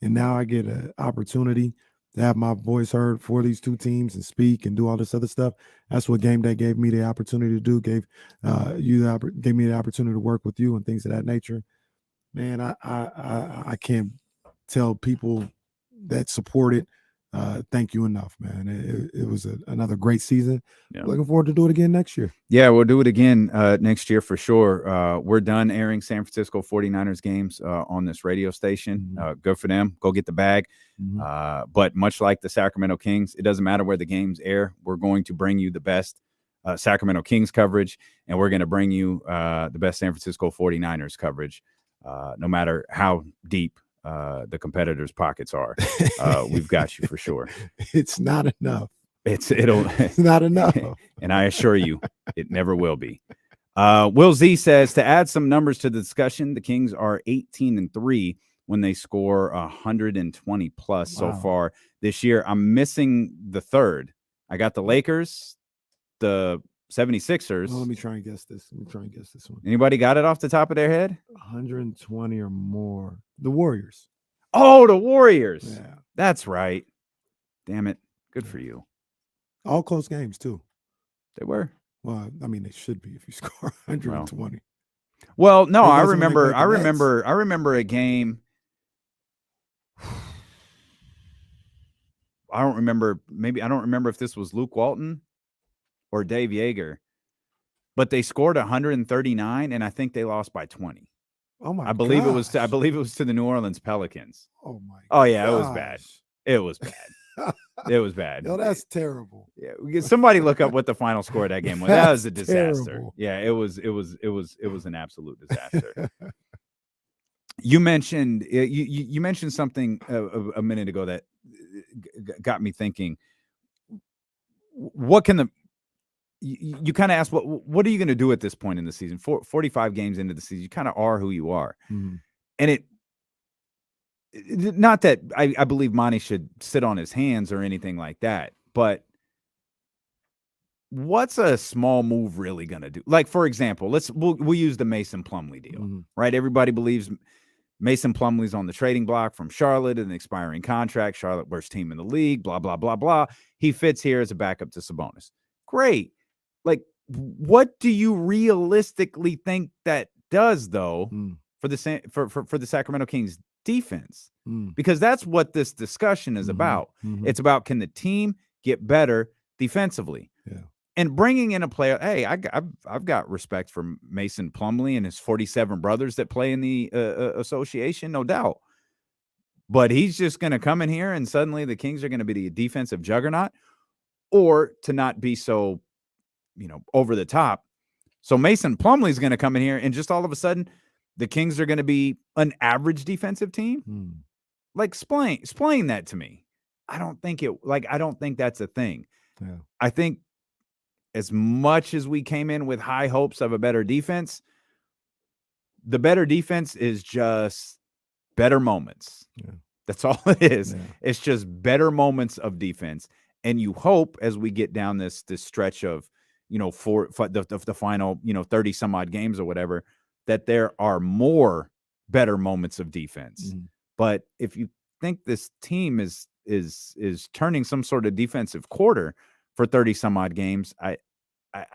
And now I get an opportunity to have my voice heard for these 2 teams and speak and do all this other stuff. That's what Game Day gave me the opportunity to do. Gave me the opportunity to work with you and things of that nature. Man, I can't tell people that support it thank you enough, man. It was another great season. Yeah. Looking forward to do it again next year. Yeah, we'll do it again next year for sure. We're done airing San Francisco 49ers games on this radio station. Good for them. Go get the bag. But much like the Sacramento Kings, it doesn't matter where the games air. We're going to bring you the best Sacramento Kings coverage, and we're going to bring you the best San Francisco 49ers coverage, no matter how deep the competitors' pockets are. We've got you for sure. It's not enough. It's not enough. And I assure you, it never will be. Will Z says, to add some numbers to the discussion, the Kings are 18-3 when they score 120 plus so far this year. I'm missing the third. I got the Lakers, the 76ers. Well, let me try and guess this. One. Anybody got it off the top of their head? 120 or more. The Warriors. Oh, the Warriors. Yeah. That's right. Damn it. Good for you. All close games, too. They were. Well, I mean, they should be if you score 120. Well, no, I remember a game. I don't remember if this was Luke Walton or Dave Yeager, but they scored 139, and I think they lost by 20. Oh my! I believe it was to the New Orleans Pelicans. Oh my! Oh yeah, it was bad. It was bad. It was bad. No, that's terrible. Yeah, somebody look up what the final score of that game was. That was a disaster. Terrible. Yeah, it was an absolute disaster. You mentioned you mentioned something a minute ago that got me thinking. What can you kind of ask, what are you going to do at this point in the season? 45 games into the season, you kind of are who you are. Mm-hmm. And not that I believe Monty should sit on his hands or anything like that, but what's a small move really going to do? Like, for example, we'll use the Mason Plumlee deal, right? Everybody believes Mason Plumlee's on the trading block from Charlotte, an expiring contract. Charlotte, worst team in the league, blah, blah, blah, blah. He fits here as a backup to Sabonis. Great. Like, what do you realistically think that does, though, for the Sacramento Kings defense? Because that's what this discussion is about. It's about, can the team get better defensively? Yeah. And bringing in a player, hey, I've got respect for Mason Plumlee and his 47 brothers that play in the association, no doubt. But he's just going to come in here and suddenly the Kings are going to be the defensive juggernaut, or to not be so, over the top. So Mason Plumlee is going to come in here and just all of a sudden the Kings are going to be an average defensive team. Like, explain that to me. I don't think that's a thing. Yeah. I think as much as we came in with high hopes of a better defense, the better defense is just better moments. Yeah. That's all it is. Yeah. It's just better moments of defense. And you hope as we get down this stretch of, for the final, 30 some odd games or whatever, that there are more better moments of defense. But if you think this team is turning some sort of defensive quarter for 30 some odd games, I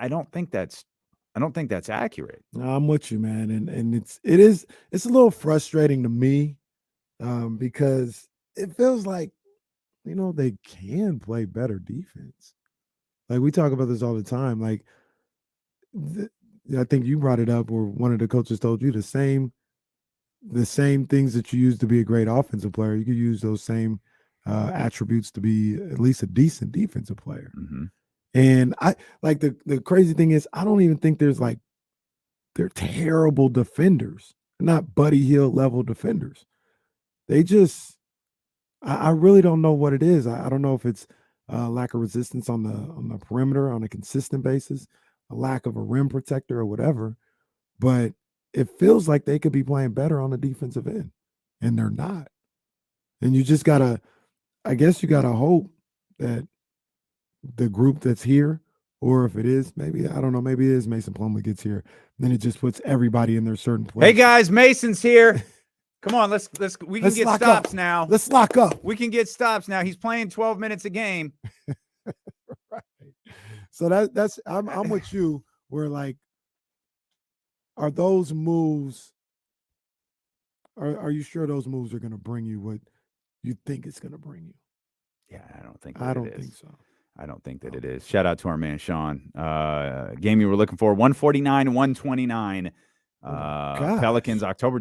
don't think that's accurate. No, I'm with you, man. And it's a little frustrating to me because it feels like, they can play better defense. Like, we talk about this all the time. Like, I think you brought it up, or one of the coaches told you the same things that you use to be a great offensive player. You could use those same attributes to be at least a decent defensive player. And I like the crazy thing is, I don't even think they're terrible defenders. They're not Buddy Hield level defenders. They just, I really don't know what it is. I don't know if it's lack of resistance on the perimeter on a consistent basis, a lack of a rim protector or whatever, but it feels like they could be playing better on the defensive end, and they're not. And you just gotta hope that the group that's here, or if it is, maybe it is Mason Plumlee gets here, then it just puts everybody in their certain place. Hey guys, Mason's here. Come on, we can get stops now. Let's lock up. We can get stops now. He's playing 12 minutes a game. Right. So that's I'm with you. Where, like, are those moves? Are you sure those moves are going to bring you what you think it's going to bring you? Yeah, I don't think so. I don't think that it is. Shout out to our man Sean. Game you were looking for, 149-129. Pelicans, October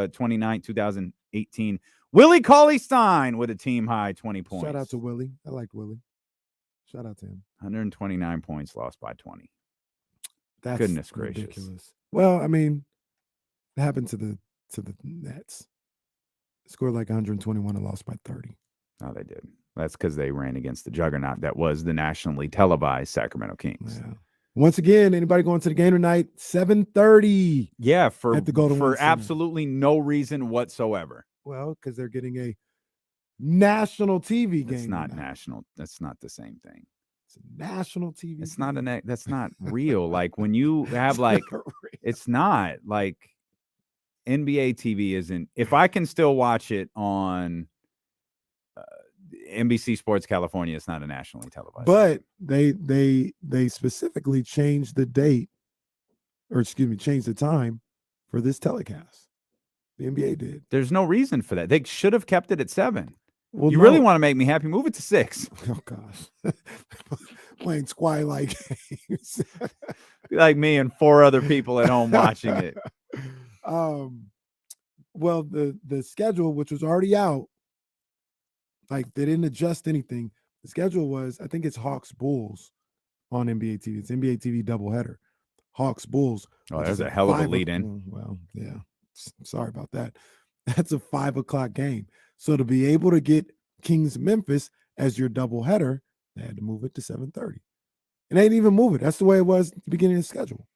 29, 2018. Willie Cauley-Stein with a team high 20 points. Shout out to Willie. I liked Willie. Shout out to him. 129 points, lost by 20. That's goodness gracious. Ridiculous. Well, I mean, it happened to the Nets. Scored like 121 and lost by 30. No, they did. That's because they ran against the juggernaut that was the nationally televised Sacramento Kings. Yeah. Once again, anybody going to the game tonight? 7:30. Yeah, for absolutely no reason whatsoever. Well, because they're getting a national TV game. It's not national. That's not the same thing. It's a national TV. It's not that's not real. Like, when you have it's not like NBA TV isn't. If I can still watch it on NBC Sports California, it's not a nationally televised. But they specifically changed the date, or changed the time for this telecast. The NBA did. There's no reason for that. They should have kept it at 7. Well, you really want to make me happy? Move it to 6. Oh gosh, playing Twilight games. Like me and 4 other people at home watching it. Well, the schedule, which was already out, like, they didn't adjust anything. The schedule was, I think it's Hawks Bulls on NBA TV. It's NBA TV doubleheader. Hawks Bulls. Oh, there's a hell of a lead in. Well, yeah. Sorry about that. That's a 5:00 game. So to be able to get Kings Memphis as your doubleheader, they had to move it to 7:30. And they didn't even move it. That's the way it was at the beginning of the schedule.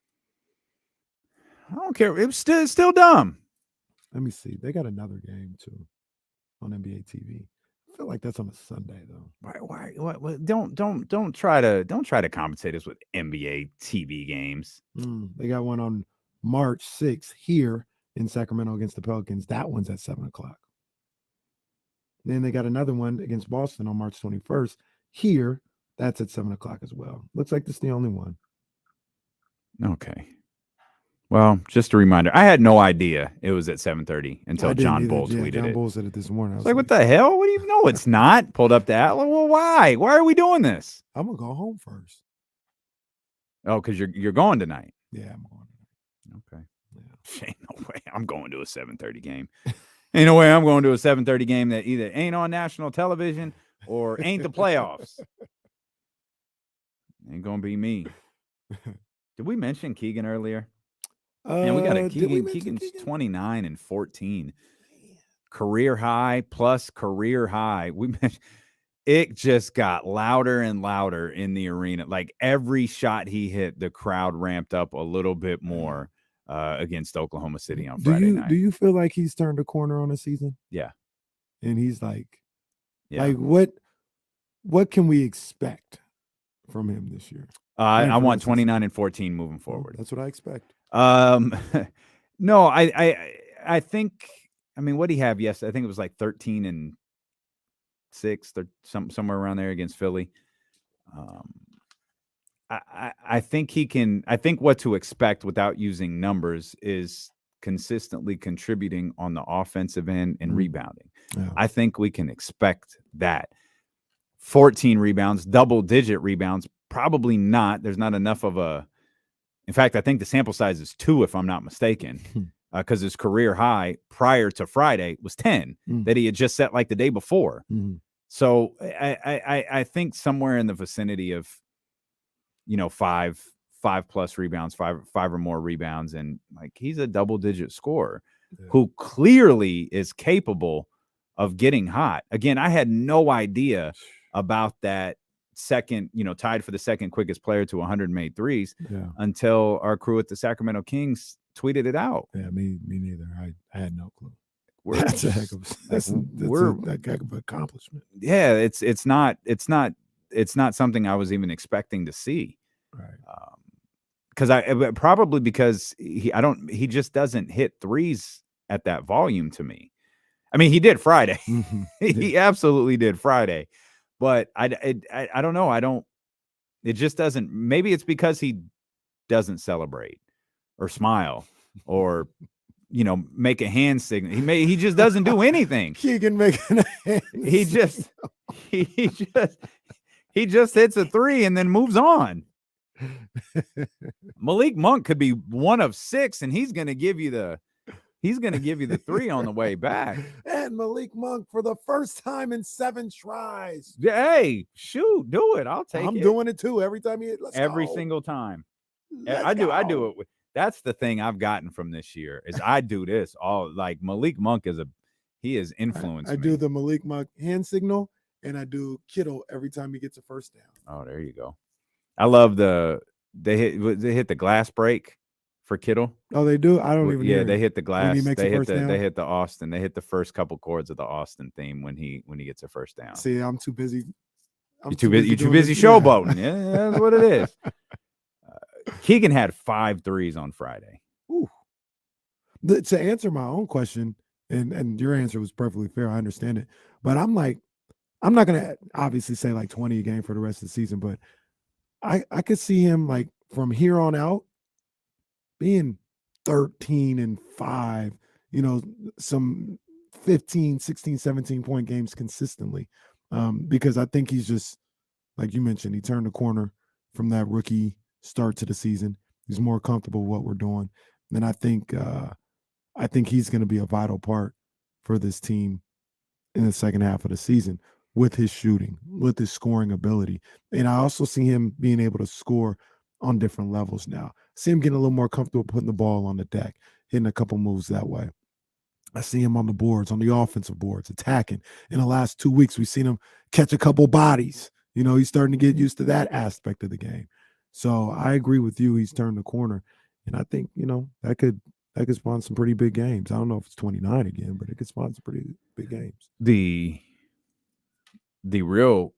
I don't care. It's still dumb. Let me see. They got another game too on NBA TV. I feel like that's on a Sunday though. What, don't try to compensate us with NBA TV games. They got one on March 6th here in Sacramento against the Pelicans. That one's at 7:00. Then they got another one against Boston on March 21st here. That's at 7:00 as well. Looks like this is the only one. Okay. Well, just a reminder. I had no idea it was at 7:30 until John Bull tweeted John it. Bull said it this morning. I was Like, what the hell? What do you know? It's not. Pulled up the atlas. Well, why? Why are we doing this? I'm gonna go home first. Oh, because you're going tonight. Yeah, I'm going tonight. Okay. Yeah. Ain't no way I'm going to a 7:30 game. Ain't no way I'm going to a 7:30 game that either ain't on national television or ain't the playoffs. Ain't gonna be me. Did we mention Keegan earlier? Man, we got a Keegan. Keegan's 29 and 14. Career high plus career high. We mentioned it just got louder and louder in the arena. Like every shot he hit, the crowd ramped up a little bit more against Oklahoma City on Friday night. Do you feel like he's turned a corner on the season? Yeah. And he's like, Yeah. like what can we expect from him this year? I want 29 and 14 moving forward. That's what I expect. No, I think, I mean, what did he have? Yes, I think it was like 13 and 6, somewhere around there against Philly. I think he can. I think what to expect without using numbers is consistently contributing on the offensive end and rebounding. Yeah. I think we can expect that. 14 rebounds, double-digit rebounds, probably not. There's not enough of a. In fact, I think the sample size is 2, if I'm not mistaken, because his career high prior to Friday was 10 that he had just set like the day before. So I think somewhere in the vicinity of, 5 plus rebounds, five or more rebounds, and like he's a double-digit scorer who clearly is capable of getting hot. Again, I had no idea about that second, tied for the second quickest player to 100 made threes until our crew at the Sacramento Kings tweeted it out. Yeah, me neither. I had no clue. That's a heck of an accomplishment. Yeah, it's not something I was even expecting to see. Right. Because he just doesn't hit threes at that volume to me. I mean, he did Friday. He absolutely did Friday. But I don't know. It just doesn't. Maybe it's because he doesn't celebrate or smile or, make a hand signal. He just doesn't do anything. Keegan making a hand. He just hits a 3 and then moves on. Malik Monk could be 1 of 6, and he's going to give you the 3 on the way back. And Malik Monk for the first time in 7 tries. Hey, shoot, do it. I'll take it. I'm doing it too every time every single time. I do it. That's the thing I've gotten from this year is I do this all. Like Malik Monk he has influenced me. I do the Malik Monk hand signal, and I do Kittle every time he gets a first down. Oh, there you go. I love they hit the glass break for Kittle. Oh, they do? I don't even Yeah, they hit the glass. They hit the Austin. They hit the first couple chords of the Austin theme when he gets a first down. See, I'm too busy. You're too busy showboating. Yeah, that's what it is. Keegan had 5 threes on Friday. Ooh. To answer my own question, and your answer was perfectly fair. I understand it. But I'm not going to obviously say like 20 a game for the rest of the season, but I could see him like from here on out being 13 and 5, some 15, 16, 17 point games consistently. Because I think he's just, like you mentioned, he turned the corner from that rookie start to the season. He's more comfortable with what we're doing. And I think he's going to be a vital part for this team in the second half of the season with his shooting, with his scoring ability. And I also see him being able to score on different levels now. See him getting a little more comfortable putting the ball on the deck, hitting a couple moves that way. I see him on the boards, on the offensive boards, attacking. In the last 2 weeks, we've seen him catch a couple bodies. He's starting to get used to that aspect of the game. So I agree with you. He's turned the corner, and I think that could spawn some pretty big games. I don't know if it's 29 again, but it could spawn some pretty big games. The real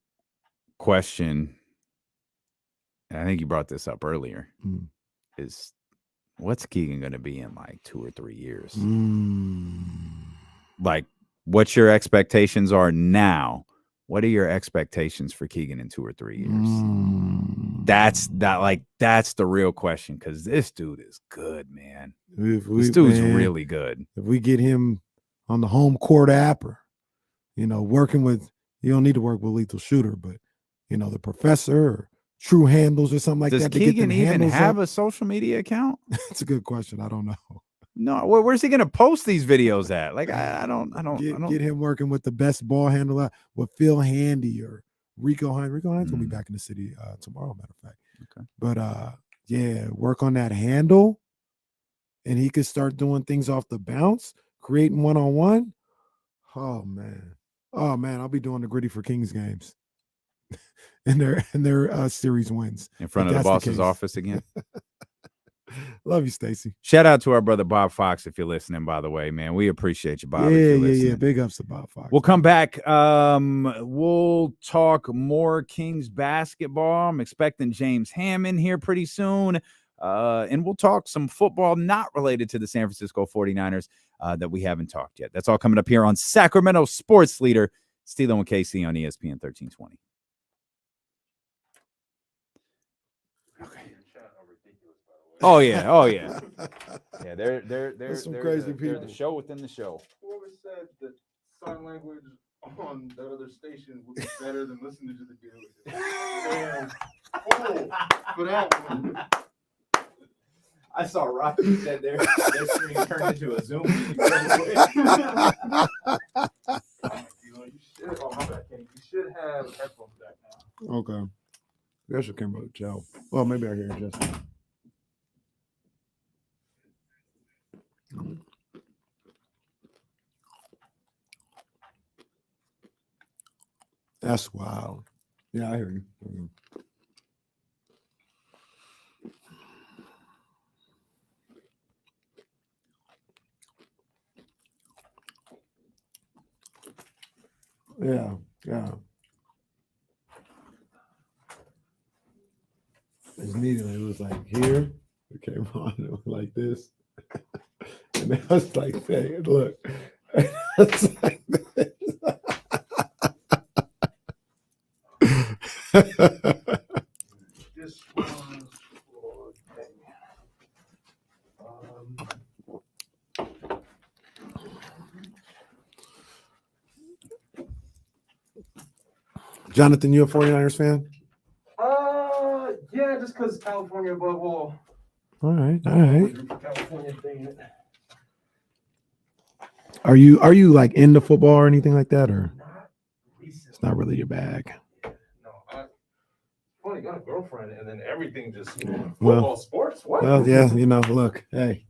question, and I think you brought this up earlier, is what's Keegan going to be in like 2 or 3 years? Like, what your expectations are now? What are your expectations for Keegan in 2 or 3 years? That's the real question, because this dude is good, man. This dude's really good. If we get him on the home court app, or working with, you don't need to work with Lethal Shooter, but the professor or True Handles or something like Does that. Keegan even have a social media account? That's a good question. I don't know. No, where's he gonna post these videos at? Like, I don't Get him working with the best ball handler with Phil Handy or Rico Hines. Rico Hines will be back in the city tomorrow, matter of fact. Okay. But work on that handle, and he could start doing things off the bounce, creating one-on-one. Oh man, I'll be doing the Gritty for Kings games. and their series wins. In front of the boss's office again. Love you, Stacy. Shout out to our brother Bob Fox if you're listening, by the way, man. We appreciate you, Bob. Yeah. Big ups to Bob Fox. We'll come back. We'll talk more Kings basketball. I'm expecting James Hammond here pretty soon. And we'll talk some football not related to the San Francisco 49ers that we haven't talked yet. That's all coming up here on Sacramento Sports Leader, Steelo and KC on ESPN 1320. Okay. Oh yeah. Yeah, they're some crazy they're people. the show within the show. Whoever said that sign language on that other station would be better than listening to the dude. Damn. Fool for that one. I saw Rocky said their screen turned into a Zoom meeting. You should. Oh my bad, Kenny. You should have headphones back now. Okay. I guess it came about Joe. Well, maybe I hear it just. That's wild. Yeah, I hear you. Yeah. Immediately, it was like here. It came on. It was like this, and I was like, "Hey, look." It's like this. This was for Jonathan, you a 49ers fan? yeah, just because California above all. All right. California thing. Are you like into football or anything like that, or Not recently. it's not really your bag? No, funny, got a girlfriend, and then everything just football, Well- sports. What? Well, yeah, look, hey.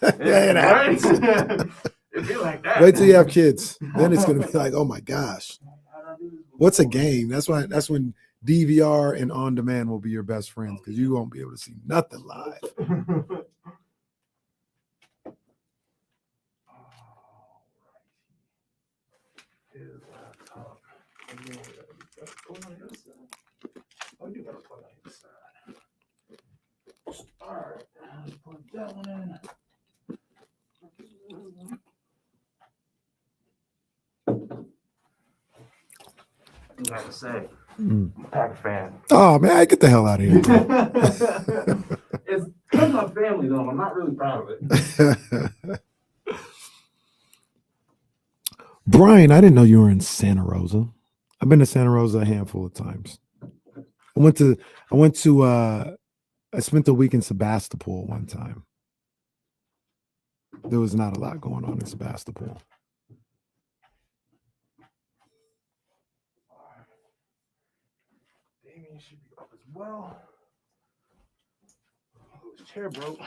Yeah, it happens. It'd be like that. Wait till you have kids. Then it's gonna be like, oh my gosh, what's a game? That's when DVR and on demand will be your best friends, because you won't be able to see nothing live. His laptop. Oh, you gotta plug on his side. All right, let's plug that one in. You have to say, Pack fan. Oh man, get the hell out of here. It's because my family though. I'm not really proud of it. Brian, I didn't know you were in Santa Rosa. I've been to Santa Rosa a handful of times. I spent the week in Sebastopol one time. There was not a lot going on in Sebastopol. Damian should be up as well. Oh, his chair broke.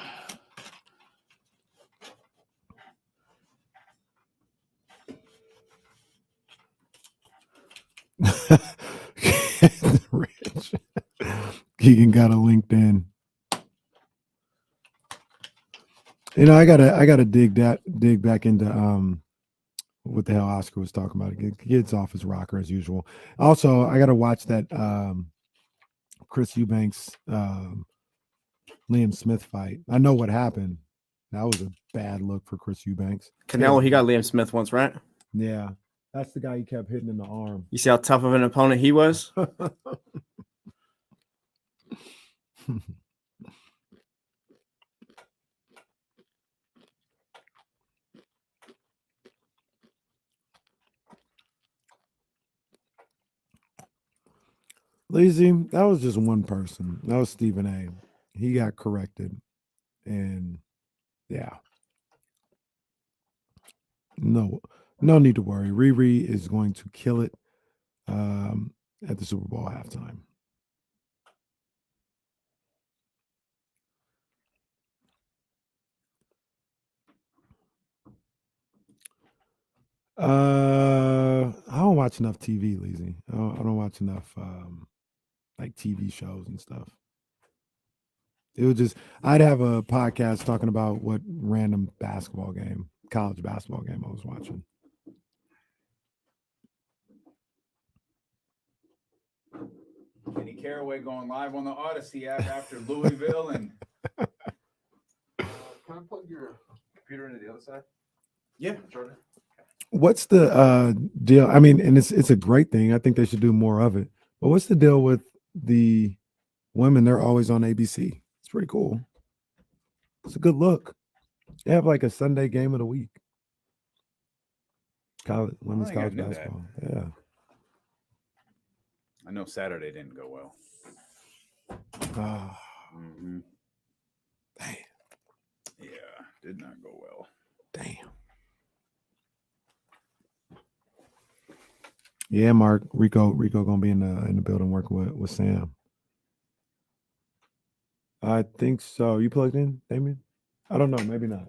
Rich. Keegan got a LinkedIn. You know, I gotta dig back into what the hell Oscar was talking about. It gets off his rocker as usual. Also, I gotta watch that Chris Eubanks Liam Smith fight. I know what happened. That was a bad look for Chris Eubanks. Canelo, he got Liam Smith once, right? Yeah, that's the guy he kept hitting in the arm. You see how tough of an opponent he was? Lazy, that was just one person. That was Stephen A. He got corrected. And yeah. No need to worry. Riri is going to kill it at the Super Bowl halftime. I don't watch enough TV, Lazy. I don't watch enough like TV shows and stuff. It was just I'd have a podcast talking about what random college basketball game I was watching. Kenny Caraway going live on the Odyssey app after Louisville and Can I plug your computer into the other side? yeah. Jordan? What's the deal? I mean, and it's a great thing. I think they should do more of it. But what's the deal with the women? They're always on ABC. It's pretty cool. It's a good look. They have like a Sunday game of the week. Women's think I college knew that. basketball. Yeah. I know Saturday didn't go well. Damn. Yeah, did not go well. Damn. Yeah, Mark. Rico gonna be in the building working with Sam. I think so. You plugged in, Damian? I don't know. Maybe not.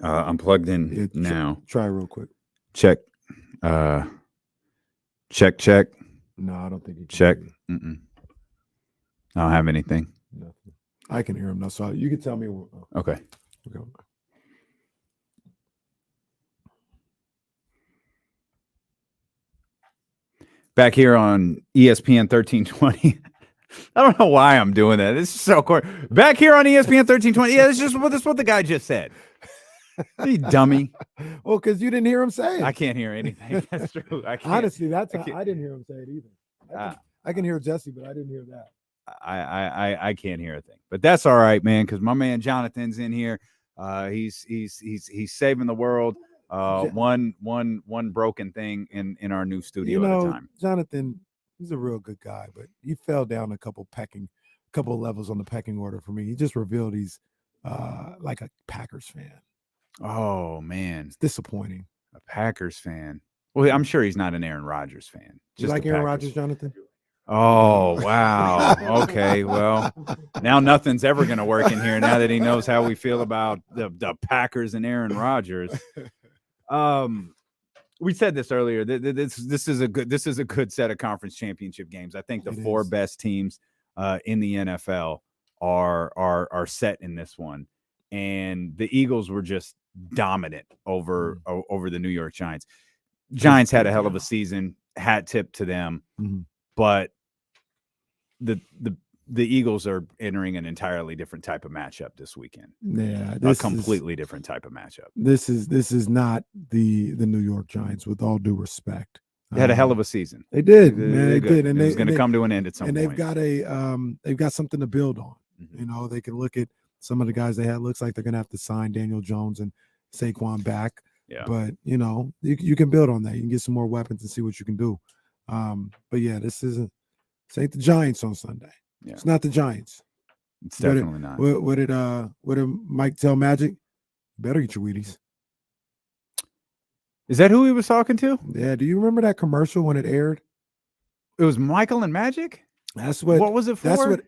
I'm plugged in Yeah, now. Try real quick. Check. Check. No, I don't think you can Check. hear Mm-mm. I don't have anything. nothing. I can hear him now, so you can tell me. Okay. Okay. Back here on ESPN 1320. I don't know why I'm doing that. This is so cool. Back here on ESPN 1320. Yeah, this is what the guy just said. You dummy. Well, because you didn't hear him say it. I can't hear anything. That's true. I can't. Honestly, that's I how can't- I didn't hear him say it either. I can hear Jesse, but I didn't hear that. I can't hear a thing. But that's all right, man, because my man Jonathan's in here. He's saving the world. One broken thing in our new studio at a time. Jonathan, he's a real good guy, but he fell down a couple levels on the pecking order for me. He just revealed he's like a Packers fan. Oh man, It's disappointing. a Packers fan. Well, I'm sure he's not an Aaron Rodgers fan. You Just like a Aaron Packers Rodgers, Jonathan? Oh, wow. Okay. Well, now nothing's ever going to work in here now that he knows how we feel about the Packers and Aaron Rodgers. We said this earlier. This is a good set of conference championship games. I think the four best teams in the NFL are set in this one. And the Eagles were just dominant over the New York Giants. Giants had a hell of a season. Hat tip to them. Mm-hmm. But the Eagles are entering an entirely different type of matchup this weekend. Yeah, A completely different type of matchup. This is not the New York Giants, with all due respect. They had a hell of a season. They did, They man. They did, and it was they- going to they- come to an end at some and point. they've got something to build on. Mhm. You know, they can look at some of the guys they had. Looks like they're going to have to sign Daniel Jones and Saquon back. Yeah. But you know, you can build on that. You can get some more weapons and see what you can do. But yeah, this ain't the Giants on Sunday. Yeah. It's not the Giants. It's definitely not. What did Mike tell Magic? Better eat your Wheaties. Is that who he was talking to? Yeah. Do you remember that commercial when it aired? It was Michael and Magic? That's What was it for? That's what,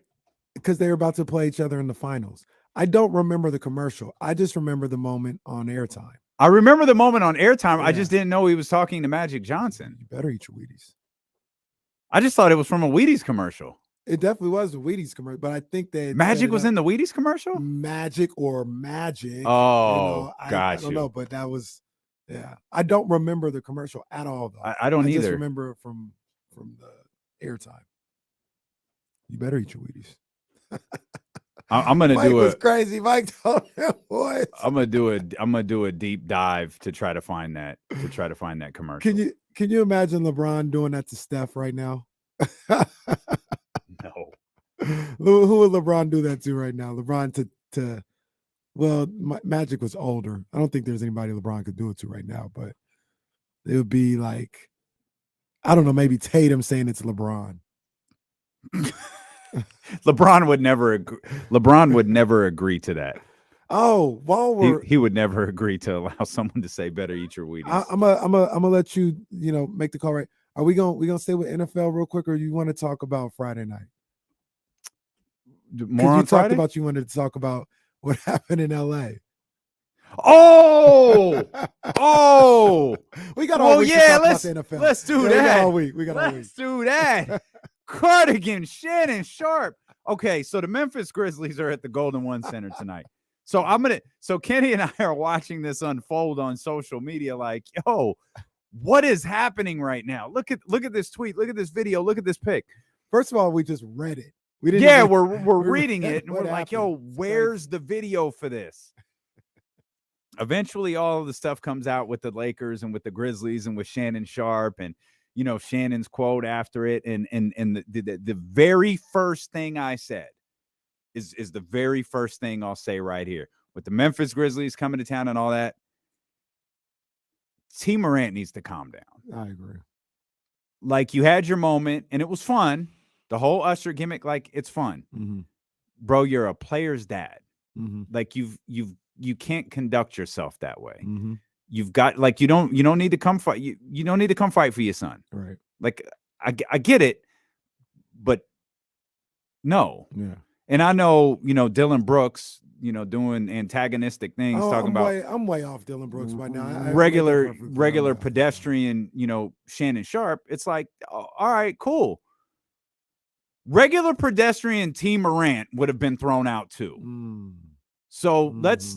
because they were about to play each other in the finals. I don't remember the commercial. I just remember the moment on airtime. I remember the moment on airtime. I Yeah. just didn't know he was talking to Magic Johnson. You better eat your Wheaties. I just thought it was from a Wheaties commercial. It definitely was the Wheaties commercial, but I think they had set Magic it was up- in the Wheaties commercial? Magic or Magic. Oh, I got don't you. know, but that was I don't remember the commercial at all though. I don't just either. remember it from the airtime. You better eat your Wheaties. I'm gonna Mike do was a crazy. Mike told him, boys. I'm gonna do a deep dive to try to find that commercial. Can you imagine LeBron doing that to Steph right now? No. Who would LeBron do that to right now? LeBron to well, Magic was older. I don't think there's anybody LeBron could do it to right now, but it would be like, I don't know, maybe Tatum saying it's LeBron. LeBron would never agree to that. Oh, while we're He would never agree to allow someone to say better eat your Wheaties. I'm gonna let you make the call, right? Are we gonna stay with NFL real quick, or you want to talk about Friday night? More on you talked Friday? about you wanted to talk about what happened in LA. Oh, we got oh all week to yeah, talk about the NFL. let's do Yeah, that. We got all week. We got all week. Let's do that. Cardigan, Shannon, Sharpe. Okay, so the Memphis Grizzlies are at the Golden One Center tonight. So Kenny and I are watching this unfold on social media like, yo, what is happening right now? Look at this tweet, look at this video, look at this pic. First of all, we just read it. We didn't. Yeah, even- we're we reading read it and what we're like, happened. yo, where's the video for this? Eventually all of the stuff comes out with the Lakers and with the Grizzlies and with Shannon Sharpe and Shannon's quote after it. And the very first thing I said is the very first thing I'll say right here. With the Memphis Grizzlies coming to town and all that, T. Morant needs to calm down. I agree. Like, you had your moment and it was fun. The whole Usher gimmick, like, it's fun. Mm-hmm. Bro, you're a player's dad. Mm-hmm. Like, you can't conduct yourself that way. Mm-hmm. You've got, like, you don't need to come fight. You don't need to come fight for your son. Right. Like, I get it, but no. Yeah. And I know, Dylan Brooks, doing antagonistic things, talking about I'm way off Dylan Brooks right now. I regular pedestrian, Shannon Sharpe. It's like, oh, all right, cool. Regular pedestrian T. Morant would have been thrown out too. So let's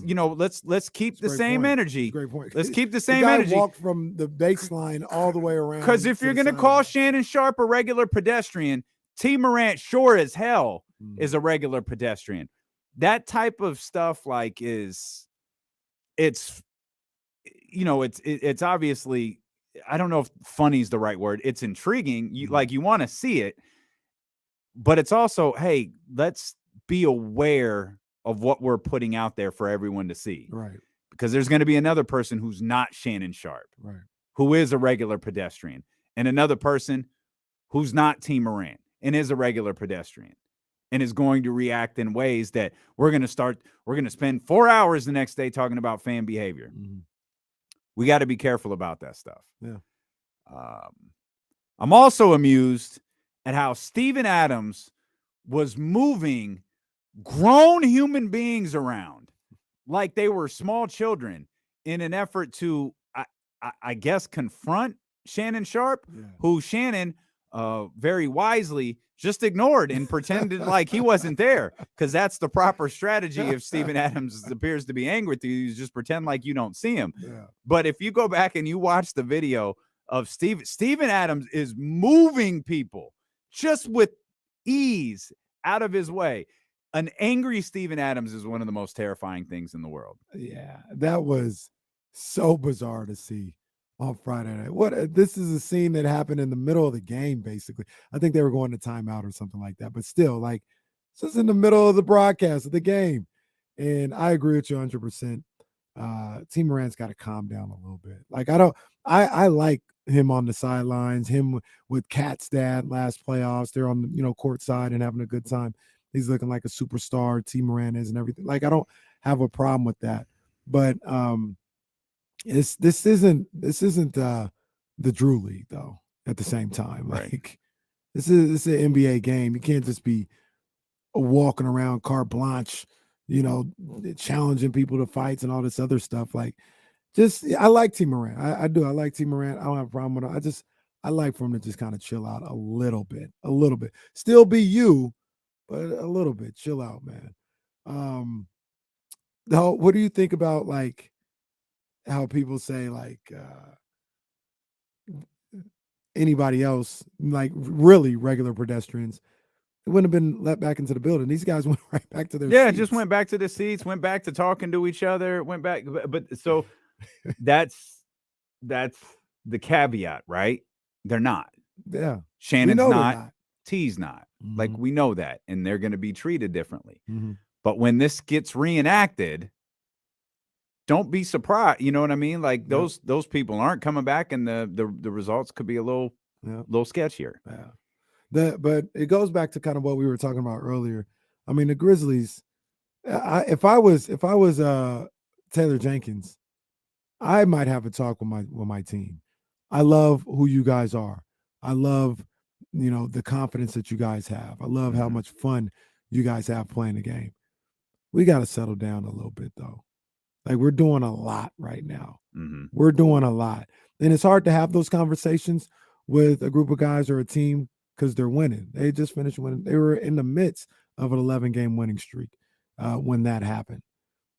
keep the same energy. Great point. Let's keep the The same guy energy. walked from the baseline all the way around. Because if you're going to call Shannon Sharpe a regular pedestrian, T. Morant sure as hell is a regular pedestrian. That type of stuff, like, it's obviously, I don't know if funny is the right word. It's intriguing. You want to see it, but it's also, hey, let's be aware of what we're putting out there for everyone to see. Right. Because there's going to be another person who's not Shannon Sharpe, Right. who is a regular pedestrian, and another person who's not T. Morant and is a regular pedestrian and is going to react in ways that we're going to spend 4 hours the next day talking about fan behavior. Mm-hmm. We got to be careful about that stuff. Yeah. I'm also amused at how Steven Adams was moving grown human beings around like they were small children in an effort to, I guess, confront Shannon Sharpe, who Shannon very wisely just ignored and pretended like he wasn't there, because that's the proper strategy if Steven Adams appears to be angry with you. You just pretend like you don't see him. Yeah. But if you go back and you watch the video of Steven Adams is moving people just with ease out of his way. An angry Steven Adams is one of the most terrifying things in the world. Yeah, that was so bizarre to see on Friday night. This is a scene that happened in the middle of the game, basically. I think they were going to timeout or something like that, but still, like, this is in the middle of the broadcast of the game. And I agree with you 100%. T. Morant's got to calm down a little bit. Like, I like him on the sidelines, him with Cat's dad last playoffs. They're on the, court side and having a good time. He's looking like a superstar, T. Morant is, and everything. Like, I don't have a problem with that. But this isn't the Drew League, though, at the same time. Right. Like, this is an NBA game. You can't just be walking around carte blanche, challenging people to fights and all this other stuff. Like, I like T. Morant. I do. I like T. Morant. I don't have a problem with him. I like for him to just kind of chill out a little bit. Still be you, but a little bit. Chill out, man. Now, what do you think about like how people say like anybody else, like really regular pedestrians, it wouldn't have been let back into the building. These guys went right back to their seats. Just went back to the seats, went back to talking to each other, went back. But so that's the caveat, right? They're not. Yeah. Shannon's know they're not. not. T's not. Like we know that, and they're going to be treated differently. Mhm. But when this gets reenacted, don't be surprised. You know what I mean? Like those people aren't coming back, and the results could be a little sketchier. Yeah. But it goes back to kind of what we were talking about earlier. I mean, the Grizzlies. If I was Taylor Jenkins, I might have a talk with my team. I love who you guys are. I love, the confidence that you guys have. I love how much fun you guys have playing the game. We got to settle down a little bit, though. Like, we're doing a lot right now. We're doing a lot. And it's hard to have those conversations with a group of guys or a team because they're winning. They just finished winning. They were in the midst of an 11-game winning streak when that happened.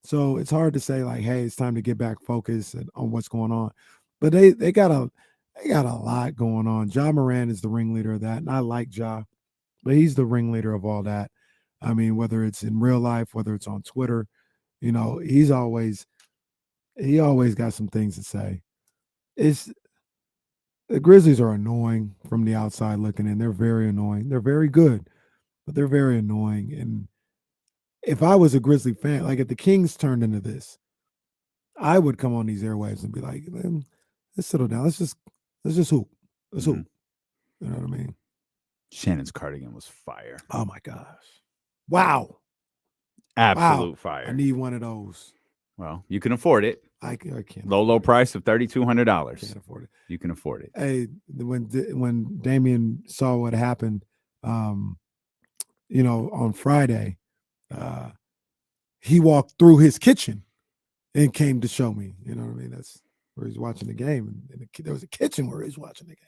So it's hard to say like, hey, it's time to get back focused on what's going on. But they got a lot going on. Ja Morant is the ringleader of that, and I like Ja, but he's the ringleader of all that. I mean, whether it's in real life, whether it's on Twitter, he always got some things to say. The Grizzlies are annoying from the outside looking in. They're very annoying. They're very good, but they're very annoying. And if I was a Grizzly fan, like if the Kings turned into this, I would come on these airwaves and be like, let's settle down. Let's just hoop. Let's hoop. You know what I mean? Shannon's cardigan was fire. Oh my gosh. Wow. Absolute fire. I need one of those. Well, you can afford it. I can't. Low price of $3,200. Can't afford it. You can afford it. Hey, when Damian saw what happened, on Friday, he walked through his kitchen and came to show me. You know what I mean? That's where he's watching the game, and there was a kitchen where he's watching the game.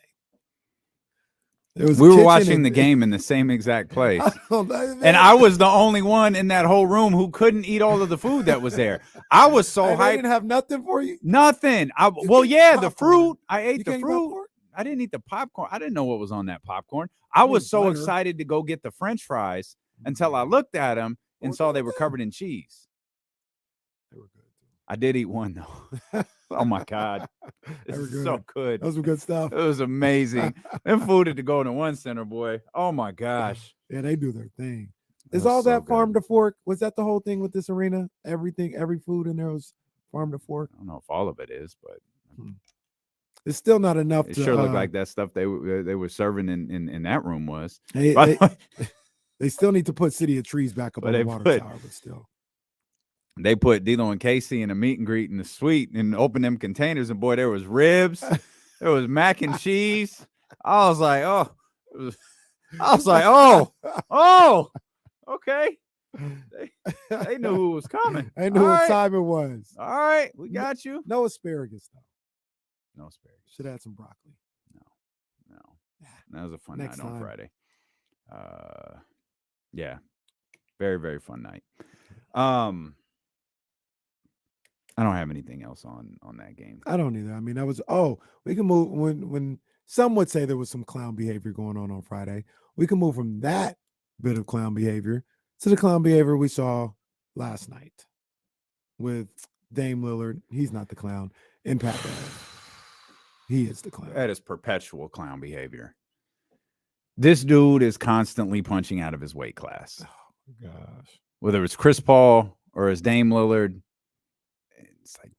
We were watching the game in the same exact place. And I was the only one in that whole room who couldn't eat all of the food that was there. I was so hyped. They didn't have nothing for you? Nothing. The fruit. I ate the fruit. Popcorn? I didn't eat the popcorn. I didn't know what was on that popcorn. I was so excited to go get the French fries until I looked at them and saw they were covered in cheese. They were good. I did eat one, though. Oh, my God. This is so good. That was some good stuff. It was amazing. Them food at the Golden One Center, boy. Oh, my gosh. Yeah, they do their thing. Is all that farm to fork? Was that the whole thing with this arena? Everything, every food in there was farm to fork? I don't know if all of it is, but it's still not enough. It sure looked like that stuff they were serving in that room was. They still need to put City of Trees back up on the water tower, but still. They put D'Lo and Casey in a meet and greet in the suite and opened them containers, and boy, there was ribs, there was mac and cheese. I was like, okay. They knew who was coming. They knew what time it was. All right, we got you. No asparagus, though. No asparagus. Should add some broccoli. No. That was a fun night on Friday. Yeah, very, very fun night. I don't have anything else on that game. I don't either. I mean, we can move when some would say there was some clown behavior going on Friday. We can move from that bit of clown behavior to the clown behavior we saw last night with Dame Lillard. He's not the clown. And Pat Beverley. He is the clown. That is perpetual clown behavior. This dude is constantly punching out of his weight class. Oh my gosh. Whether it's Chris Paul or it's Dame Lillard, it's like,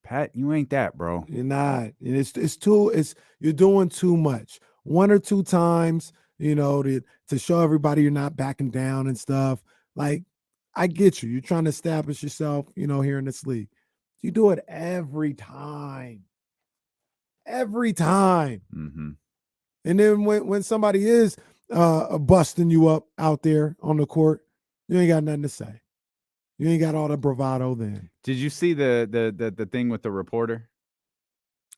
Pat, you ain't that, bro. You're not. You're doing too much. One or two times, to show everybody you're not backing down and stuff. Like, I get you. You're trying to establish yourself, here in this league. You do it every time. Every time. Mm-hmm. And then when somebody is busting you up out there on the court, you ain't got nothing to say. You ain't got all the bravado then. Did you see the thing with the reporter?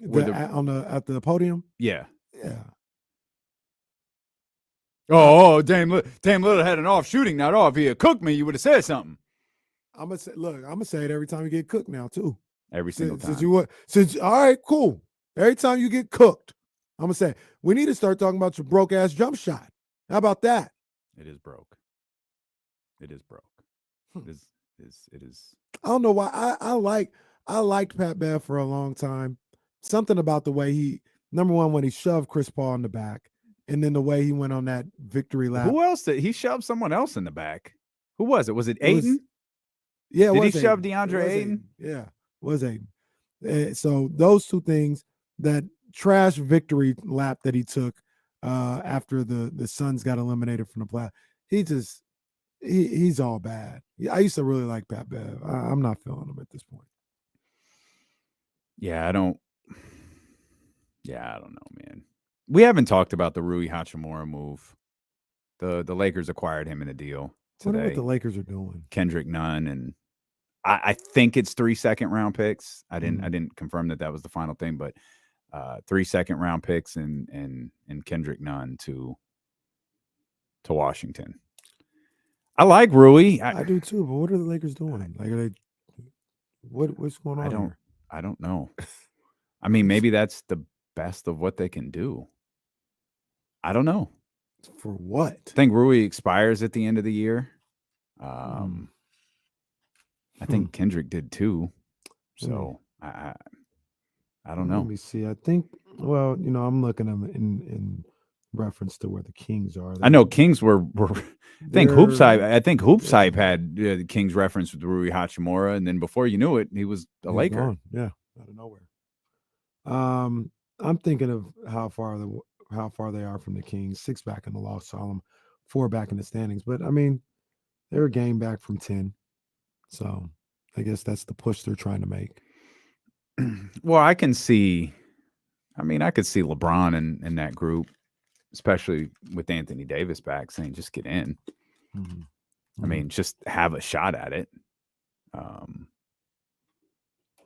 At the podium? Yeah. Yeah. Dame Lillard had an off shooting, not off. If he had cooked me, you would have said something. I'm gonna say it every time you get cooked now too. Every single time. All right, cool. Every time you get cooked, I'm gonna say we need to start talking about your broke ass jump shot. How about that? It is broke. It is broke. It is. I don't know why I liked Pat Bev for a long time. Something about the way he, number one, when he shoved Chris Paul in the back, and then the way he went on that victory lap. Who else did he shove someone else in the back? Who was it? Was it Aiden? Yeah, did he shove DeAndre Aiden? Yeah, was Aiden. So those two things, that trash victory lap that he took after the Suns got eliminated from the playoff, he's all bad. I used to really like Pat Bev. I'm not feeling him at this point. Yeah, I don't know, man. We haven't talked about the Rui Hachimura move. The Lakers acquired him in a deal I wonder today. what the Lakers are doing. Kendrick Nunn, and I think it's 3 second-round picks. I didn't confirm that was the final thing, but 3 second-round picks and Kendrick Nunn to Washington. I like Rui. I do too, but what are the Lakers doing? Like, are they? What's going on? I don't know. I mean, maybe that's the best of what they can do. I don't know. For what? I think Rui expires at the end of the year. I think Kendrick did too. So I don't know. Let me see. I think. Well, I'm looking at them in reference to where the Kings are. I know Kings were. I think Hoops Hype had the Kings reference with Rui Hachimura, and then before you knew it, he was a Laker. Gone. Yeah, out of nowhere. I'm thinking of how far they are from the Kings. 6 back in the loss column, 4 back in the standings. But I mean, they're a game back from 10. So I guess that's the push they're trying to make. Well, I could see LeBron in that group, especially with Anthony Davis back, saying just get in. Mm-hmm. I mean, just have a shot at it.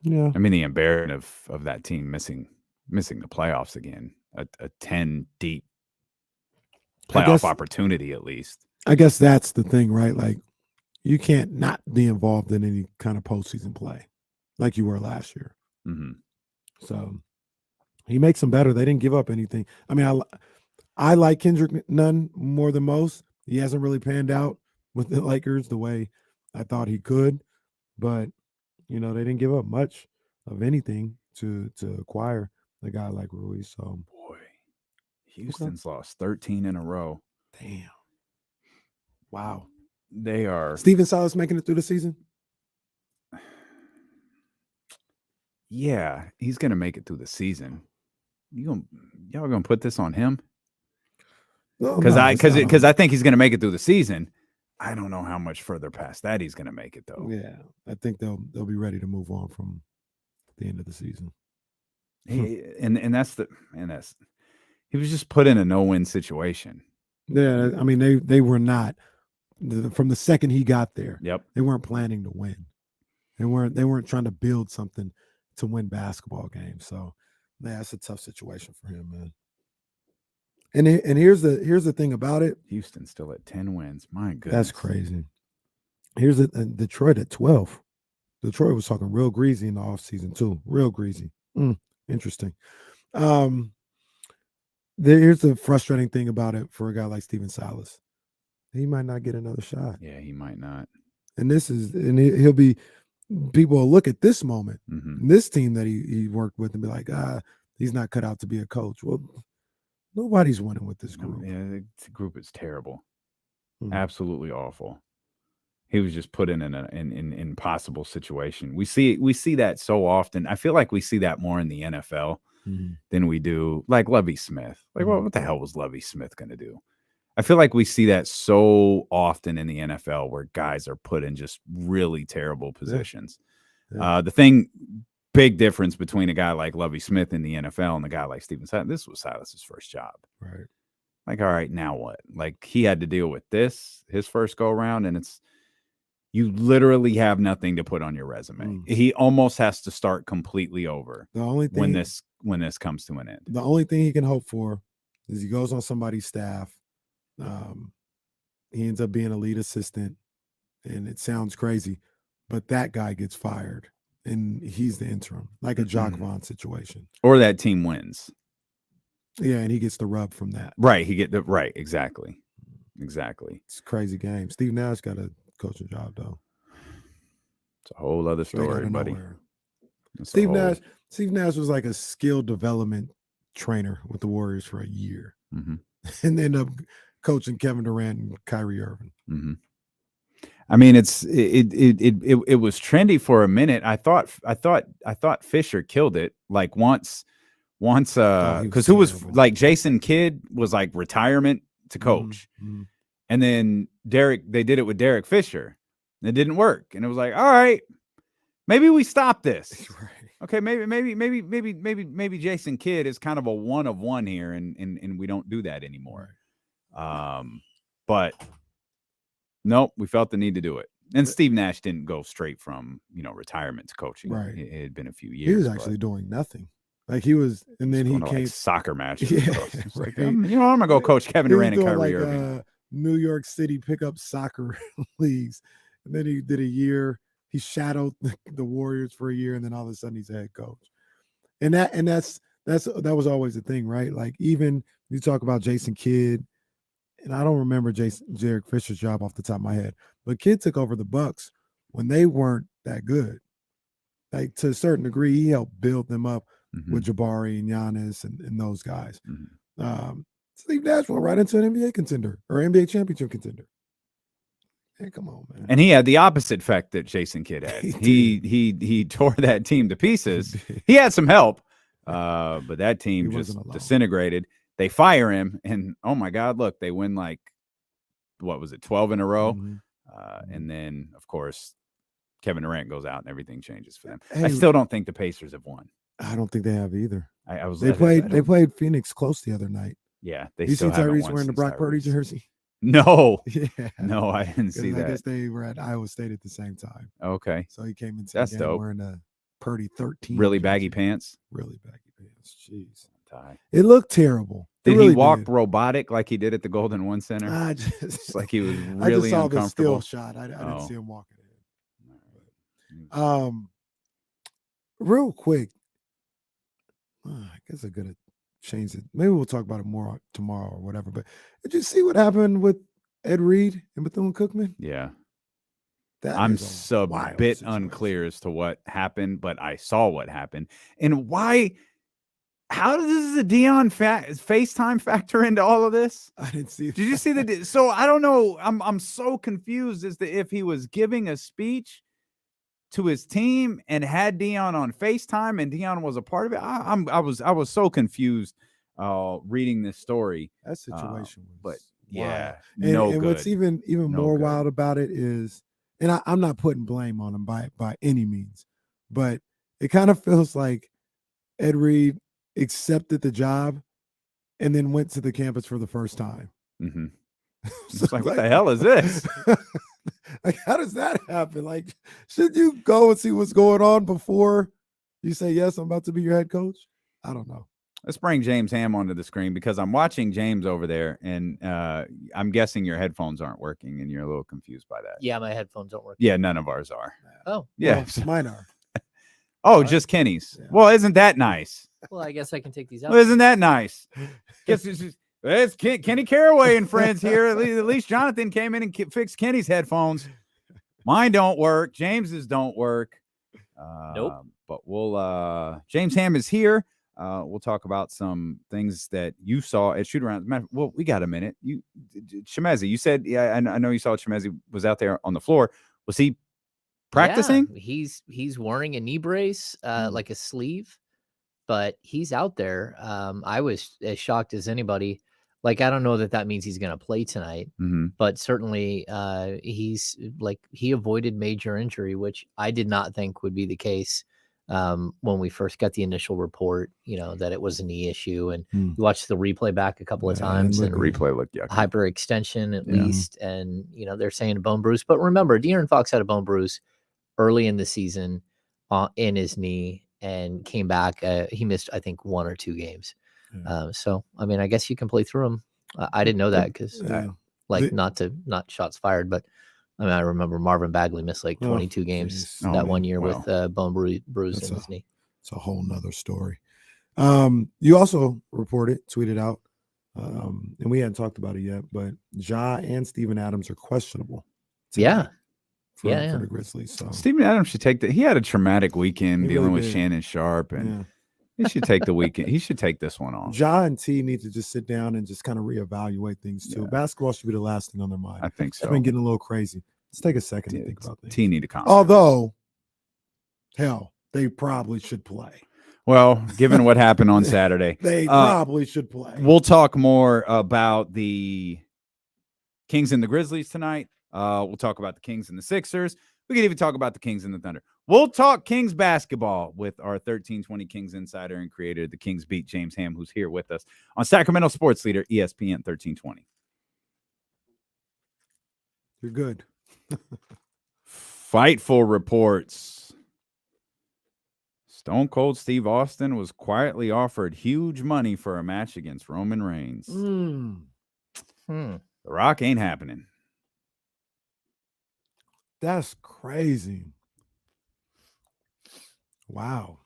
Yeah. I mean, the embarrassment of that team missing the playoffs again, a 10 deep playoff opportunity at least. I guess that's the thing, right? Like, you can't not be involved in any kind of postseason play like you were last year. Mm-hmm. So he makes them better. They didn't give up anything. I mean, I like Kendrick Nunn more than most. He hasn't really panned out with the Lakers the way I thought he could, but they didn't give up much of anything to acquire a guy like Rui. So, boy, Houston's lost 13 in a row. Damn. Wow. They are. Steven Silas making it through the season? Yeah, he's gonna make it through the season. Y'all gonna put this on him? Because I think he's gonna make it through the season. I don't know how much further past that he's gonna make it though. Yeah, I think they'll be ready to move on from the end of the season. He was just put in a no-win situation. Yeah, I mean they were not from the second he got there. Yep, they weren't planning to win. They weren't trying to build something to win basketball games. So, yeah, it's a tough situation for him, man. And here's the thing about it. Houston's still at 10 wins. My goodness, that's crazy. Here's Detroit at 12. Detroit was talking real greasy in the offseason too. Real greasy. Interesting. Here's the frustrating thing about it for a guy like Steven Silas. He might not get another shot. Yeah, he might not. And he'll be. People will look at this moment, this team that he worked with, and be like, he's not cut out to be a coach. Well, nobody's winning with this group. Yeah, the group is terrible. Absolutely awful. He was just put in an impossible situation. We see that so often. I feel like we see that more in the NFL than we do like Lovie Smith. Like, what the hell was Lovie Smith going to do? I feel like we see that so often in the NFL where guys are put in just really terrible positions. Yeah. The big difference between a guy like Lovie Smith in the NFL and a guy like Steven Silas, this was Silas's first job. Right. Like, all right, now what? Like, he had to deal with this, his first go around, and you literally have nothing to put on your resume. He almost has to start completely over. The only thing when this comes to an end. The only thing he can hope for is he goes on somebody's staff. He ends up being a lead assistant, and it sounds crazy, but that guy gets fired, and he's the interim, like a Jacques Vaughn situation. Or that team wins. Yeah, and he gets the rub from that. Right. Right. Exactly. It's a crazy game. Steve Nash got a coaching job, though. It's a whole other story, buddy. Steve Nash was like a skill development trainer with the Warriors for a year, and ended up coaching Kevin Durant and Kyrie Irving. I mean, it was trendy for a minute. I thought Fisher killed it. Like once because who was like Jason Kidd was like retirement to coach, and then they did it with Derek Fisher. And it didn't work, and it was like, all right, maybe we stop this. Right. Okay, maybe Jason Kidd is kind of a one of one here, and we don't do that anymore. But nope, we felt the need to do it. And Steve Nash didn't go straight from retirement to coaching. Right. It had been a few years. He was actually doing nothing. Like he was, and then he came like soccer matches. Yeah, like, I'm gonna go coach Kevin Durant and Kyrie like, Irving. New York City pickup soccer leagues, and then he did a year. He shadowed the Warriors for a year, and then all of a sudden he's a head coach. And that was always the thing, right? Like even you talk about Jason Kidd, and I don't remember Derek Fisher's job off the top of my head, but Kidd took over the Bucks when they weren't that good. Like to a certain degree, he helped build them up with Jabari and Giannis and those guys. Steve Nash went right into an NBA contender or NBA championship contender. Hey, come on, man. And he had the opposite effect that Jason Kidd had. He tore that team to pieces. He had some help, but that team just disintegrated. They fire him, and oh my God, look, they win like, what was it, 12 in a row? And then, of course, Kevin Durant goes out and everything changes for them. Hey, I still don't think the Pacers have won. I don't think they have either. They played Phoenix close the other night. Yeah, they you still see haven't Tyrese won wearing the Brock Purdy Tyrese. jersey? No. Yeah. No, I didn't see that. I guess they were at Iowa State at the same time. Okay. So he came into That's the game dope. wearing a Purdy 13. Really baggy pants? Really baggy pants. Jeez. Tie. It looked terrible. Did really he walk robotic like he did at the Golden One Center? I It's like he was just really saw uncomfortable. the still shot. I didn't see him walking Oh. in. Real quick, I guess I gotta change it. Maybe we'll talk about it more tomorrow or whatever. But did you see what happened with Ed Reed and Bethune-Cookman? Yeah. That I'm is a a wild bit situation. unclear as to what happened, but I saw what happened. And why? How does the Dion FaceTime factor into all of this? I didn't see it. Did you see that? So I don't know. I'm so confused as to if he was giving a speech to his team and had Dion on FaceTime and Dion was a part of it. I was so confused reading this story. That situation was but yeah, wild. And good. what's even No more good. wild about it is, and I'm not putting blame on him by any means, but it kind of feels like Ed Reed accepted the job and then went to the campus for the first time. So it's like, what the hell is this? Like, how does that happen? Like, should you go and see what's going on before you say, yes, I'm about to be your head coach? I don't know. Let's bring James Ham onto the screen because I'm watching James over there, and I'm guessing your headphones aren't working, and you're a little confused by that. Yeah, my headphones don't work. Yeah, none of ours are. Oh, Yeah. Well, mine are. Oh, just Kenny's. Yeah. Well, isn't that nice? well, I guess I can take these out. Well, isn't that nice? Guess it's Kenny Caraway and friends here. At least Jonathan came in and fixed Kenny's headphones. Mine don't work. James's don't work. Nope. But we'll James Ham is here. We'll talk about some things that you saw at shoot around. Well, we got a minute. Chemezi, you said, yeah, I know you saw Chemezi was out there on the floor. Was he practicing? Yeah, he's wearing a knee brace, like a sleeve, but he's out there. I was as shocked as anybody. Like, I don't know that means he's going to play tonight, but certainly he avoided major injury, which I did not think would be the case when we first got the initial report, that it was a knee issue. And you watched the replay back a couple of times. The And replay looked yucky. hyperextension at least. And, they're saying a bone bruise. But remember, De'Aaron Fox had a bone bruise early in the season in his knee and came back. He missed, I think, 1 or 2 games. So I mean, I guess you can play through them. I didn't know that because Yeah. not shots fired, but I mean, I remember Marvin Bagley missed like 22 games geez. that Oh, one year well. with bone bruise That's in his knee. It's a whole nother story. You also tweeted out, and we hadn't talked about it yet, but Ja and Steven Adams are questionable. Yeah. For Yeah. the Grizzlies. So Steven Adams should take he had a traumatic weekend He dealing really with did. Shannon Sharpe, and yeah. he should take the weekend. He should take this one off. Ja and T need to just sit down and just kind of reevaluate things too. Yeah. Basketball should be the last thing on their mind. I think It's so. been getting a little crazy. Let's take a second to think about things. T need to calm. Although, hell, they probably should play. Well, given what happened on Saturday, They probably should play. we'll talk more about the Kings and the Grizzlies tonight. We'll talk about the Kings and the Sixers. We can even talk about the Kings and the Thunder. We'll talk Kings basketball with our 1320 Kings insider and creator of the Kings Beat, James Ham, who's here with us on Sacramento Sports Leader, ESPN 1320. You're good. Fightful reports. Stone Cold Steve Austin was quietly offered huge money for a match against Roman Reigns. Hmm. The Rock ain't happening. That's crazy. Wow.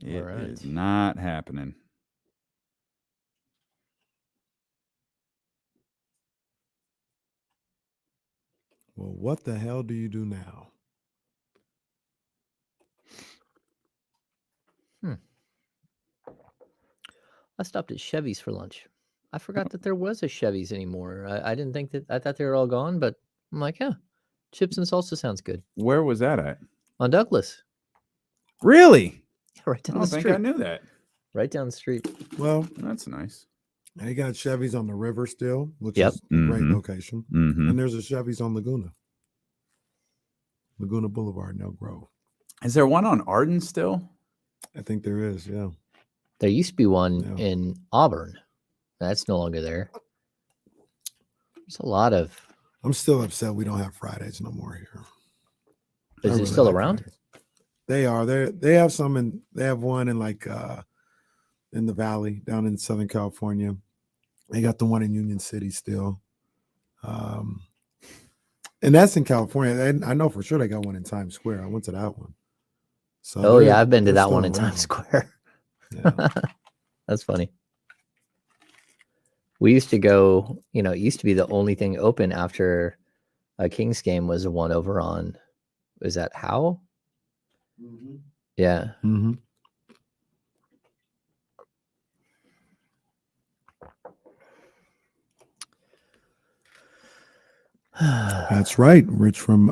It All right. is not happening. Well, what the hell do you do now? I stopped at Chevy's for lunch. I forgot that there was a Chevy's anymore. I didn't think that. I thought they were all gone, but I'm like, yeah, chips and salsa sounds good. Where was that at? On Douglas, Really? right I down don't the think I street. knew that. Right down the street. Well, That's nice. they got Chevy's on the river still, which Yep. is a great Mhm. location. Mm-hmm. And there's a Chevy's on Laguna Boulevard in Elk Grove. Is there one on Arden still? I think there is, yeah. There used to be one Yeah. in Auburn. That's no longer there. There's a lot of. I'm still upset we don't have Fridays no more here. I Is it really still like around? Fridays. They are. They have some they have one in like in the valley down in Southern California. They got the one in Union City still. And that's in California. And I know for sure they got one in Times Square. I went to that one. So Oh they're- yeah, I've been to they're that one still in around. Times Square. Yeah. That's funny. We used to go, it used to be the only thing open after a Kings game was the one over on, is that Howe? Yeah. Mhm. That's right. Rich from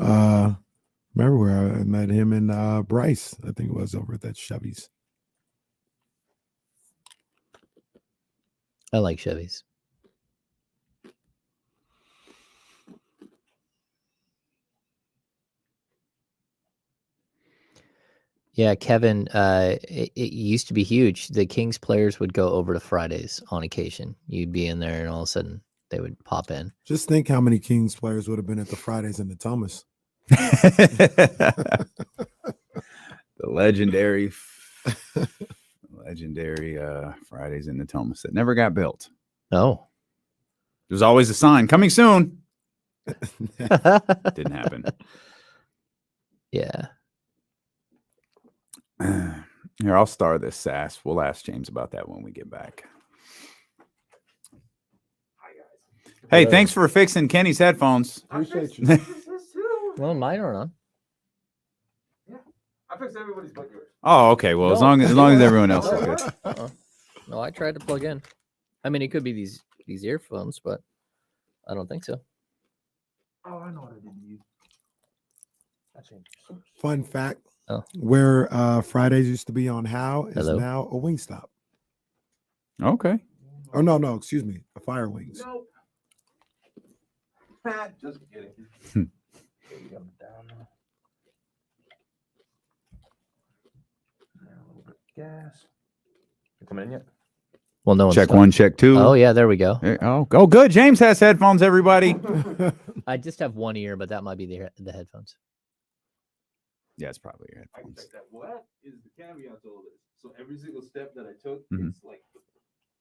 remember where I met him and Bryce, I think it was over at that Chevy's. I like Chevys. Yeah, Kevin, it used to be huge. The Kings players would go over to Fridays on occasion. You'd be in there and all of a sudden they would pop in. Just think how many Kings players would have been at the Fridays in the Thomas. The legendary Fridays in the Thomas that never got built. Oh. There's always a sign coming soon. Didn't happen. Yeah. Here, I'll star this sass. We'll ask James about that when we get back. Hey, thanks for fixing Kenny's headphones. Appreciate you. Well, mine are on. I fixed everybody's but yours. Oh, okay. Well, as No. long as everyone else is good. Uh-uh. No, I tried to plug in. I mean, it could be these earphones, but I don't think so. Oh, I know what I didn't use. I changed. Fun fact. Oh. Where Fridays used to be on Howe is Hello? now a Wingstop. Okay. Oh no, excuse me, a Fire Wings. Nope. Just kidding. Maybe I'm down now. Now a little bit of gas. You coming in yet? Well, no one's Check talking. one, check two. Oh, yeah, there we go. Oh, good. James has headphones, everybody. I just have one ear, but that might be the headphones. Yeah, it's probably your I can headphones. check that. Well, that is the caveat to all this. So every single step that I took, Mhm. it's like the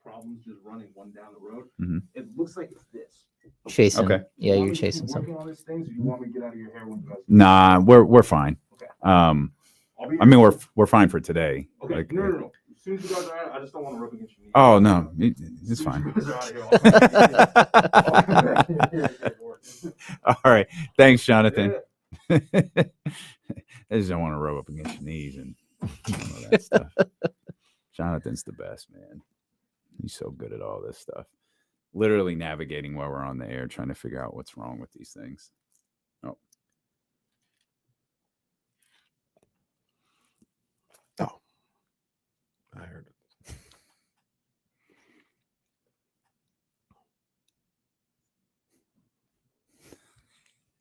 problems just running one down the road. Mhm. It looks like it's this. Chasing. Okay. Yeah, You you're want me to keep chasing something. working on these things, or you want me to get out of your hair when you guys? Nah, we're fine. Okay. I mean, we're fine for today. Okay. Like, No. As soon as you guys are out, I just don't want to rub against your knee. oh no, it's As soon as fine. you guys are out of here, I'll come back in here and get working. All right, thanks, Jonathan. Yeah. I just don't want to rub up against your knees and all that stuff. Jonathan's the best, man. He's so good at all this stuff. Literally navigating while we're on the air, trying to figure out what's wrong with these things. Oh. I heard it.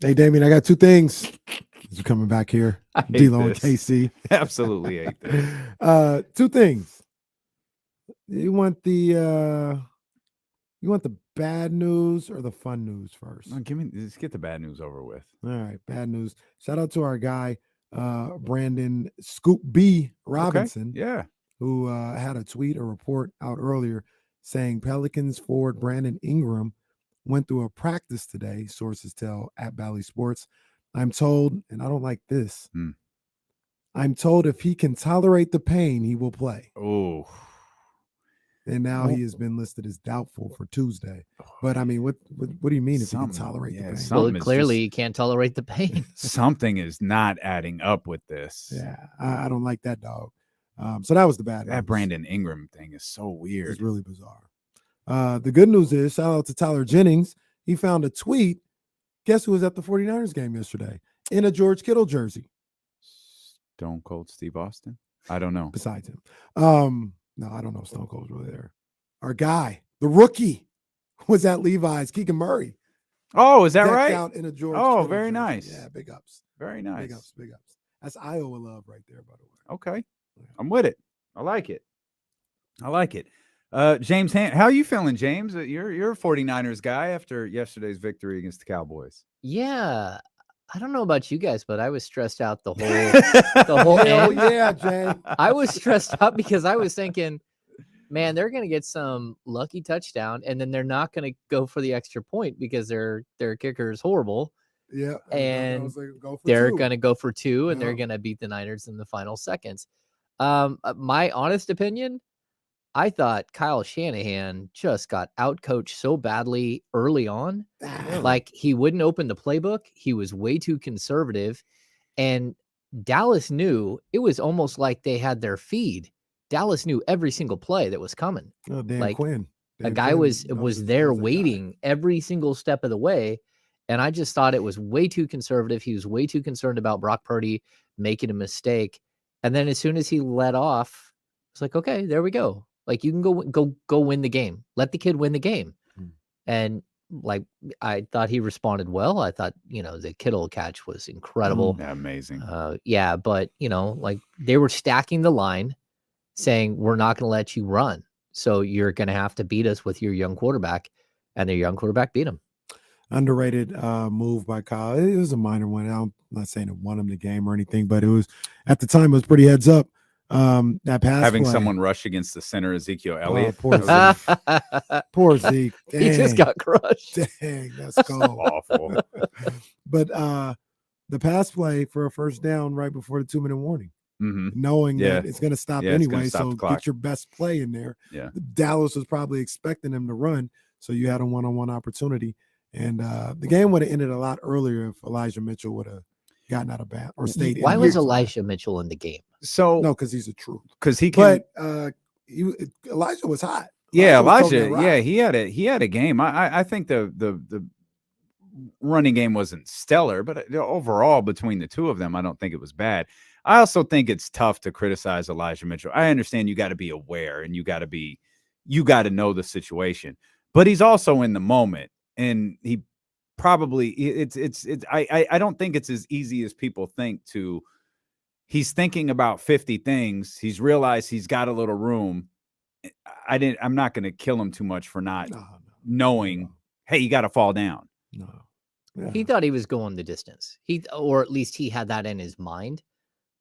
Hey, Damian, I got two things. You're coming back here. I hate D-Lo and this. KC. Absolutely hate this. Two things. You want the bad news or the fun news first? No, let's get the bad news over with. All right, bad news. Shout out to our guy, Brandon Scoop B Robinson, Okay. Yeah. who had a report out earlier saying Pelicans forward Brandon Ingram went through a practice today, sources tell at Bally Sports. I'm told, and I don't like this, I'm told if he can tolerate the pain, he will play. Oh. And now he has been listed as doubtful for Tuesday. But I mean, what do you mean if he can tolerate the pain? Well, something is clearly just- he can't tolerate the pain. Something is not adding up with this. Yeah, I don't like that, dog. So that was the bad news. That Brandon Ingram thing is so weird. It's really bizarre. The good news is, shout out to Tyler Jennings. He found a tweet. Guess who was at the 49ers game yesterday? In a George Kittle jersey. Stone Cold Steve Austin? I don't know. Besides him. No, I don't know if Stone Cold's really there. Our guy, the rookie, was at Levi's, Keegan Murray. Oh, is that Decked right? out in a George Oh, Kittle very jersey. nice. Yeah, big ups. Very nice. Big ups, big ups. That's Iowa love right there, by the way. Okay. I'm with it. I like it. James, how are you feeling, James? You're a 49ers guy after yesterday's victory against the Cowboys. Yeah. I don't know about you guys, but I was stressed out the whole Hell end. yeah, Jay. I was stressed out because I was thinking, man, they're going to get some lucky touchdown, and then they're not going to go for the extra point because their kicker is horrible. Yeah. And I was like, go for They're two. going to go for two, and they're Yeah. going to beat the Niners in the final seconds. My honest opinion, I thought Kyle Shanahan just got outcoached so badly early on. Like, he wouldn't open the playbook. He was way too conservative. And Dallas knew it was almost like they had their feed. Dallas knew every single play that was coming. Oh, Dan like, Quinn. A Dan guy Quinn was knows there that guy. waiting every single step of the way. And I just thought it was way too conservative. He was way too concerned about Brock Purdy making a mistake. And then as soon as he let off, it's like, okay, there we go. Like, you can go win the game. Let the kid win the game. And like, I thought he responded well. I thought, the Kittle catch was incredible. Yeah, amazing. Yeah, but like, they were stacking the line saying, we're not going to let you run. So you're going to have to beat us with your young quarterback, and their young quarterback beat him. Underrated move by Kyle. It was a minor one. I'm not saying it won him the game or anything, but it was, at the time, it was pretty heads up. That pass Having play. someone rush against the center, Ezekiel Elliott. poor That was Zeke. Poor Zeke. He just got crushed. Dang, that's cold. awful. But the pass play for a first down right before the 2-minute warning, knowing Yeah. that it's going to stop Yeah, it's gonna anyway. stop So the clock. get your best play in there. Yeah. Dallas was probably expecting him to run, so you had a one-on-one opportunity. And the game would have ended a lot earlier if Elijah Mitchell would have gotten out of bat or stayed in. Why was here. Elijah Mitchell in the game? So No, because he's a truth. because he can. But Elijah was hot. Yeah, was Elijah. talking Yeah, rock. he had a game. I think the running game wasn't stellar, but overall between the two of them, I don't think it was bad. I also think it's tough to criticize Elijah Mitchell. I understand you got to be aware and you got to know the situation, but he's also in the moment, and he probably I don't think it's as easy as people think to. He's thinking about 50 things. He's realized he's got a little room. I'm not going to kill him too much for not knowing, hey, you got to fall down. No. Yeah. He thought he was going the distance. Or at least he had that in his mind.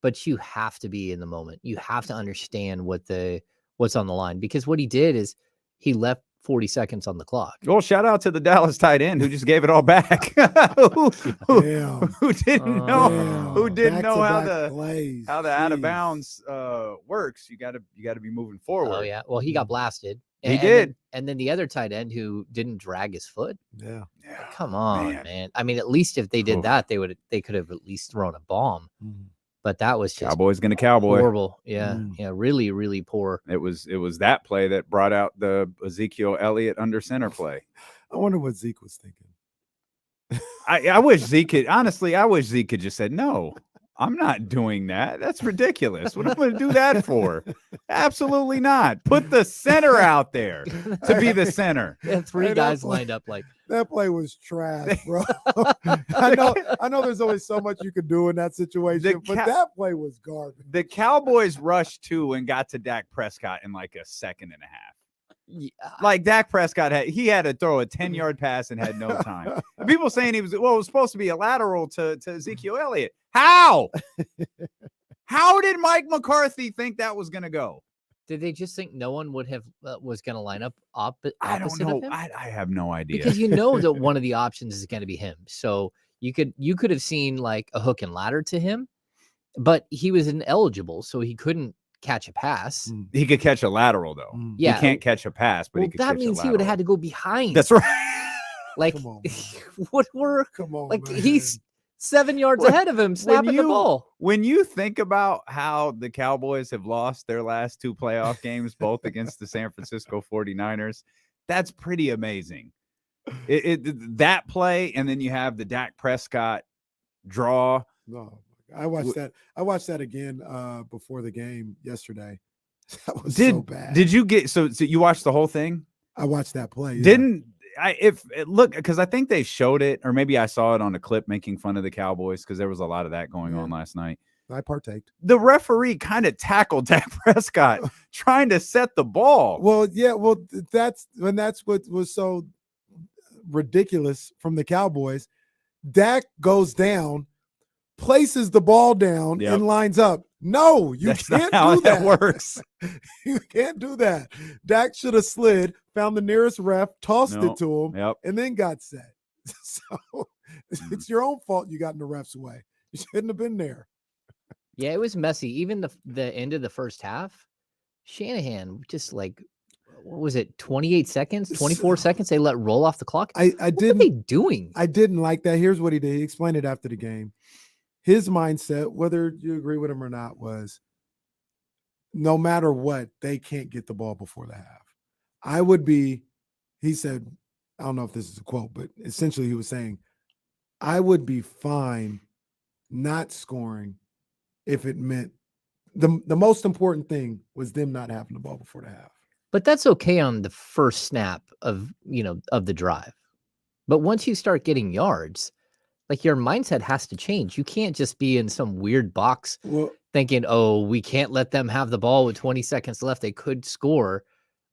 but you have to be in the moment. You have to understand what's on the line, because what he did is he left 40 seconds on the clock. Well, shout out to the Dallas tight end who just gave it all back. who didn't know who didn't know how the out of bounds works. You got to be moving forward. Oh yeah. Well, he got blasted. He did. And then the other tight end who didn't drag his foot. Yeah. Come on, man. I mean, at least if they did that, they could have at least thrown a bomb. But that was just Cowboys gonna cowboy. horrible. Yeah. Yeah. Really, really poor. It was that play that brought out the Ezekiel Elliott under center play. I wonder what Zeke was thinking. I wish Zeke could, honestly, I wish Zeke could just said, no, I'm not doing that. That's ridiculous. What am I going to do that for? Absolutely not. Put the center out there to be the center. And three guys lined up like that play was trash, bro. I know there's always so much you could do in that situation, but that play was garbage. The Cowboys rushed to and got to Dak Prescott in like a second and a half. Yeah. Like Dak Prescott had to throw a 10-yard pass and had no time. And people saying it was supposed to be a lateral to Ezekiel Elliott. How? How did Mike McCarthy think that was going to go? Did they just think no one would have was going to line up opposite I don't know. of him? I have no idea. Because you know that one of the options is going to be him. So you could have seen like a hook and ladder to him, but he was ineligible, so he couldn't catch a pass. He could catch a lateral though. Yeah, he can't catch a pass, but well, he could that catch means a he would have lateral. had to go behind. That's right. Like Come on, what were Come on, like man. he's 7 yards ahead of him, snapping the ball. When you think about how the Cowboys have lost their last two playoff games, both against the San Francisco 49ers, that's pretty amazing. That play, and then you have the Dak Prescott draw. No, I watched that again before the game yesterday. That was so bad. Did you get so you watched the whole thing? I watched that play. Yeah. Didn't I? Look, because I think they showed it, or maybe I saw it on a clip making fun of the Cowboys because there was a lot of that going on last night. I partaked. The referee kind of tackled Dak Prescott trying to set the ball. Well, yeah, that's what was so ridiculous from the Cowboys. Dak goes down, places the ball down, and lines up. No, you can't do that. Works. You can't do that. Dak should have slid, found the nearest ref, tossed it to him, and then got set. So it's your own fault you got in the ref's way. You shouldn't have been there. Yeah, it was messy. Even the end of the first half, Shanahan just like, what was it, 28 seconds, 24 seconds? They let roll off the clock. What are they doing? I didn't like that. Here's what he did. He explained it after the game. His mindset, whether you agree with him or not, was no matter what, they can't get the ball before the half. He said, I don't know if this is a quote, but essentially he was saying, I would be fine not scoring if it meant the most important thing was them not having the ball before the half. But that's okay on the first snap of the drive. But once you start getting yards, like your mindset has to change. You can't just be in some weird box thinking, oh, we can't let them have the ball with 20 seconds left. They could score.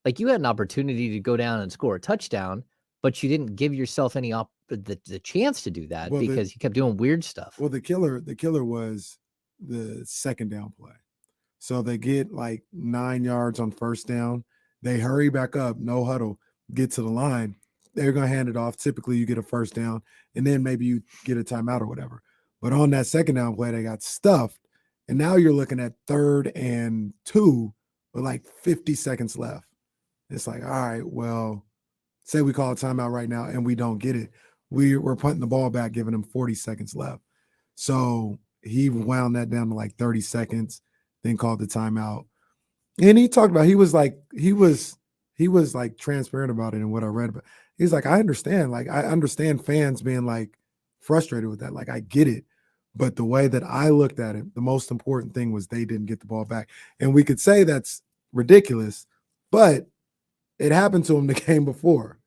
Like you had an opportunity to go down and score a touchdown, but you didn't give yourself any the chance to do that because you kept doing weird stuff. Well, the killer was the second down play. So they get like 9 yards on first down. They hurry back up, no huddle, get to the line. They're going to hand it off. Typically, you get a first down, and then maybe you get a timeout or whatever. But on that second down play, they got stuffed, and now you're looking at 3rd and 2 with like 50 seconds left. It's like, all right, well, say we call a timeout right now and we don't get it. We're punting the ball back, giving them 40 seconds left. So he wound that down to like 30 seconds, then called the timeout. And he talked about he was like transparent about it in what I read about. He's like, I understand. Like, I understand fans being like frustrated with that. Like, I get it. But the way that I looked at it, the most important thing was they didn't get the ball back. And we could say that's ridiculous, but it happened to him the game before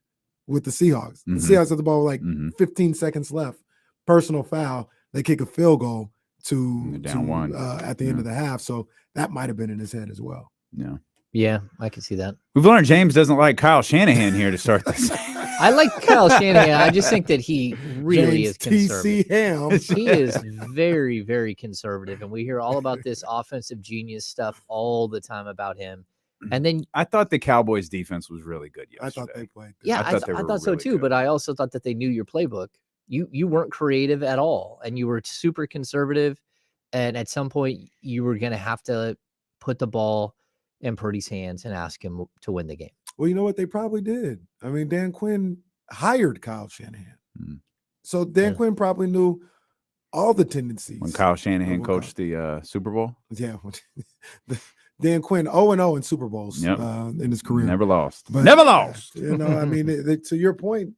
with the Seahawks. The Seahawks had the ball with like 15 seconds left. Personal foul. They kick a field goal down one at the end of the half. So that might have been in his head as well. Yeah, I can see that. We've learned James doesn't like Kyle Shanahan here to start this. I like Kyle Shanahan. I just think that he really James is conservative. TC Ham. He is very, very conservative, and we hear all about this offensive genius stuff all the time about him. And then I thought the Cowboys defense was really good yesterday. I thought they played. Good. yeah, I they were thought so really too, good. but I also thought that they knew your playbook. You weren't creative at all, and you were super conservative. And at some point, you were going to have to put the ball in Purdy's hands and ask him to win the game. Well, you know what? They probably did. I mean, Dan Quinn hired Kyle Shanahan. So Dan Quinn probably knew all the tendencies. When Kyle Shanahan coached the Super Bowl? Yeah. Dan Quinn 0-0 in Super Bowls in his career. Never lost. But, Never lost. You know, I mean, to your point,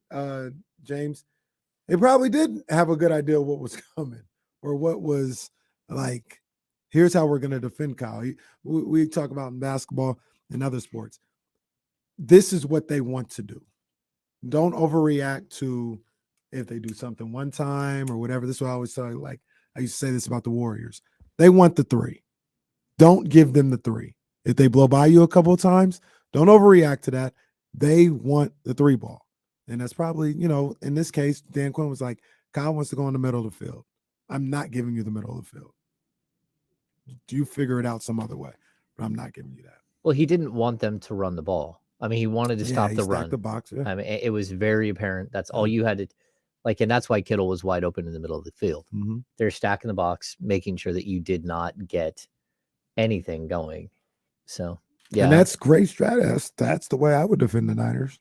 James, they probably did have a good idea of what was coming or what was like, here's how we're going to defend Kyle. We talk about in basketball and other sports. This is what they want to do. Don't overreact to if they do something one time or whatever. This is what I always tell you. Like, I used to say this about the Warriors. They want the three. Don't give them the three. If they blow by you a couple of times, don't overreact to that. They want the three ball. And that's probably, you know, in this case, Dan Quinn was like, Kyle wants to go in the middle of the field. I'm not giving you the middle of the field. You figure it out some other way, but I'm not giving you that. Well, he didn't want them to run the ball. I mean, he wanted to stop the run. The box. Yeah. I mean, it was very apparent. That's all you had to like, and that's why Kittle was wide open in the middle of the field. Mm-hmm. They're stacking the box, making sure that you did not get anything going. So, yeah. And that's great strategy. That's the way I would defend the Niners.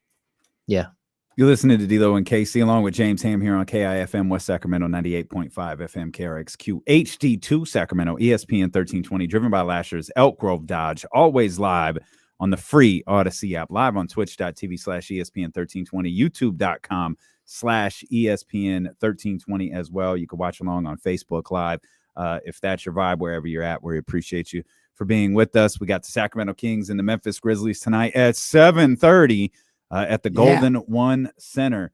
Yeah. You're listening to D-Lo and KC along with James Ham here on KIFM West Sacramento 98.5 FM KRXQ HD2 Sacramento ESPN 1320 driven by Lashers Elk Grove Dodge, always live on the free Odyssey app, live on twitch.tv/ESPN 1320, youtube.com/ESPN 1320 as well. You can watch along on Facebook Live if that's your vibe, wherever you're at. We appreciate you for being with us. We got the Sacramento Kings and the Memphis Grizzlies tonight at 7:30 at the Golden One Center.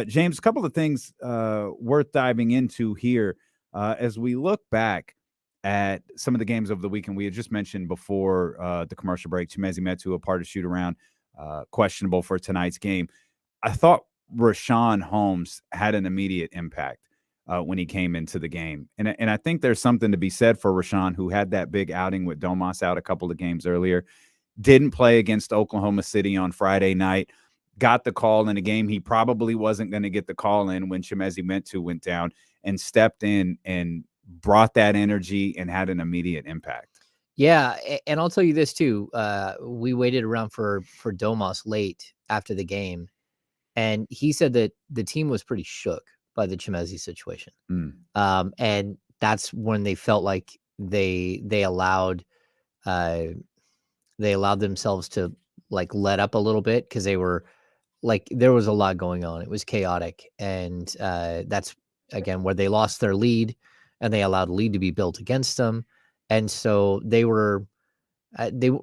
James, a couple of things worth diving into here as we look back at some of the games over the weekend. We had just mentioned before the commercial break, Chimezie Metu, a part of shoot around, questionable for tonight's game. I thought Rashawn Holmes had an immediate impact when he came into the game. And I think there's something to be said for Rashawn, who had that big outing with Domas out a couple of games earlier, didn't play against Oklahoma City on Friday night, got the call in a game he probably wasn't going to get the call in when Chimezie Metu went down, and stepped in and brought that energy and had an immediate impact. Yeah, and I'll tell you this too. We waited around for Domas late after the game, and he said that the team was pretty shook by the Chimezie situation. And that's when they felt like they allowed themselves to like let up a little bit, because they were like, there was a lot going on. It was chaotic, and that's again where they lost their lead, and they allowed a lead to be built against them. And so they were,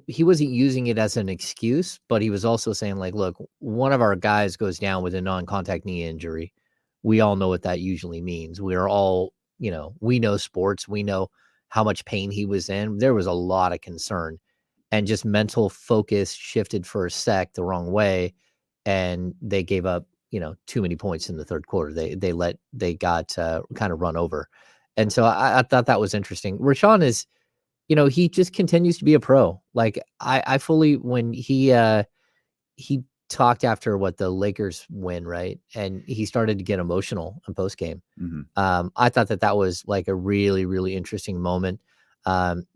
he wasn't using it as an excuse, but he was also saying like, look, one of our guys goes down with a non-contact knee injury. We all know what that usually means. We're all, you know, we know sports. We know how much pain he was in. There was a lot of concern, and just mental focus shifted for a sec the wrong way. And they gave up, you know, too many points in the third quarter. They got kind of run over. And so I thought that was interesting. Rashawn is, you know, he just continues to be a pro. Like I fully, when he talked after the Lakers win, right? And he started to get emotional in post game. I thought that was like a really, really interesting moment.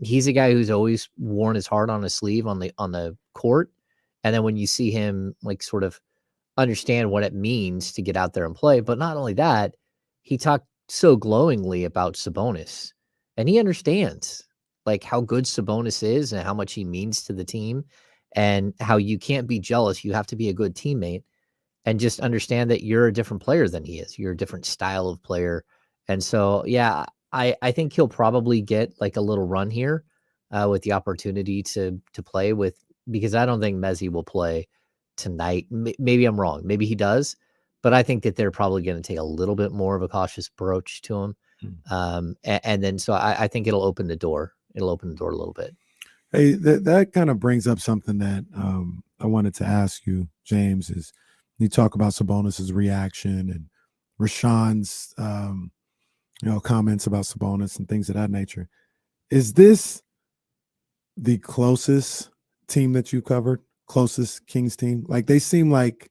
He's a guy who's always worn his heart on his sleeve on the court. And then when you see him like sort of understand what it means to get out there and play, but not only that, he talked so glowingly about Sabonis, and he understands like how good Sabonis is and how much he means to the team, and how you can't be jealous. You have to be a good teammate, and just understand that you're a different player than he is. You're a different style of player. And so, yeah, I think he'll probably get like a little run here with the opportunity to play with, because I don't think Mezzi will play tonight. Maybe I'm wrong. Maybe he does, but I think that they're probably going to take a little bit more of a cautious approach to him. And then, so I think it'll open the door. It'll open the door a little bit. Hey, that kind of brings up something that I wanted to ask you, James, is, You talk about Sabonis's reaction and Rashawn's, comments about Sabonis and things of that nature. Is this the closest team that you covered? Closest Kings team? Like they seem like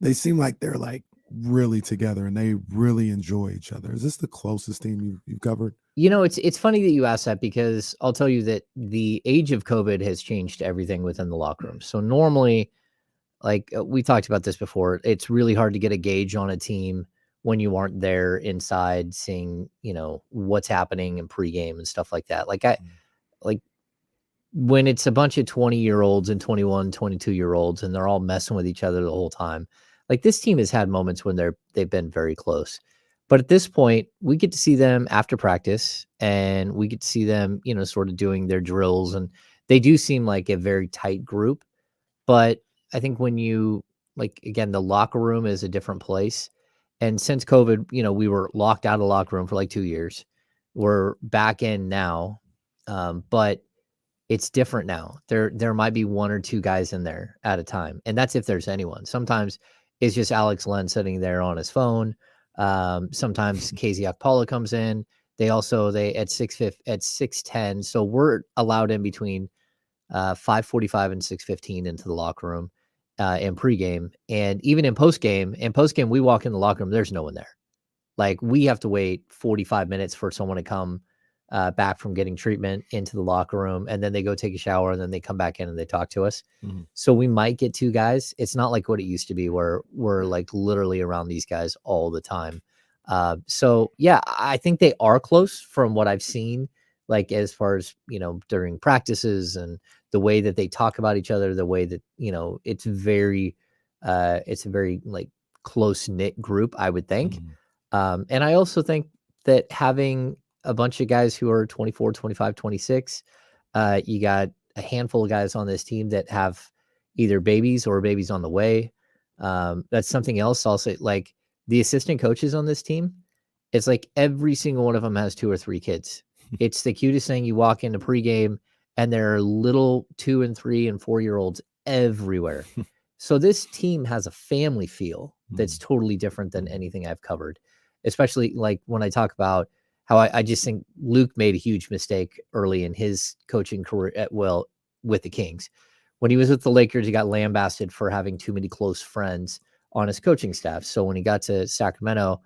they're like really together and they really enjoy each other. Is this the closest team you've covered? It's funny that you asked that because I'll tell you that the age of COVID has changed everything within the locker room. So normally, like we talked about this before, it's really hard to get a gauge on a team when you aren't there inside seeing, what's happening in pregame and stuff like that. Like when it's a bunch of 20-year-olds and 21, 22-year-olds and they're all messing with each other the whole time. Like this team has had moments when they've been very close. But at this point, we get to see them after practice and we get to see them, sort of doing their drills. And they do seem like a very tight group. But I think when you, again, the locker room is a different place. And since COVID, we were locked out of the locker room for like 2 years. We're back in now. But it's different now. There might be one or two guys in there at a time. And that's if there's anyone. Sometimes it's just Alex Len sitting there on his phone. Sometimes Casey Okpala comes in. They at 6:10. So we're allowed in between 5:45 and 6:15 into the locker room in pregame. And even in postgame, we walk in the locker room, there's no one there. Like we have to wait 45 minutes for someone to come back from getting treatment into the locker room. And then they go take a shower and then they come back in and they talk to us. Mm-hmm. So we might get two guys. It's not like what it used to be where we're like literally around these guys all the time. So yeah, I think they are close from what I've seen, like as far as, during practices and the way that they talk about each other, the way that, it's a very like close knit group, I would think. Mm-hmm. And I also think that having a bunch of guys who are 24, 25, 26, you got a handful of guys on this team that have either babies or babies on the way. That's something else. Also, like the assistant coaches on this team, it's like every single one of them has 2 or 3 kids. It's the cutest thing. You walk into pregame and there are little 2 and 3 and 4-year-olds everywhere. So this team has a family feel that's totally different than anything I've covered, especially like when I talk about how I just think Luke made a huge mistake early in his coaching career with the Kings. When he was with the Lakers, he got lambasted for having too many close friends on his coaching staff. So when he got to Sacramento,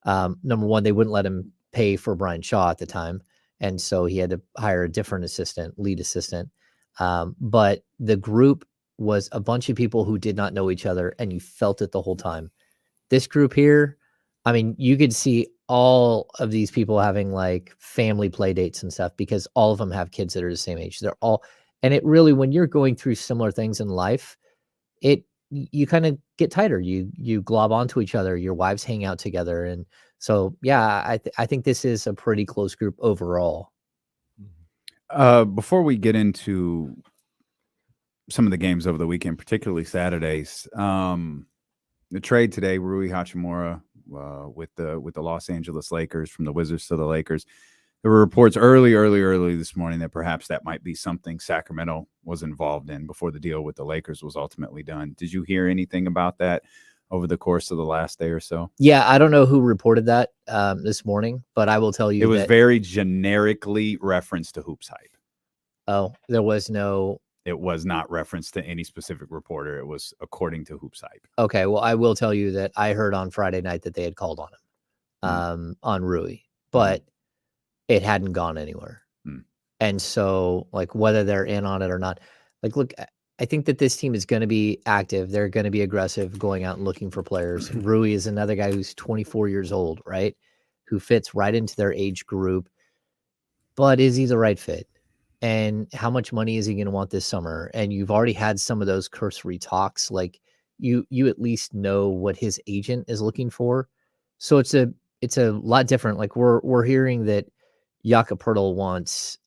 number one, they wouldn't let him pay for Brian Shaw at the time. And so he had to hire a different lead assistant. But the group was a bunch of people who did not know each other, and you felt it the whole time. This group here, I mean, you could see all of these people having like family play dates and stuff because all of them have kids that are the same age. And it really, when you're going through similar things in life, you kind of get tighter. You glob onto each other. Your wives hang out together. And so, yeah, I think this is a pretty close group overall. Before we get into some of the games over the weekend, particularly Saturdays, the trade today, Rui Hachimura, with the Los Angeles Lakers, from the Wizards to the Lakers. There were reports early this morning that perhaps that might be something Sacramento was involved in before the deal with the Lakers was ultimately done. Did you hear anything about that over the course of the last day or so? Yeah, I don't know who reported that this morning, but I will tell you it was very generically referenced to Hoops Hype. Oh, there was no... It was not referenced to any specific reporter. It was according to Hoops Hype. Okay, well, I will tell you that I heard on Friday night that they had called on him, on Rui, but it hadn't gone anywhere. And so, like, whether they're in on it or not, like, look, I think that this team is going to be active. They're going to be aggressive, going out and looking for players. Rui is another guy who's 24 years old, right? Who fits right into their age group. But is he the right fit? And how much money is he going to want this summer? And you've already had some of those cursory talks. Like you at least know what his agent is looking for. So it's a lot different. Like we're hearing that Jakob Poeltl wants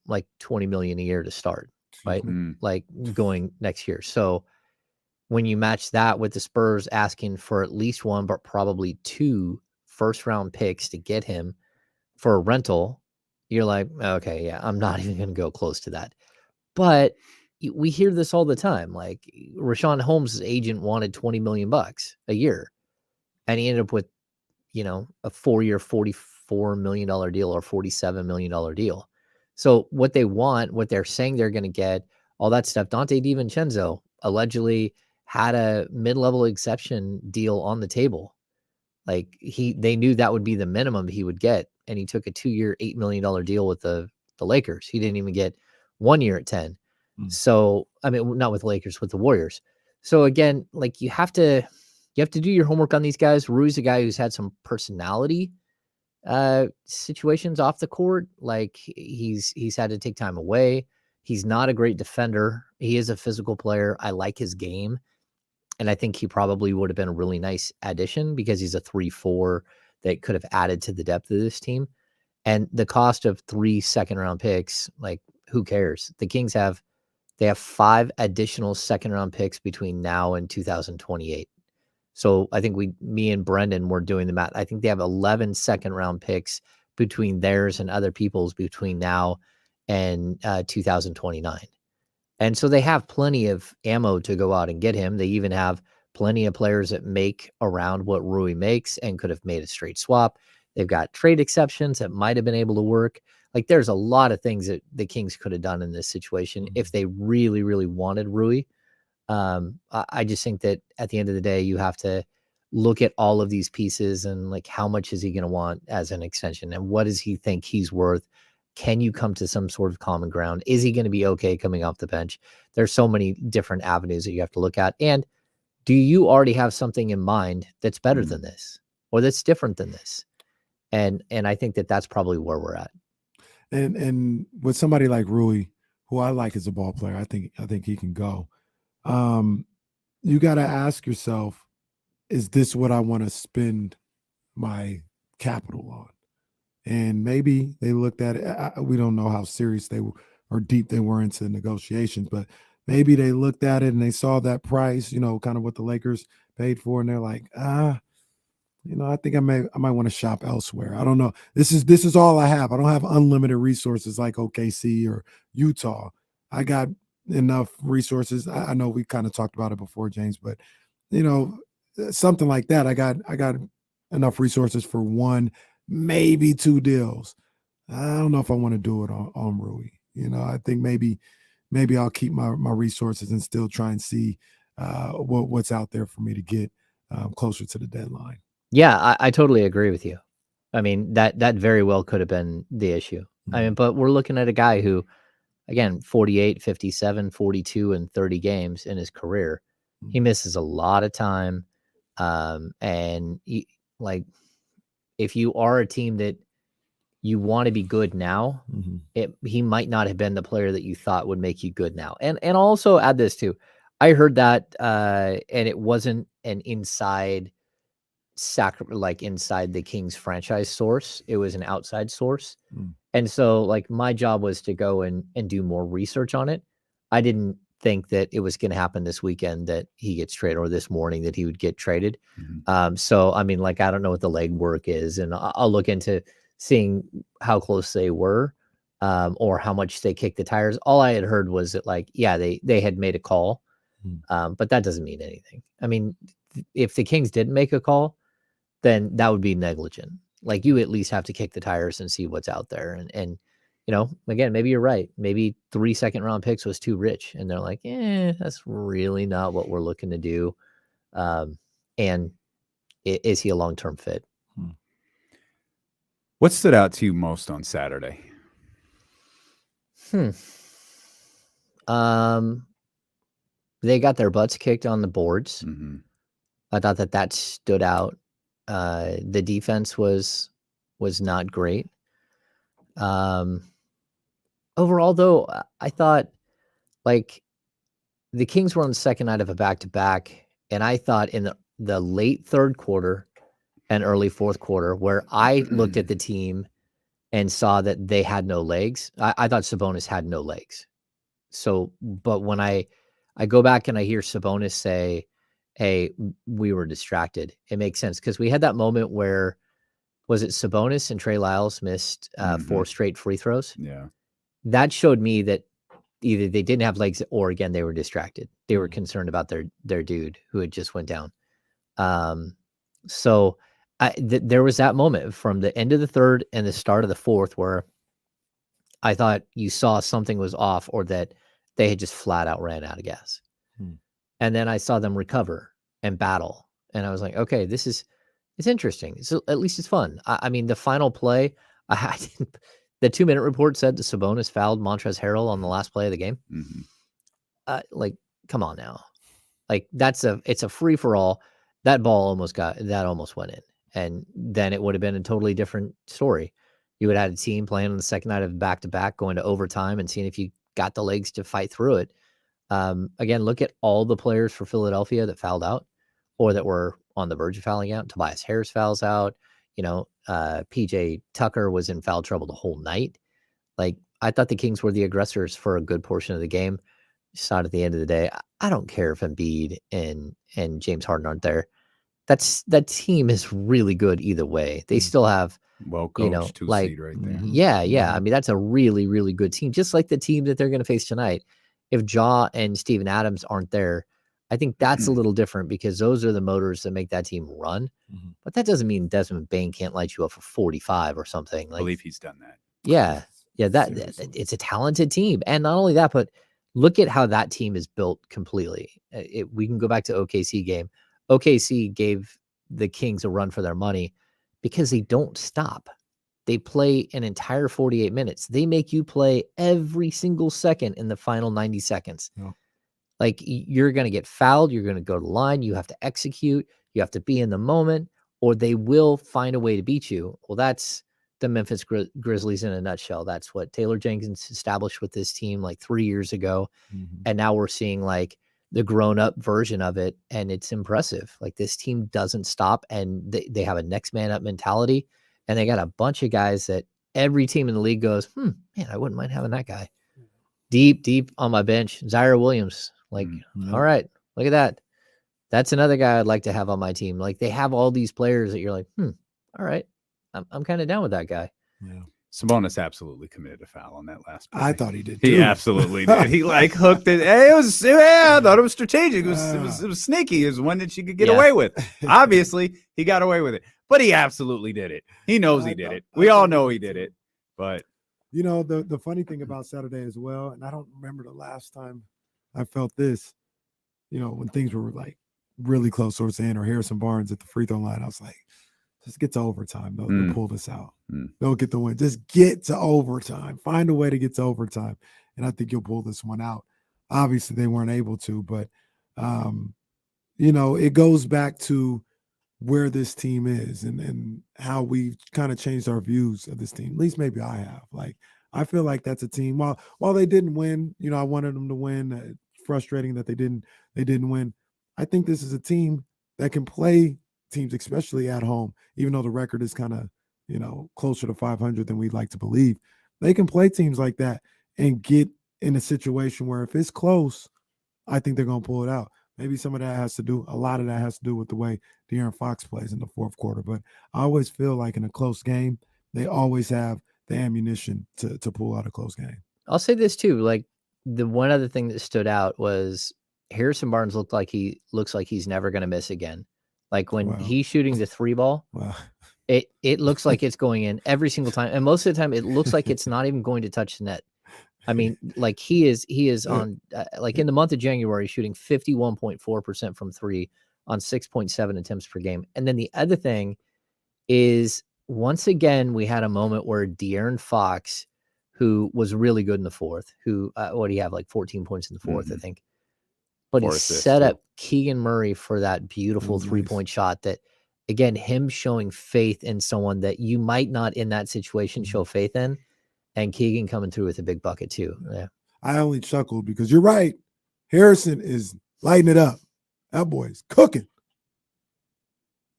like $20 million a year to start, right? Like going next year. So when you match that with the Spurs asking for at least 1, but probably 2 first-round picks to get him for a rental, you're like, okay, yeah, I'm not even going to go close to that. But, we hear this all the time. Like Rashawn Holmes' agent wanted $20 million a year, and he ended up with, a 4-year, $44 million deal or $47 million deal. So what they want, what they're saying they're going to get, all that stuff. Dante DiVincenzo allegedly had a mid-level exception deal on the table. Like they knew that would be the minimum he would get, and he took a 2-year, $8 million deal with the Lakers. He didn't even get 1 year at 10. So I mean, not with Lakers, with the Warriors. So again, like you have to do your homework on these guys. Rui's a guy who's had some personality situations off the court. Like he's had to take time away. He's not a great defender. He is a physical player. I like his game. And I think he probably would have been a really nice addition because he's a 3-4 that could have added to the depth of this team. And the cost of 3 second-round picks, like who cares? The Kings have 5 additional second-round picks between now and 2028. So I think me and Brendan were doing the math. I think they have 11 second-round picks between theirs and other people's between now and 2029. And so they have plenty of ammo to go out and get him. They even have plenty of players that make around what Rui makes and could have made a straight swap. They've got trade exceptions that might have been able to work. Like there's a lot of things that the Kings could have done in this situation if they really, really wanted Rui. I just think that at the end of the day, you have to look at all of these pieces and like, how much is he going to want as an extension and what does he think he's worth? Can you come to some sort of common ground? Is he going to be okay coming off the bench? There's so many different avenues that you have to look at. And do you already have something in mind that's better than this or that's different than this? And I think that that's probably where we're at. And with somebody like Rui, who I like as a ball player, I think he can go. You got to ask yourself, is this what I want to spend my capital on? And maybe they looked at it. We don't know how serious they were or deep they were into negotiations, but maybe they looked at it and they saw that price, kind of what the Lakers paid for. And they're like, I think I might want to shop elsewhere. I don't know. This is all I have. I don't have unlimited resources like OKC or Utah. I got enough resources. I know we kind of talked about it before, James, but something like that. I got enough resources for 1, maybe 2 deals. I don't know if I want to do it on Rui. I think maybe I'll keep my resources and still try and see what's out there for me to get closer to the deadline. Yeah, I totally agree with you. I mean, that very well could have been the issue. I mean, but we're looking at a guy who, again, 48, 57, 42, and 30 games in his career. He misses a lot of time. And if you are a team that you want to be good now, he might not have been the player that you thought would make you good now. And I'll also add this too. I heard that, and it wasn't an inside inside the Kings franchise source. It was an outside source. And so like my job was to go and do more research on it. I didn't think that it was going to happen this weekend that he gets traded or this morning that he would get traded. So, I mean, like, I don't know what the leg work is, and I'll look into seeing how close they were or how much they kicked the tires. All I had heard was that they had made a call, but that doesn't mean anything. I mean, if the Kings didn't make a call, then that would be negligent. Like you at least have to kick the tires and see what's out there. And again, maybe you're right. Maybe 3 second-round picks was too rich. And they're like, that's really not what we're looking to do. And is he a long-term fit? What stood out to you most on Saturday? They got their butts kicked on the boards. I thought that stood out. The defense was not great. Overall, though, I thought like the Kings were on the second night of a back-to-back, and I thought in the late third quarter and early fourth quarter, where I looked at the team and saw that they had no legs, I thought Sabonis had no legs. So, but when I go back and I hear Sabonis say, hey, we were distracted, it makes sense because we had that moment where, was it Sabonis and Trey Lyles missed 4 straight free throws? Yeah. That showed me that either they didn't have legs or again they were distracted. They were concerned about their dude who had just went down. So there was that moment from the end of the third and the start of the fourth where I thought you saw something was off or that they had just flat out ran out of gas. And then I saw them recover and battle. And I was like, okay, it's interesting. So at least it's fun. I mean, the final play, the 2-minute report said that Sabonis fouled Montrezl Harrell on the last play of the game. Like, come on now. Like it's a free for all. That ball almost went in. And then it would have been a totally different story. You would have had a team playing on the second night of back-to-back, going to overtime and seeing if you got the legs to fight through it. Again, look at all the players for Philadelphia that fouled out or that were on the verge of fouling out. Tobias Harris fouls out. PJ Tucker was in foul trouble the whole night. Like, I thought the Kings were the aggressors for a good portion of the game. Saw it at the end of the day. I don't care if Embiid and James Harden aren't there. That team is really good either way. They still have well coached seed right there. Yeah. I mean, that's a really, really good team. Just like the team that they're going to face tonight. If Ja and Steven Adams aren't there, I think that's a little different because those are the motors that make that team run. But that doesn't mean Desmond Bane can't light you up for 45 or something. I believe he's done that. Yeah. That it's a talented team. And not only that, but look at how that team is built completely. We can go back to OKC game. OKC gave the Kings a run for their money because they don't stop. They play an entire 48 minutes. They make you play every single second in the final 90 seconds. Yeah. Like, you're going to get fouled. You're going to go to the line. You have to execute. You have to be in the moment, or they will find a way to beat you. Well, that's the Memphis Grizzlies in a nutshell. That's what Taylor Jenkins established with this team like 3 years ago. And now we're seeing like the grown-up version of it, and it's impressive. Like, this team doesn't stop, and they have a next man up mentality. And they got a bunch of guys that every team in the league goes, man, I wouldn't mind having that guy. Deep on my bench. Zaire Williams. Like, all right, look at that. That's another guy I'd like to have on my team. Like, they have all these players that you're like, all right, I'm kind of down with that guy. Yeah. Sabonis absolutely committed a foul on that last play. I thought he did too. He absolutely did. He like hooked it. I thought it was strategic. It was sneaky. It was one that you could get away with. Obviously, he got away with it. But he absolutely did it. He knows he did it. We all know he did it. But the funny thing about Saturday as well, and I don't remember the last time I felt this, when things were like really close towards the end, or Harrison Barnes at the free throw line, I was like, just get to overtime. They'll pull this out. They'll get the win. Just get to overtime. Find a way to get to overtime. And I think you'll pull this one out. Obviously, they weren't able to, but, it goes back to where this team is and how we've kind of changed our views of this team. At least maybe I have. Like, I feel like that's a team. While they didn't win, I wanted them to win. Frustrating that they didn't win. I think this is a team that can play teams, especially at home, even though the record is kind of, closer to 500 than we'd like to believe. They can play teams like that and get in a situation where if it's close, I think they're going to pull it out. Maybe a lot of that has to do with the way De'Aaron Fox plays in the fourth quarter. But I always feel like in a close game, they always have the ammunition to pull out a close game. I'll say this too. Like, the one other thing that stood out was Harrison Barnes looks like he's never going to miss again. Like, when he's shooting the 3 ball, it looks like it's going in every single time. And most of the time it looks like it's not even going to touch the net. I mean, like, he is on like in the month of January shooting 51.4% from 3 on 6.7 attempts per game. And then the other thing is, once again, we had a moment where De'Aaron Fox, who was really good in the fourth, who what do you have, like 14 points in the fourth, I think. But he set up Keegan Murray for that beautiful 3-point shot that, again, him showing faith in someone that you might not in that situation show faith in, and Keegan coming through with a big bucket too. Yeah. I only chuckled because you're right. Harrison is lighting it up. That boy's cooking.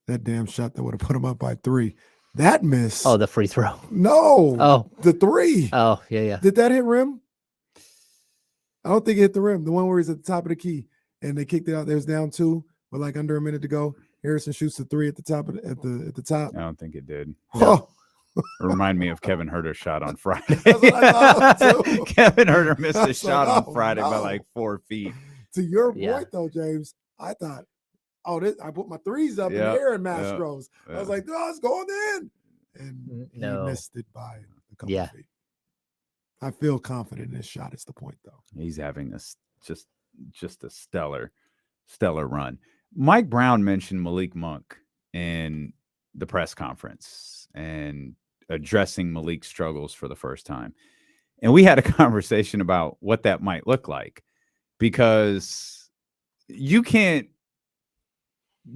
That damn shot that would have put him up by 3. That miss. Oh, the free throw. No. Oh. The 3. Oh, yeah. Did that hit rim? I don't think it hit the rim. The one where he's at the top of the key and they kicked it out. There was down 2, but like under a minute to go. Harrison shoots the 3 at the top at the top. I don't think it did. Oh. Remind me of Kevin Herter's shot on Friday. That's what I thought too. Kevin Herter missed a I was shot like, on Friday by no. like 4 feet. To your Yeah. point, though, James, I thought, I put my threes up in the Yeah, air in yeah, Mastros. I was yeah. like, no, it's going in. And No. he missed it by a couple Yeah. of feet. I feel confident in this shot is the point, though. He's having just a stellar run. Mike Brown mentioned Malik Monk in the press conference and addressing Malik's struggles for the first time. And we had a conversation about what that might look like, because you can't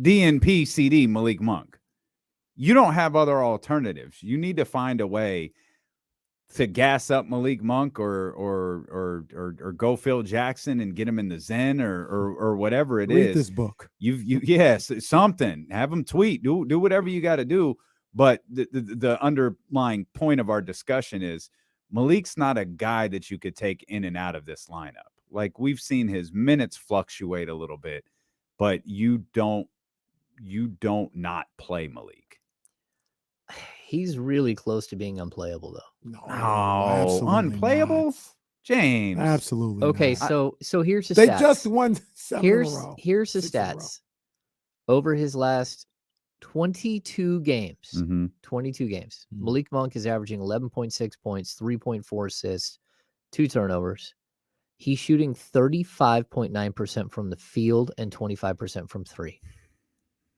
DNP CD Malik Monk. You don't have other alternatives. You need to find a way to gas up Malik Monk or go Phil Jackson and get him in the Zen or whatever it is. Read this book. Yes, something. Have him tweet. Do whatever you got to do. But the underlying point of our discussion is Malik's not a guy that you could take in and out of this lineup. Like, we've seen his minutes fluctuate a little bit, but you don't not play Malik. He's really close to being unplayable, though. No, Oh, absolutely unplayable? not. James. Absolutely. Okay, not. so here's the They stats. just won 7 in a row. Here's the 6 in a row. stats. Over his last 22 games, Mm-hmm. 22 games, Mhm. Malik Monk is averaging 11.6 points, 3.4 assists, 2 turnovers. He's shooting 35.9% from the field and 25% from 3.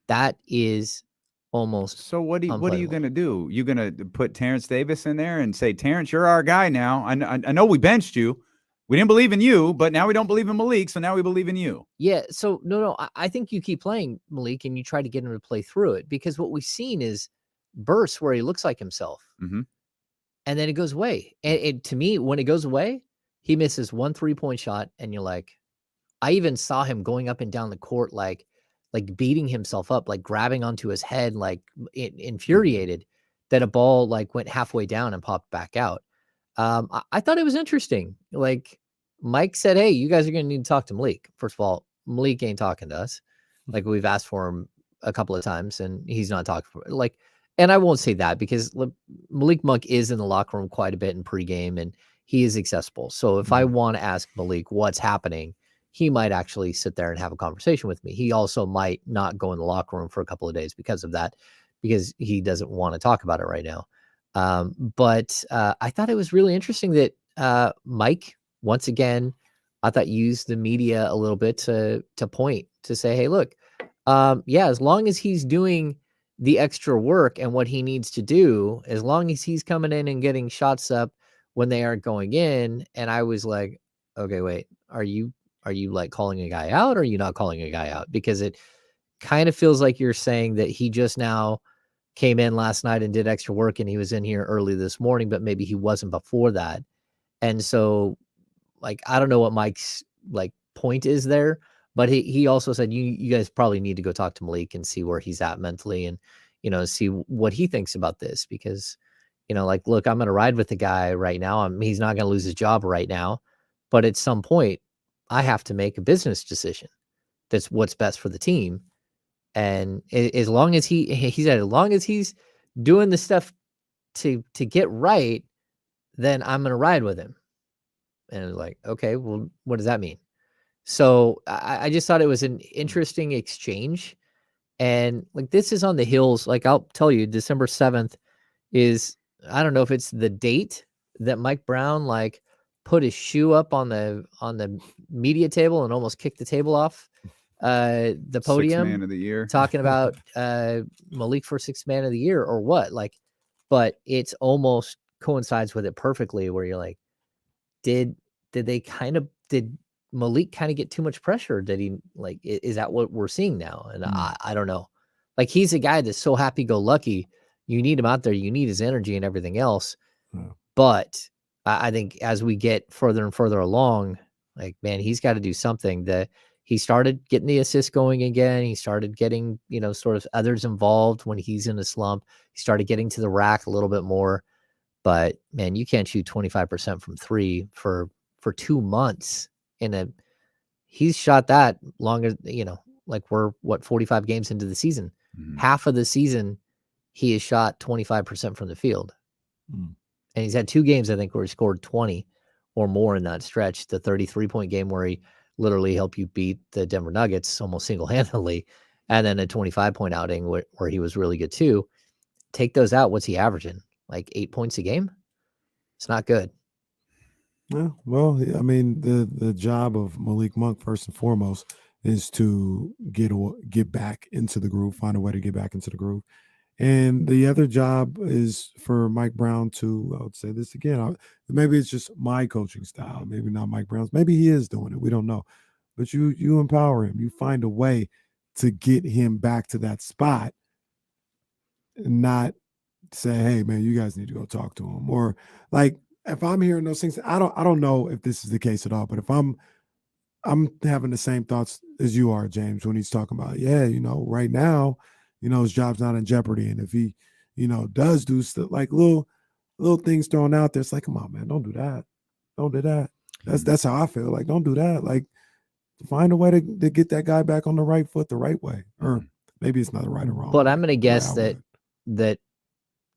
That is almost So what are you unplayable. going to do? You going to put Terrence Davis in there and say, Terrence, you're our guy now. I know we benched you. We didn't believe in you, but now we don't believe in Malik, so now we believe in you. Yeah, so no, I think you keep playing Malik and you try to get him to play through it, because what we've seen is bursts where he looks like himself, Mhm. and then it goes away. And to me, when it goes away, he misses 1 3-point shot, and you're like, I even saw him going up and down the court like beating himself up, like grabbing onto his head, like infuriated that a ball like went halfway down and popped back out. I thought it was interesting. Like, Mike said, hey, you guys are going to need to talk to Malik. First of all, Malik ain't talking to us. Like, we've asked for him a couple of times and he's not talking for like, and I won't say that because Malik Monk is in the locker room quite a bit in pregame and he is accessible. So if I want to ask Malik what's happening, he might actually sit there and have a conversation with me. He also might not go in the locker room for a couple of days because of that, because he doesn't want to talk about it right now. But I thought it was really interesting that Mike, once again, I thought used the media a little bit to point to say, hey, look, yeah, as long as he's doing the extra work and what he needs to do, as long as he's coming in and getting shots up when they aren't going in. And I was like, okay, wait, are you like calling a guy out or are you not calling a guy out? Because it kind of feels like you're saying that he just now came in last night and did extra work and he was in here early this morning, but maybe he wasn't before that. And so, like, I don't know what Mike's like point is there, but he also said, you guys probably need to go talk to Malik and see where he's at mentally and, you know, see what he thinks about this, because, you know, like, look, I'm going to ride with the guy right now. He's not going to lose his job right now, but at some point I have to make a business decision. That's what's best for the team. And as long as he said, as long as he's doing the stuff to get right, then I'm going to ride with him. And it was like, okay, well, what does that mean? So I just thought it was an interesting exchange. And like, this is on the Hills. Like, I'll tell you, December 7th is, I don't know if it's the date that Mike Brown like put his shoe up on the media table and almost kicked the table off the podium. 6th man of the year. Talking about Malik for 6th man of the year or what, like, but it's almost coincides with it perfectly where you're like, did Malik kind of get too much pressure? Did he, like, is that what we're seeing now? And I don't know. Like, he's a guy that's so happy-go-lucky. You need him out there. You need his energy and everything else. Yeah. But I think as we get further and further along, like, man, he's got to do something. That he started getting the assist going again. He started getting, you know, sort of others involved when he's in a slump. He started getting to the rack a little bit more. But man, you can't shoot 25% from 3 for 2 months he's shot that longer, you know, like we're 45 games into the season. Mhm. Half of the season he has shot 25% from the field. Mm. And he's had 2 games, I think, where he scored 20 or more in that stretch. The 33-point game where he literally helped you beat the Denver Nuggets almost single-handedly, and then a 25-point outing where he was really good too. Take those out, what's he averaging? Like 8 points a game? It's not good. Yeah, well, I mean, the job of Malik Monk, first and foremost, is to get back into the groove, find a way to get back into the groove. And the other job is for Mike Brown to, I would say this again, maybe it's just my coaching style, maybe not Mike Brown's. Maybe he is doing it. We don't know. But you empower him. You find a way to get him back to that spot and not say, hey, man, you guys need to go talk to him. Or like, if I'm hearing those things, I don't know if this is the case at all, but if I'm having the same thoughts as you are, James, when he's talking about, yeah, right now, his job's not in jeopardy. And if he, does do stuff like little things thrown out there, it's like, come on, man, don't do that. Don't do that. That's how I feel. Like, don't do that. Like, find a way to get that guy back on the right foot, the right way. Or maybe it's not the right or wrong. But I'm going to guess that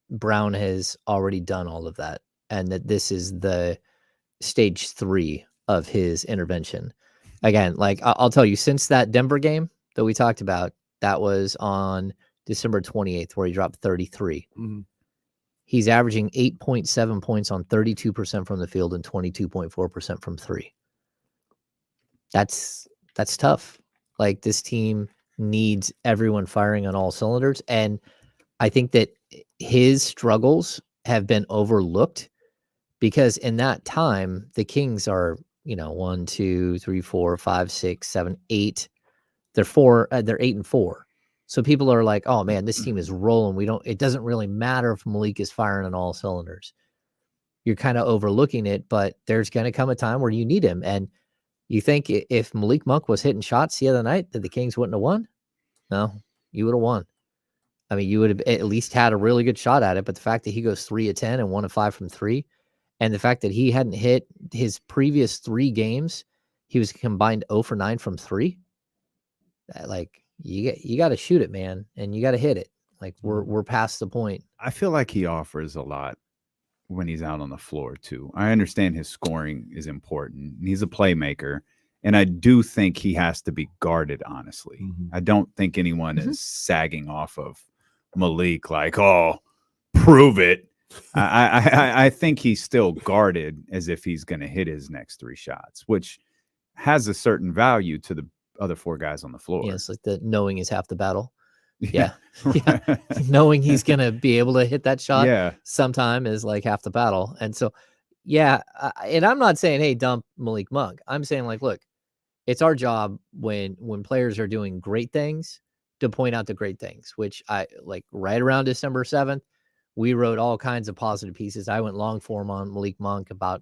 Brown has already done all of that, and that this is the stage 3 of his intervention. Again, like I'll tell you, since that Denver game that we talked about, that was on December 28th, where he dropped 33. Mm-hmm. He's averaging 8.7 points on 32% from the field and 22.4% from 3. That's tough. Like, this team needs everyone firing on all cylinders. And I think that his struggles have been overlooked because in that time, the Kings are, 1, 2, 3, 4, 5, 6, 7, 8. They're 8-4. So people are like, oh man, this team is rolling. It doesn't really matter if Malik is firing on all cylinders. You're kind of overlooking it, but there's going to come a time where you need him. And you think if Malik Monk was hitting shots the other night, that the Kings wouldn't have won? No, you would have won. I mean, you would have at least had a really good shot at it. But the fact that he goes 3 of 10 and 1 of 5 from 3, and the fact that he hadn't hit his previous 3 games, he was combined 0 for 9 from 3. Like, you got to shoot it, man, and you got to hit it. Like, we're past the point. I feel like he offers a lot when he's out on the floor too. I understand his scoring is important. He's a playmaker, and I do think he has to be guarded, honestly. Mm-hmm. I don't think anyone is sagging off of Malik like, oh, prove it. I think he's still guarded as if he's going to hit his next 3 shots, which has a certain value to the other 4 guys on the floor. Yeah, it's like the knowing is half the battle. Yeah. Yeah. Knowing he's going to be able to hit that shot sometime is like half the battle. And so, yeah. And I'm not saying, hey, dump Malik Monk. I'm saying, like, look, it's our job when players are doing great things to point out the great things, which I like right around December 7th, we wrote all kinds of positive pieces. I went long form on Malik Monk about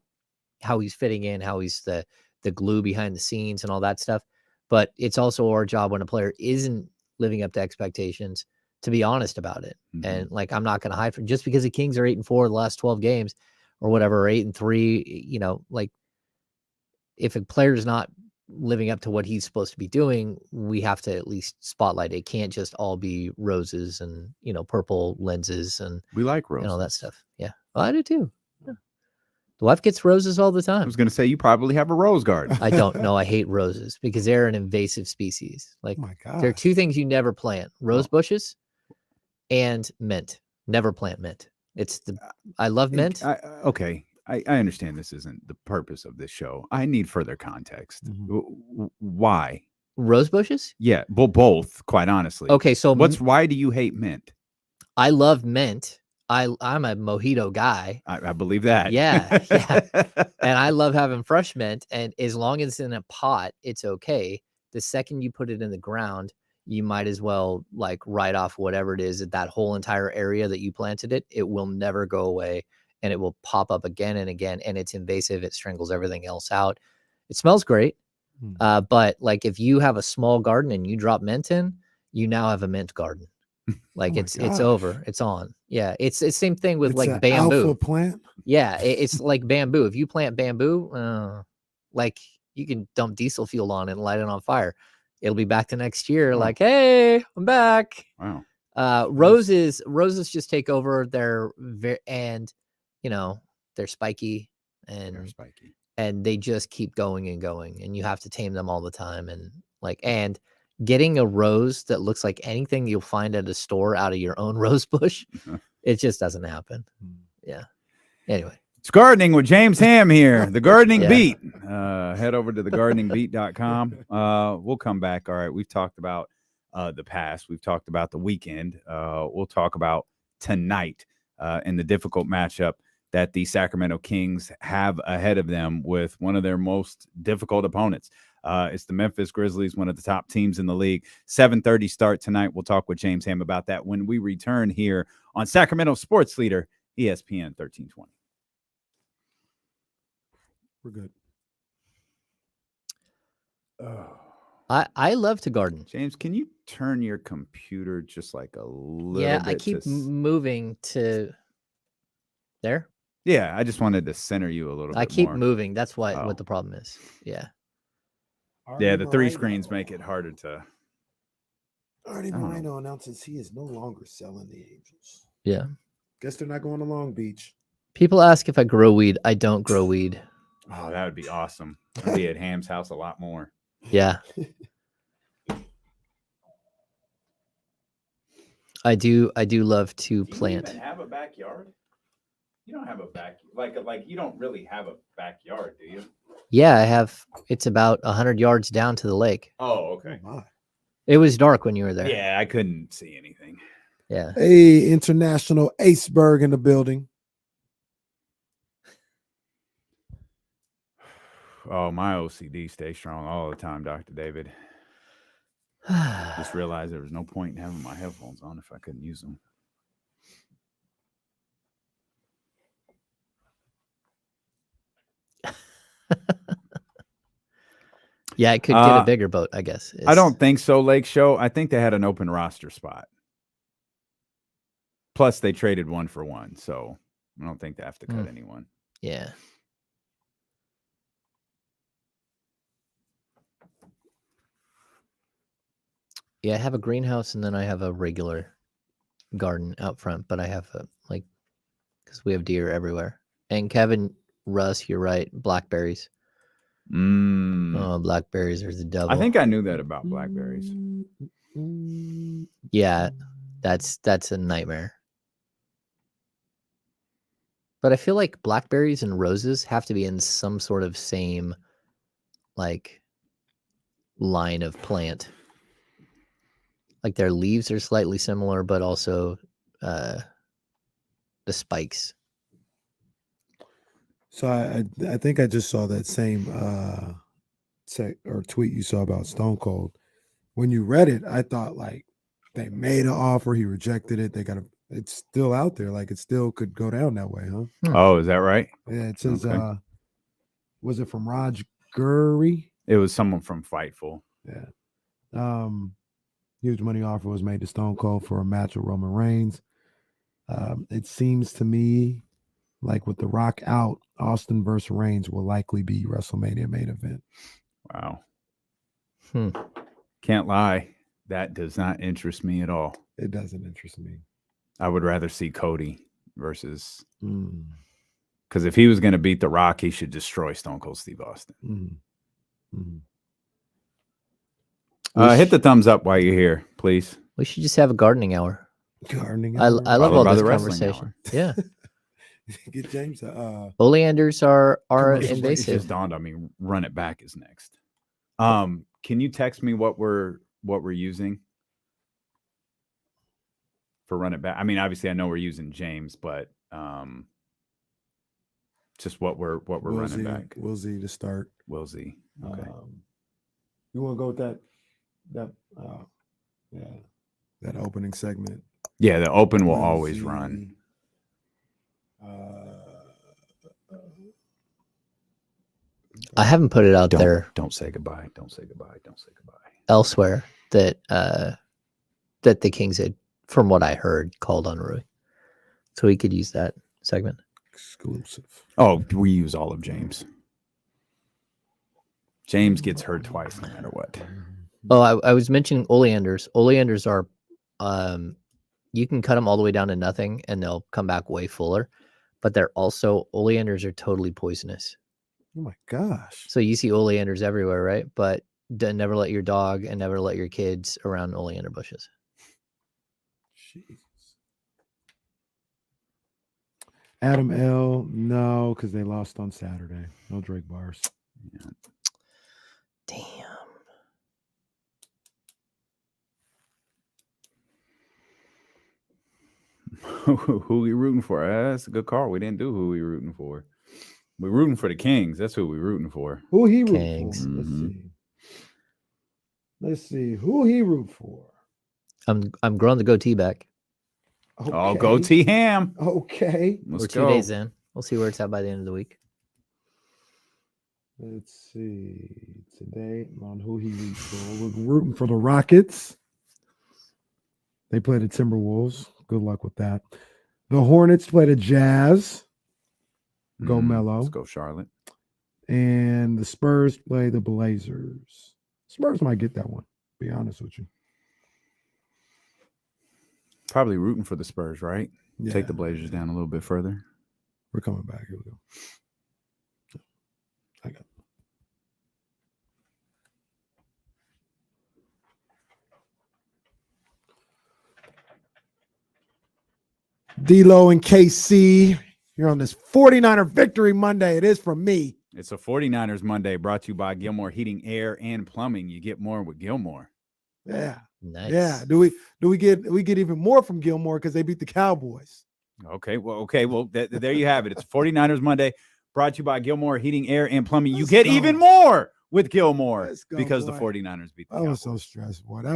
how he's fitting in, how he's the glue behind the scenes and all that stuff. But it's also our job when a player isn't living up to expectations to be honest about it. Mm-hmm. And like, I'm not going to hide from just because the Kings are 8-4 the last 12 games or whatever, or 8-3, like if a player is not living up to what he's supposed to be doing, we have to at least spotlight it. It can't just all be roses and, purple lenses and we like roses and all that stuff. Yeah. Well, I do too. Yeah. The wife gets roses all the time. I was going to say, you probably have a rose garden. I don't know. I hate roses because they're an invasive species. Like, oh my God. There are 2 things you never plant: rose bushes and mint. Never plant mint. I love mint. Okay. I understand this isn't the purpose of this show. I need further context. Mm-hmm. Why? Rose bushes? Yeah, both, quite honestly. Okay, so why do you hate mint? I love mint. I'm a mojito guy. I believe that. Yeah. And I love having fresh mint. And as long as it's in a pot, it's okay. The second you put it in the ground, you might as well like write off whatever it is at that whole entire area that you planted it. It will never go away. And it will pop up again and again, and it's invasive. It strangles everything else out. It smells great, but like if you have a small garden and you drop mint in, you now have a mint garden. Like it's over. It's on. Yeah, it's the same thing with like bamboo. Alpha plant. Yeah, it's like bamboo. If you plant bamboo, like you can dump diesel fuel on it and light it on fire. It'll be back the next year. Like, hey, I'm back. Wow. Roses just take over. They're and they're spiky They're and spiky. they just keep going and going, and you have to tame them all the time. And getting a rose that looks like anything you'll find at a store out of your own rose bush, it just doesn't happen. Yeah. Anyway. It's gardening with James Ham here, the gardening Yeah. beat. Head over to thegardeningbeat.com. We'll come back. All right. We've talked about the past. We've talked about the weekend. We'll talk about tonight and the difficult matchup that the Sacramento Kings have ahead of them with one of their most difficult opponents. It's the Memphis Grizzlies, one of the top teams in the league. 7:30 start tonight. We'll talk with James Ham about that when we return here on Sacramento Sports Leader, ESPN 1320. We're good. Oh. I love to garden. James, can you turn your computer just like a little Yeah, bit? I keep moving to there. Yeah, I just wanted to center you a little bit I keep more. moving. That's what Oh. the problem is. Yeah. Yeah, the three screens make it harder to. Artie I don't know. Moreno announces he is no longer selling the Angels. Yeah. Guess they're not going to Long Beach. People ask if I grow weed. I don't grow weed. Oh, that would be awesome. I'd be at Ham's house a lot more. Yeah. I do love to plant. Do you even have a backyard? You don't have a backyard. Like you don't really have a backyard, do you? Yeah, I have. It's about 100 yards down to the lake. Oh, okay. Oh, my. It was dark when you were there. Yeah, I couldn't see anything. Yeah. Hey, International Aceberg in the building. Oh, my OCD stays strong all the time, Dr. David. Just realized there was no point in having my headphones on if I couldn't use them. Yeah, it could get a bigger boat, I guess. I don't think so, Lake Show. I think they had an open roster spot. Plus, they traded 1 for 1, so I don't think they have to cut anyone. Yeah. Yeah, I have a greenhouse and then I have a regular garden out front, but I have because we have deer everywhere. And Kevin, Russ, you're right. Blackberries. Oh, blackberries are the devil. I think I knew that about blackberries. Yeah, that's a nightmare. But I feel like blackberries and roses have to be in some sort of same line of plant. Like their leaves are slightly similar, but also the spikes. So I think I just saw that same tweet you saw about Stone Cold. When you read it, I thought they made an offer, he rejected it. It's still out there, it still could go down that way, huh? Oh, is that right? Yeah, it says Okay. Was it from Raj Gurry? It was someone from Fightful. Yeah. Huge money offer was made to Stone Cold for a match with Roman Reigns. It seems to me like with The Rock out, Austin versus Reigns will likely be WrestleMania main event. Wow. Can't lie. That does not interest me at all. It doesn't interest me. I would rather see Cody versus because if he was going to beat The Rock, he should destroy Stone Cold Steve Austin. Hit the thumbs up while you're here, please. We should just have a gardening hour. Gardening. I love Followed all by this the wrestling conversation. hour. Yeah. Get James. Oleanders are Commercial break. It invasive. just dawned on me. Run it back is next. Can you text me what we're using for run it back? I mean, obviously, I know we're using James, but just what we're running back. Willsey to start. Willsey. Okay. You want to go with that opening segment? Yeah, the open will always run. I haven't put it out there Don't say goodbye. Don't say goodbye. Don't say goodbye. elsewhere that the Kings had, from what I heard, called on Rui. So we could use that segment. Exclusive. Oh, we use all of James. James gets hurt twice no matter what. Oh, I was mentioning oleanders. Oleanders are You can cut them all the way down to nothing, and they'll come back way fuller. But they're also oleanders are totally poisonous. Oh my gosh. So you see oleanders everywhere, right? But never let your dog and never let your kids around oleander bushes. Jeez. Adam L. No, because they lost on Saturday. No Drake bars. Yeah. Damn. Who we rooting for? That's a good call. We didn't do who we rooting for. We're rooting for the Kings. That's who we're rooting for. Who he root Kings. for? Let's Mhm. see. Let's see. Who he root for? I'm growing the goatee back. Oh, go T Ham. Okay. Let's We're 2 go. days in. We'll see where it's at by the end of the week. Let's see. Today on who he roots for. We're rooting for the Rockets. They play the Timberwolves. Good luck with that. The Hornets play the Jazz. Go Melo. Let's go Charlotte. And the Spurs play the Blazers. Spurs might get that one, be honest with you. Probably rooting for the Spurs, right? Yeah, Take the Blazers down a little bit further. we're coming back. Here we go. I got it. D-Lo and KC. You're on this 49er Victory Monday. It is from me. It's a 49ers Monday brought to you by Gilmore Heating, Air, and Plumbing. You get more with Gilmore. Yeah. Nice. Yeah. Do we get even more from Gilmore because they beat the Cowboys? Okay. Well, there you have it. It's 49ers Monday brought to you by Gilmore Heating, Air, and Plumbing. You Let's get go. even more with Gilmore Let's go, because boy. the 49ers beat the That was Cowboys. so stressful. That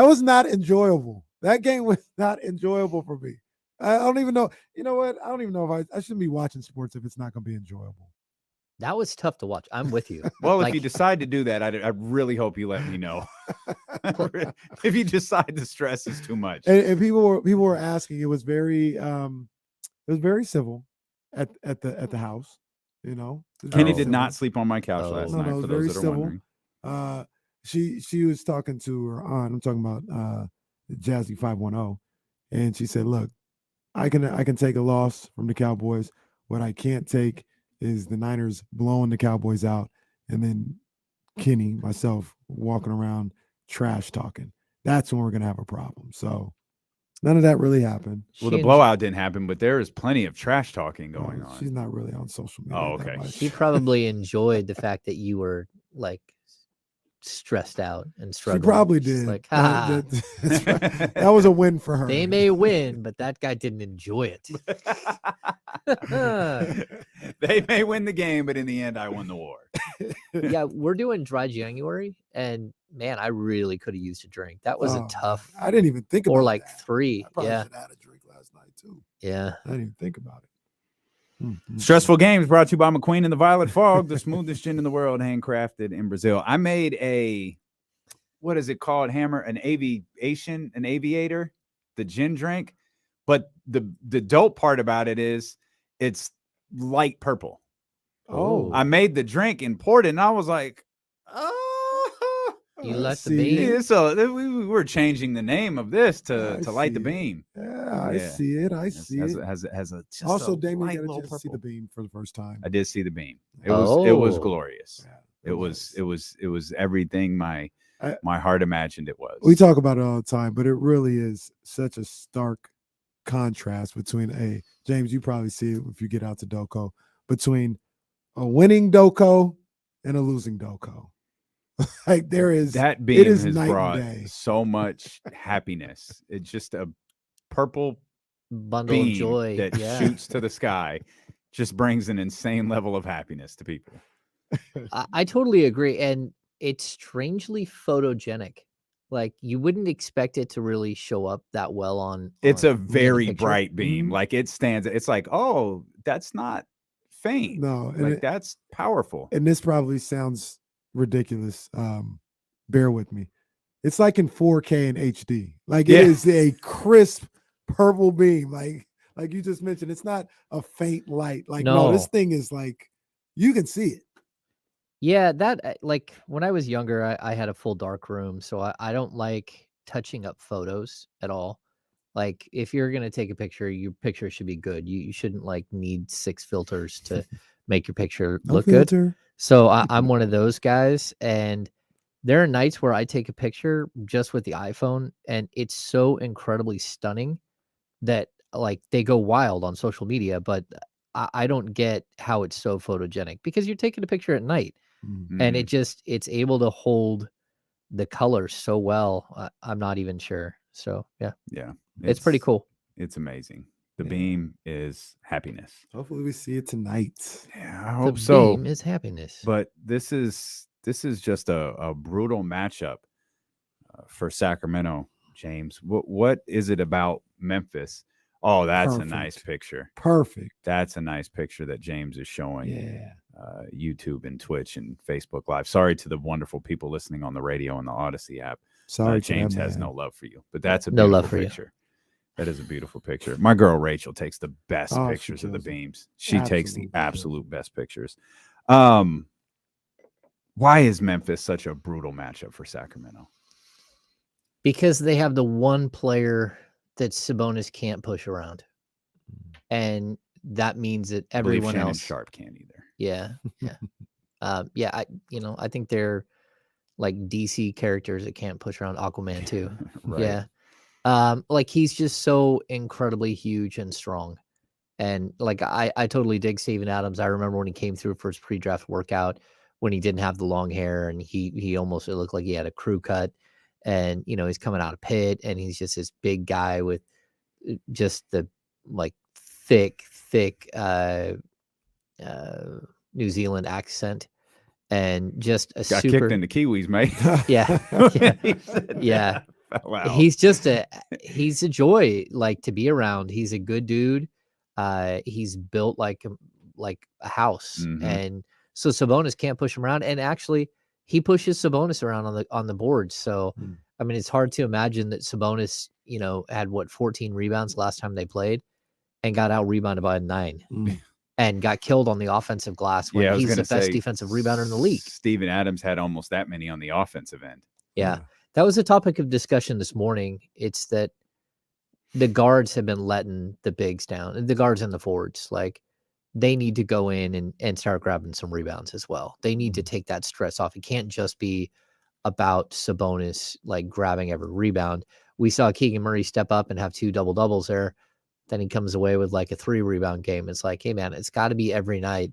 was not enjoyable. That game was not enjoyable for me. I don't even know. You know what? I don't even know if I shouldn't be watching sports if it's not going to be enjoyable. That was tough to watch. I'm with you. Well, Like- if you decide to do that, I really hope you let me know. If you decide the stress is too much. And people were asking. It was very civil at the house. You know, It was Kenny very did not civil. sleep on my couch Oh. last No, night, it was for very those that are civil. wondering. She was talking to her aunt. I'm talking about Jazzy 510, and she said, "Look, I can take a loss from the Cowboys. What I can't take is the Niners blowing the Cowboys out, and then Kenny, myself, walking around trash talking. That's when we're gonna have a problem." So none of that really happened. Well, the She blowout didn't happen, but there is plenty of trash talking going on. She's not really on social media. Oh, that okay. much. She probably enjoyed the fact that you were like stressed out and She struggling. probably She's did. Like, That's right. That was a win for her. they may win, but that guy didn't enjoy it. They may win the game, but in the end, I won the war. Yeah, we're doing dry January, and man, I really could have used a drink. That was a Oh, tough, I didn't even think about or like that. 3. I probably Yeah, should have had a drink last night too. yeah. I didn't even think about it. Stressful Games brought to you by McQueen and the Violet Fog, the smoothest gin in the world, handcrafted in Brazil. I made what is it called? An aviator, the gin drink. But the dope part about it is it's light purple. Oh, I made the drink and poured it, and I was like, You I let the see bean- it. yeah, so we were changing the name of this to I light the see it. beam. Yeah, I Yeah. see it. I see it. Has a just Also, a Damian light got a little chance to see the purple. beam for the first time. I did see the beam. It was Oh. glorious. Yeah, It was everything my heart imagined it was. We talk about it all the time, but it really is such a stark contrast between James, you probably see it if you get out to Doko, between a winning Doko and a losing Doko. Like there is that beam it is has night and brought day. so much happiness. It's just a purple Bundle beam of joy. that Yeah. shoots to the sky. Just brings an insane level of happiness to people. I totally agree. And it's strangely photogenic. Like you wouldn't expect it to really show up that well on. It's on a the very picture. bright beam. Mhm. Like it stands. It's like, oh, that's not faint. No, and Like that's powerful. and this probably sounds ridiculous. Bear with me. It's like in 4K and HD. Like it Yeah. is a crisp purple beam. Like you just mentioned, it's not a faint light. Like no, this No. thing is like you can see it. Yeah, that like when I was younger, I had a full dark room, so I don't like touching up photos at all. Like if you're gonna take a picture, your picture should be good. You shouldn't like need 6 filters to make your picture No look good. filter. So I'm one of those guys, and there are nights where I take a picture just with the iPhone, and it's so incredibly stunning that like they go wild on social media, but I don't get how it's so photogenic because you're taking a picture at night, and it's able to hold the colors so well. I'm not even sure. So yeah, it's pretty cool. It's amazing. The Yeah. beam is happiness. Hopefully we see it tonight. Yeah, I The hope so. beam is happiness. But this is just a brutal matchup for Sacramento, James. What is it about Memphis? Oh, that's a nice Perfect. picture. Perfect. That's a nice picture that James is showing. Yeah. YouTube and Twitch and Facebook Live. Sorry to the wonderful people listening on the radio and the Odyssey app. Sorry, to James that has man. no love for you, but that's a No beautiful love for you. picture. That is a beautiful picture. My girl Rachel takes the best Oh, she pictures of the kills it. beams. She takes the Absolutely kills it. absolute best pictures. Why is Memphis such a brutal matchup for Sacramento? Because they have the one player that Sabonis can't push around. And that means that I believe everyone Shannon else. Sharpe can't either. Yeah. Yeah. I think they're like DC characters that can't push around. Aquaman too. Right. Yeah. Like he's just so incredibly huge and strong. And like I totally dig Steven Adams. I remember when he came through for his pre-draft workout when he didn't have the long hair and he almost, it looked like he had a crew cut, and he's coming out of Pitt and he's just this big guy with just the like thick New Zealand accent and just a Got super kicked in the Kiwis, mate. yeah. He said Yeah. that fell out. He's a joy like to be around. He's a good dude. He's built like a house, Mhm. and so Sabonis can't push him around. And actually, he pushes Sabonis around on the board. So I mean, it's hard to imagine that Sabonis, had 14 rebounds last time they played, and got out rebounded by 9, and got killed on the offensive glass when I was he's the gonna best say, defensive rebounder in the league. Steven Adams had almost that many on the offensive end. Yeah. That was a topic of discussion this morning. It's that the guards have been letting the bigs down, the guards and the forwards. Like they need to go in and start grabbing some rebounds as well. They need to take that stress off. It can't just be about Sabonis like grabbing every rebound. We saw Keegan Murray step up and have 2 double-doubles there. Then he comes away with like a 3 rebound game. It's like, hey man, it's got to be every night.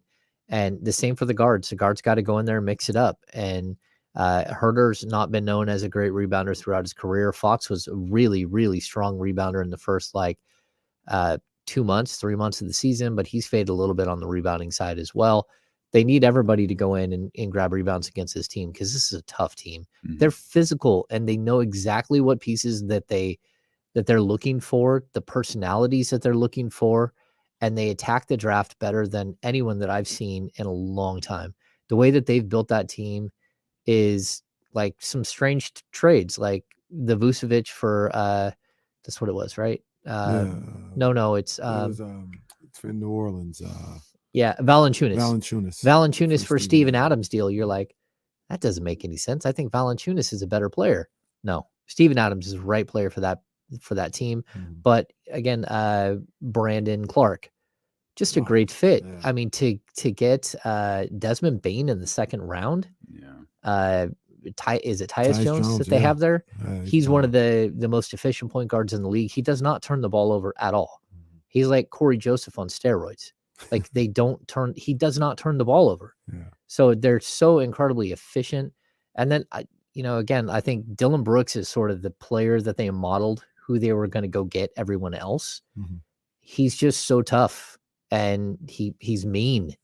And the same for the guards. The guards got to go in there and mix it up. And Herder's not been known as a great rebounder throughout his career. Fox was a really, really strong rebounder in the first 3 months of the season, but he's faded a little bit on the rebounding side as well. They need everybody to go in and grab rebounds against this team because this is a tough team. Mhm. They're physical and they know exactly what pieces that they're looking for, the personalities that they're looking for, and they attack the draft better than anyone that I've seen in a long time. The way that they've built that team is like some strange trades, like the Vucevic for that's what it was, right? No, it's it's in New Orleans. Valanciunas Valanciunas for Steven Adams deal. You're like, that doesn't make any sense. I think Valanciunas is a better player. No, Steven Adams is the right player for that team. But again, Brandon Clark, just a great fit. Yeah. I mean, to get Desmond Bane in the second round. Yeah. Is it Tyus Jones that they yeah. have there? He's one of balling. the most efficient point guards in the league. He does not turn the ball over at all. He's like Corey Joseph on steroids. Like he does not turn the ball over. Yeah. So they're so incredibly efficient. And then, again, I think Dylan Brooks is sort of the player that they modeled who they were going to go get everyone else. He's just so tough and he's mean.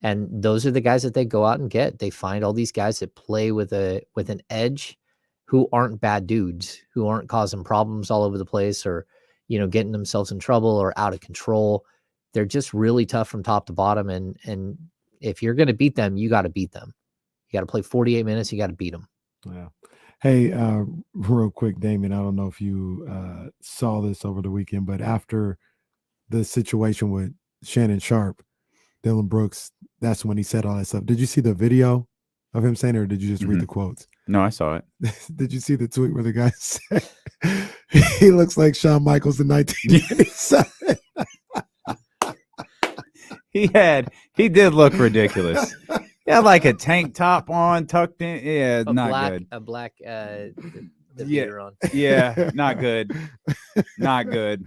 And those are the guys that they go out and get. They find all these guys that play with an edge who aren't bad dudes, who aren't causing problems all over the place or, getting themselves in trouble or out of control. They're just really tough from top to bottom. And if you're going to beat them, you got to beat them. You got to play 48 minutes. You got to beat them. Yeah. Hey, real quick, Damian, I don't know if you saw this over the weekend, but after the situation with Shannon Sharpe, Dylan Brooks, that's when he said all that stuff. Did you see the video of him saying it, or did you just read the quotes? No, I saw it. Did you see the tweet where the guy said, He looks like Shawn Michaels in 1997. He did look ridiculous. He had like a tank top on, tucked in. Yeah, not good. A black the Yeah. beater on. Yeah, not good. Not good.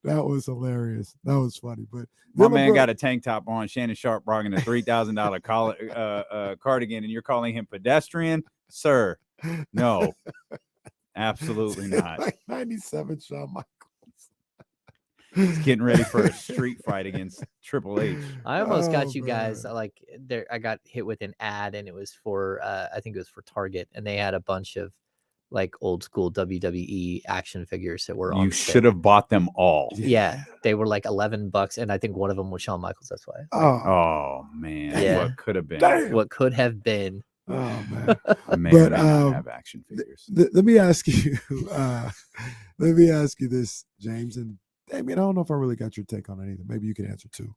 That was hilarious. That was funny. But My man got a tank top on. Shannon Sharpe brought in a $3,000 cardigan, and you're calling him pedestrian, sir? No, absolutely not. Like 97 Shawn Michaels. He's getting ready for a street fight against Triple H. I almost got Oh, you guys man. like there. I got hit with an ad, and it was for I think it was for Target, and they had a bunch of like old school WWE action figures that were on You sale. should have bought them all. Yeah, they were like $11, and I think one of them was Shawn Michaels. That's why. Oh, Oh man, Yeah. what could have been? damn. What could have been? Oh, man. I may But, or may not um, have action figures. Let me ask you. Let me ask you this, James and Damian. I don't know if I really got your take on it either. Maybe you can answer too.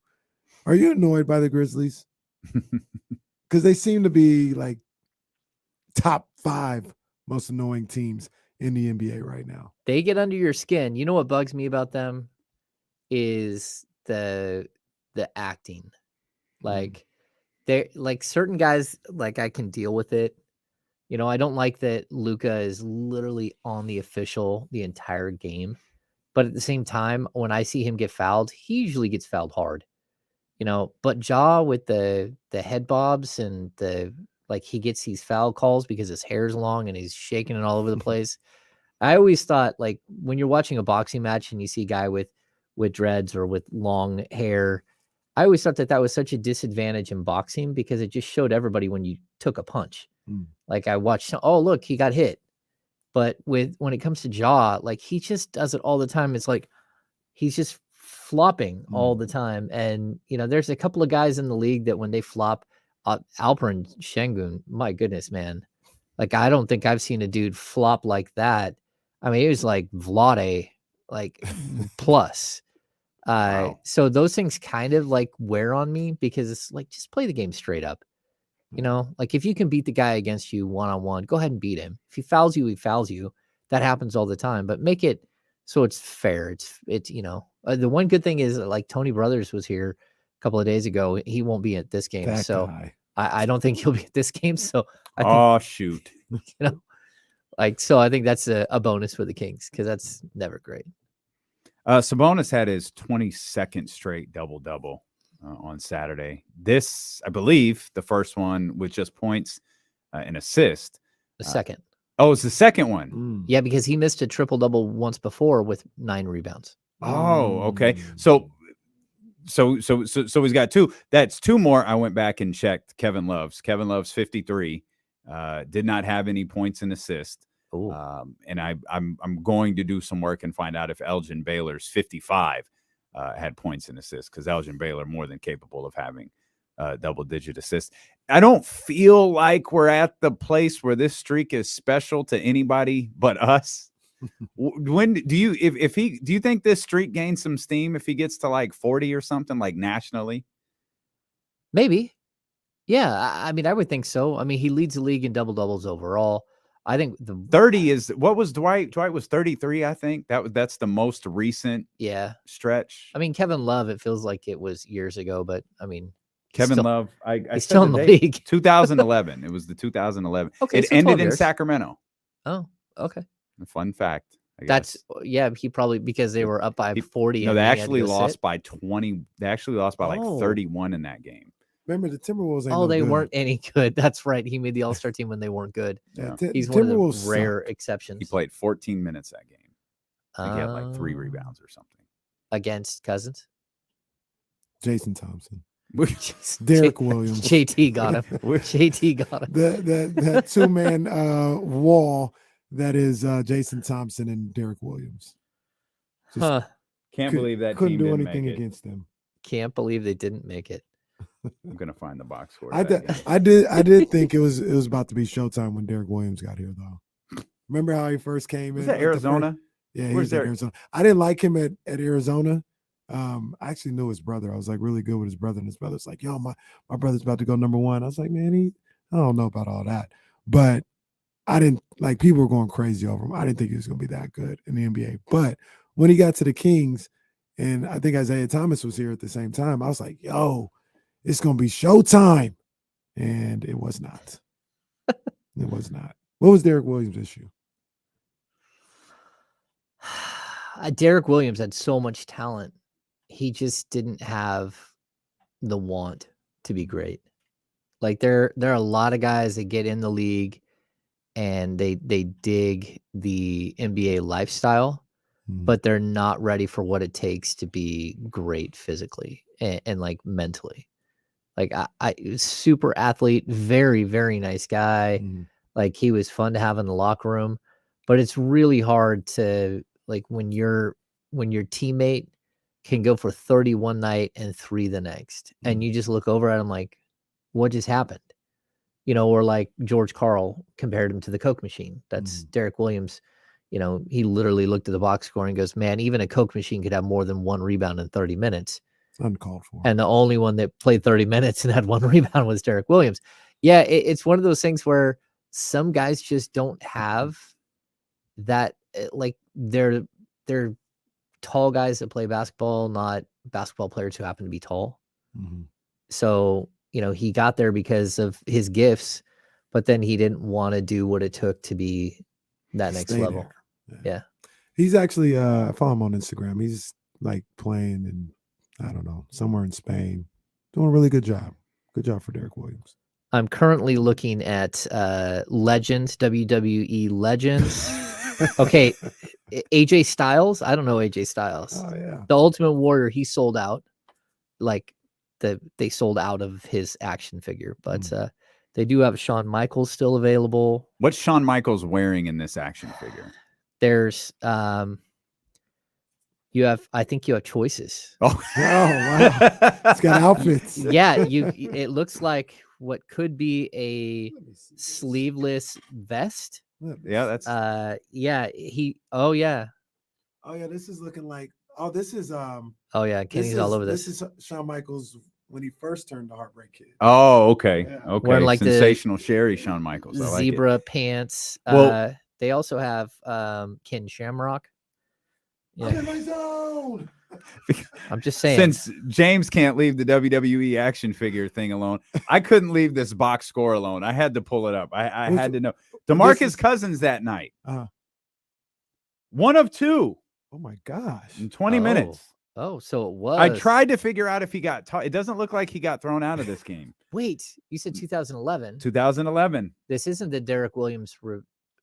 Are you annoyed by the Grizzlies? Because they seem to be like top 5 most annoying teams in the NBA right now. They get under your skin. You know what bugs me about them is the acting. Like they're like certain guys, like I can deal with it. You know, I don't like that Luka is literally on the official the entire game. But at the same time, when I see him get fouled, he usually gets fouled hard. You know, but Ja with the head bobs and the like he gets these foul calls because his hair's long and he's shaking it all over the place. I always thought like when you're watching a boxing match and you see a guy with dreads or with long hair, I always thought that was such a disadvantage in boxing because it just showed everybody when you took a punch. Like I watched, oh look, he got hit. But when it comes to Ja, like he just does it all the time. It's like he's just flopping all the time. And you know, there's a couple of guys in the league that when they flop, Alperen Şengün, my goodness, man. Like I don't think I've seen a dude flop like that. I mean, it was like Vlade, like plus. Wow. So those things kind of like wear on me because it's like just play the game straight up. You know, like if you can beat the guy against you one-on-one, go ahead and beat him. If he fouls you, he fouls you. That happens all the time, but make it so it's fair. It's you know, the one good thing is like Tony Brothers was here a couple of days ago. He won't be at this game. That So guy. I don't think he'll be at this game. So I think, Oh shoot. you know, like, so I think that's a bonus for the Kings because that's never great. Sabonis had his 22nd straight double-double on Saturday. This, I believe, the first one with just points and assist. The second. Oh, it's the second one. Yeah, because he missed a triple-double once before with 9 rebounds. Oh, okay. So he's got 2. That's 2 more. I went back and checked Kevin Love's 53. Did not have any points and assists. And I'm going to do some work and find out if Elgin Baylor's 55 had points and assists because Elgin Baylor more than capable of having double-digit assists. I don't feel like we're at the place where this streak is special to anybody but us. When do you do you think this streak gains some steam if he gets to like 40 or something like nationally? Maybe. Yeah, I mean, I would think so. I mean, he leads the league in double-doubles overall. I think the 30 is what was Dwight? Dwight was 33, I think. That's the most recent stretch. I mean, Kevin Love, it feels like it was years ago, but I mean, Kevin Love, I he's said still in the league. 2011. It was the 2011. Okay, it so ended 12 in years. Sacramento. Oh, okay. A fun fact. I That's guess. yeah. He probably because they were up by 40. No, and they he had to actually go lost sit. by 20. They actually lost by like Oh. 31 in that game. Remember the Timberwolves ain't Oh, no they good. weren't any good. That's right. He made the All-Star team when they weren't good. Yeah, He's one of the Timberwolves rare suck. exceptions. He played 14 minutes that game. I think he had like 3 Oh. rebounds or something. Against Cousins. Jason Thompson. Derek Derek Williams. JT got him. JT got him. That 2-man wall that is Jason Thompson and Derek Williams. Just Huh. Can't believe that couldn't team do didn't anything make it. against them. Can't believe they didn't make it. I'm gonna find the box score. I of that did game. I did think it was about to be showtime when Derek Williams got here though. Remember how he first came Was in? that like, the Arizona? Yeah, he Where's was at Derek? Arizona. I didn't like him at Arizona. I actually knew his brother. I was like really good with his brother, and his brother's like, "Yo, my brother's about to go number 1." I was like, "Man, I don't know about all that," but I didn't like people were going crazy over him. I didn't think he was going to be that good in the NBA. But when he got to the Kings, and I think Isaiah Thomas was here at the same time, I was like, yo, it's going to be showtime. And it was not. It was not. What was Derek Williams' issue? Derek Williams had so much talent. He just didn't have the want to be great. Like there are a lot of guys that get in the league and they dig the NBA lifestyle, but they're not ready for what it takes to be great physically and like mentally. Like I super athlete, very, very nice guy. Like he was fun to have in the locker room, but it's really hard to like when your teammate can go for 30 one night and 3 the next, and you just look over at him like, what just happened? You know, or like George Karl compared him to the Coke machine. That's Derek Williams. You know, he literally looked at the box score and goes, man, even a Coke machine could have more than 1 rebound in 30 minutes. It's uncalled for. And the only one that played 30 minutes and had 1 rebound was Derek Williams. Yeah, it's one of those things where some guys just don't have that. Like they're tall guys that play basketball, not basketball players who happen to be tall. So, you know, he got there because of his gifts, but then he didn't want to do what it took to be that next Stay level. Yeah. He's actually, I follow him on Instagram. He's like playing in, I don't know, somewhere in Spain. Doing a really good job. Good job for Derek Williams. I'm currently looking at Legends, WWE Legends. Okay. AJ Styles. I don't know AJ Styles. Oh, yeah. The Ultimate Warrior, he sold out. Like they sold out of his action figure, but they do have Shawn Michaels still available. What's Shawn Michaels wearing in this action figure? There's I think you have choices. Oh, wow. It's got outfits. Yeah, it looks like what could be a sleeveless vest. Yeah, that's Oh yeah, this is looking like this is oh yeah, Kenny's all over this. This is Shawn Michaels when he first turned the Heartbreak Kid. Oh, okay. Yeah. Okay. Wearing like sensational Sherry Shawn Michaels. I like zebra it. pants. Well, they also have Ken Shamrock. I'm in my zone. I'm just saying. Since James can't leave the WWE action figure thing alone, I couldn't leave this box score alone. I had to pull it up. I had to know. DeMarcus Cousins that night. 1 of 2. Oh my gosh. In 20 minutes. Oh, so it was. I tried to figure out if he got it doesn't look like he got thrown out of this game. Wait, you said 2011. 2011. This isn't the Derek Williams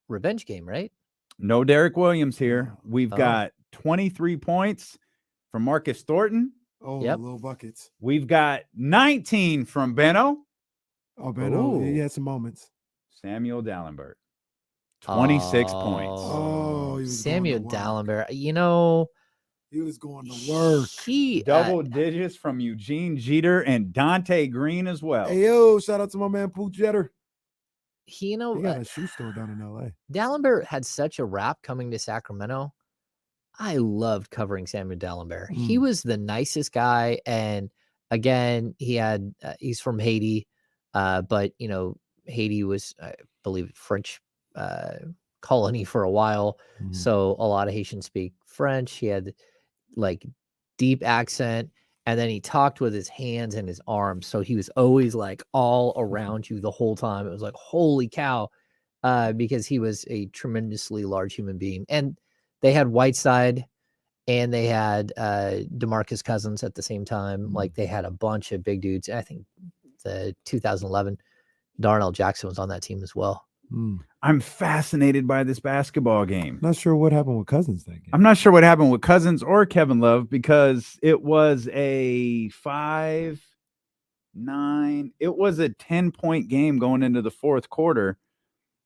revenge game, right? No Derek Williams here. We've got 23 points from Marcus Thornton. Oh, yep. Little buckets. We've got 19 from Benno. Oh, Benno. He had some moments. Samuel Dallenberg. 26 points. Oh, Samuel Dallenberg. You know, he was going to work. He double digits from Eugene Jeter and Dante Green as well. Hey, yo, shout out to my man Pooh Jeter. He got a shoe store down in LA. Dallenberg had such a rap coming to Sacramento. I loved covering Samuel Dallenberg. He was the nicest guy. And again, he's from Haiti. But you know, Haiti was, I believe, French colony for a while. So a lot of Haitians speak French. He had like deep accent. And then he talked with his hands and his arms. So he was always like all around you the whole time. It was like, holy cow, because he was a tremendously large human being. And they had Whiteside and they had DeMarcus Cousins at the same time. Like they had a bunch of big dudes. I think the 2011 Darnell Jackson was on that team as well. I'm fascinated by this basketball game. Not sure what happened with Cousins that game. I'm not sure what happened with Cousins or Kevin Love because it was a 5-9. It was a 10-point game going into the fourth quarter.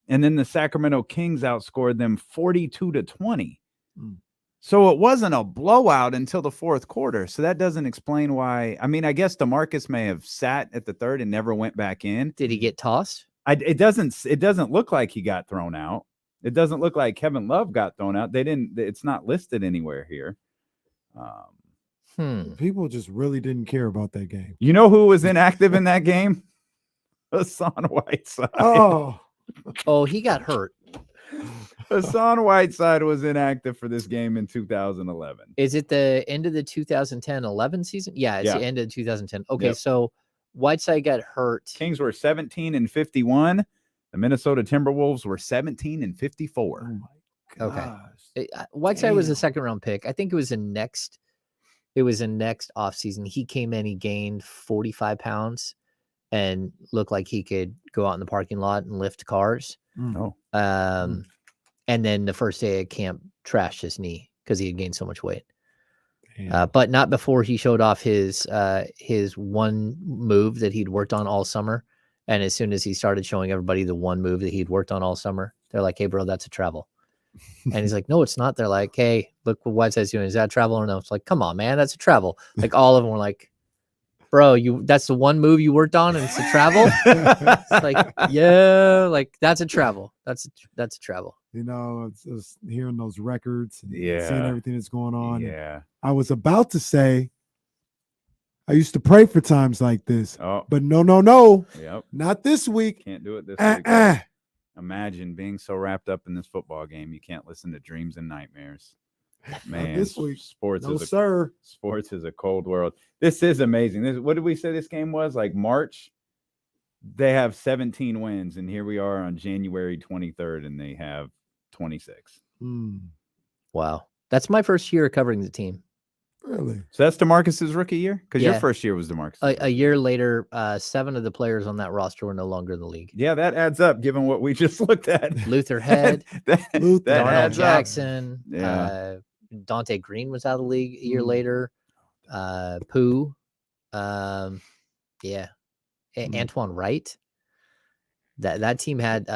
And then the Sacramento Kings outscored them 42-20. So it wasn't a blowout until the fourth quarter. So that doesn't explain why. I mean, I guess DeMarcus may have sat at the third and never went back in. Did he get tossed? It doesn't look like he got thrown out. It doesn't look like Kevin Love got thrown out. It's not listed anywhere here. People just really didn't care about that game. You know who was inactive in that game? Hassan Whiteside. Oh, Oh, he got hurt. Hassan Whiteside was inactive for this game in 2011. Is it the end of the 2010-11 season? Yeah, it's the end of 2010. Okay, Yep. so Whiteside got hurt. Kings were 17-51. The Minnesota Timberwolves were 17-54. Oh my Okay. gosh. Whiteside was a Damn. second round pick. I think it was in next offseason. He came in, he gained 45 pounds and looked like he could go out in the parking lot and lift cars. Oh, And then the first day at camp trashed his knee because he had gained so much weight. Damn. But not before he showed off his one move that he'd worked on all summer. And as soon as he started showing everybody the one move that he'd worked on all summer, they're like, "Hey, bro, that's a travel." And he's like, "No, it's not." They're like, "Hey, look what Whiteside's doing. Is that travel or no?" It's like, "Come on, man, that's a travel." Like all of them were like, "Bro, that's the one move you worked on and it's a travel?" It's like, yeah, like that's a travel. That's a travel. You know, it's just hearing those records and seeing Yeah. everything that's going on. yeah. I was about to say, I used to pray for times like this, Oh, but no, yep. not this week. Can't do it this week. Uh-uh. Imagine being so wrapped up in this football game, you can't listen to dreams and nightmares. Man, this week. sports No, is a sir. sports is a cold world. This is amazing. What did we say this game was? Like March? They have 17 wins, and here we are on January 23rd, and they have 26. Wow. That's my first year covering the team. Really? So that's DeMarcus's rookie year? Because your Yeah. first year was DeMarcus. A year later, 7 of the players on that roster were no longer in the league. Yeah, that adds up given what we just looked at. Luther Head, that Luther. that Darnell adds up. Jackson, Yeah. Dante Green was out of the league a year later. Pooh, yeah, Antoine Wright. That team had.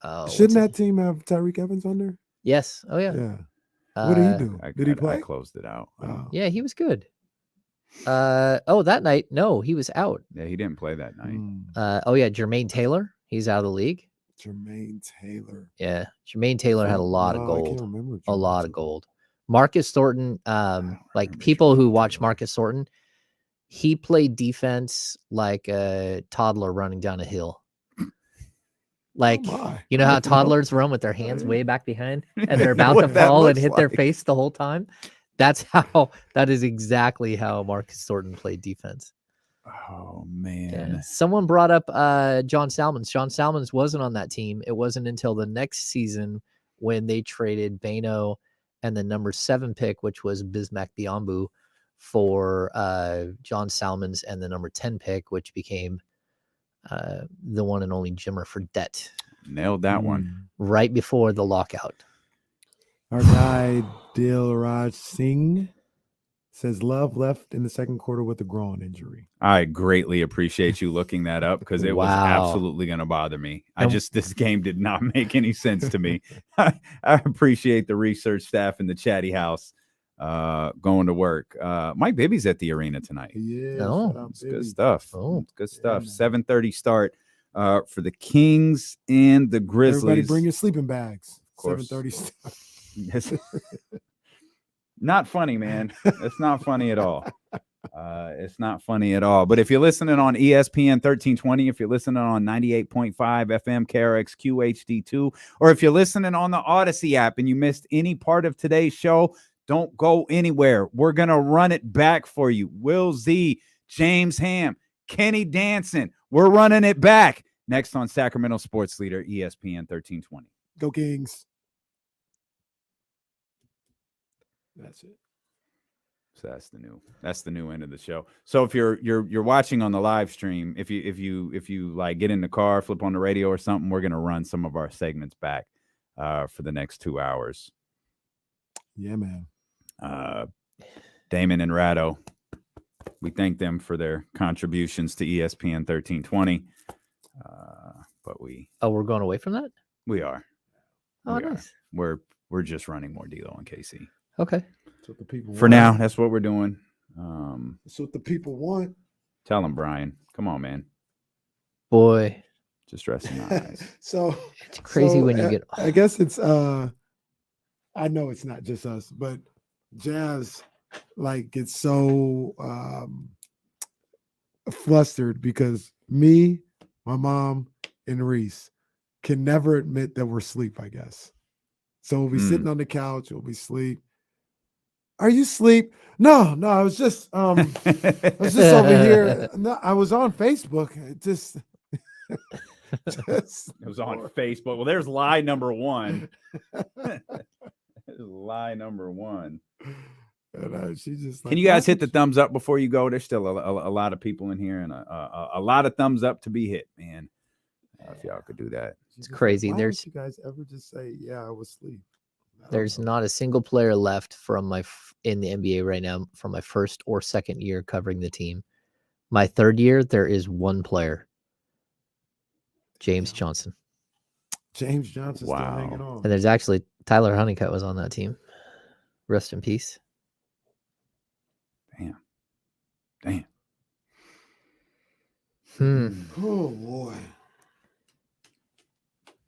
What's Shouldn't it- that team have Tyreek Evans on there? Yes. Oh yeah. Yeah. What did he do? I- Did he I- play? I closed it out. Oh. Yeah, he was good. That night, no, he was out. Yeah, he didn't play that night. Jermaine Taylor, he's out of the league. Jermaine Taylor. Yeah, Jermaine Taylor had a lot of No, I can't gold. remember A Jermaine lot of Taylor. gold. Marcus Thornton, like remember people who Jermaine watch Taylor. Marcus Thornton, he played defense like a toddler running down a hill. Like, my. you know I how like to know. toddlers run with their hands way back behind and they're I know about to what that fall and looks hit their like. face the whole time? That is exactly how Marcus Thornton played defense. Oh Yeah. man. Someone brought up John Salmons. John Salmons wasn't on that team. It wasn't until the next season when they traded Bano and the number 7 pick, which was Bismack Biyombo, for John Salmons and the number 10 pick, which became the one and only Jimmer Fredette Nailed that one. right before the lockout. Our guy Dilraj Singh says Love left in the second quarter with a groin injury. I greatly appreciate you looking that up because it was Wow. absolutely going to bother me. And- This game did not make any sense to me. I appreciate the research staff in the chatty house going to work. Mike Bibby's at the arena tonight. Yeah. No. shout out, It's good Bibby. stuff. Oh. It's good stuff. man. 7:30 start for the Kings and the Grizzlies. Everybody bring your sleeping bags. course. 7:30. It's not funny, man. It's not funny at all. It's not funny at all. But if you're listening on ESPN 1320, if you're listening on 98.5 FM KRX QHD2, or if you're listening on the Odyssey app and you missed any part of today's show, don't go anywhere. We're going to run it back for you. Will Z, James Ham, Kenny Danson. We're running it back next on Sacramento Sports Leader ESPN 1320. Go Kings. That's it. So that's the new end of the show. So if you're watching on the live stream, if you like get in the car, flip on the radio or something, we're gonna run some of our segments back for the next 2 hours. Yeah, man. Damon and Rado, we thank them for their contributions to ESPN 1320. But We're going away from that? we are. Oh, We are. nice. We're just running more D'Lo and KC. Okay. That's what the people For want. now, that's what we're doing. That's what the people want. Tell them, Brian. Come on, man. Boy, Just resting your eyes. So it's crazy so, when you get. I guess it's I know it's not just us, but Jazz like gets so flustered because me, my mom, and Reese can never admit that we're asleep, I guess. So we'll be sitting on the couch, we'll be asleep. Are you asleep? No, I was just over here. No, I was on Facebook. It just it was on Facebook. Well, there's lie number one. Lie number one. And she just like, can you guys hit the thumbs up before you go? There's still a lot of people in here, and a lot of thumbs up to be hit, man. If y'all could do that, It's crazy. Why There's don't you guys ever just say, "Yeah, I was asleep"? There's not a single player left from in the NBA right now from my first or second year covering the team. My third year, there is one player, James Johnson. James Johnson still hanging on. And there's actually Tyler Honeycutt was on that team. Rest in peace. Damn. Oh boy.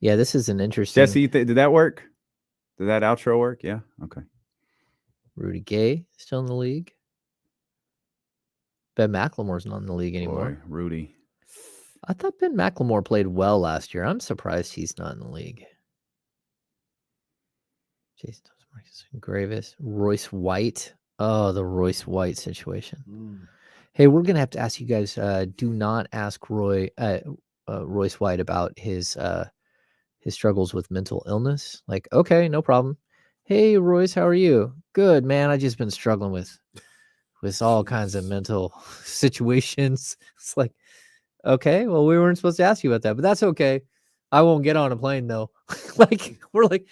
Yeah, this is an interesting. Jesse, did that work? Did that outro work? Yeah. Okay. Rudy Gay still in the league. Ben McLemore's not in the league anymore. Boy, Rudy. I thought Ben McLemore played well last year. I'm surprised he's not in the league. Jason Gravis, Royce White. Oh, the Royce White situation. Hey, we're gonna have to ask you guys. Do not ask Royce White about his struggles with mental illness. Like, okay, no problem. Hey, Royce, how are you? Good, man. I just been struggling with all kinds of mental situations. It's like, okay, well, we weren't supposed to ask you about that, but that's okay. I won't get on a plane though. Like, we're like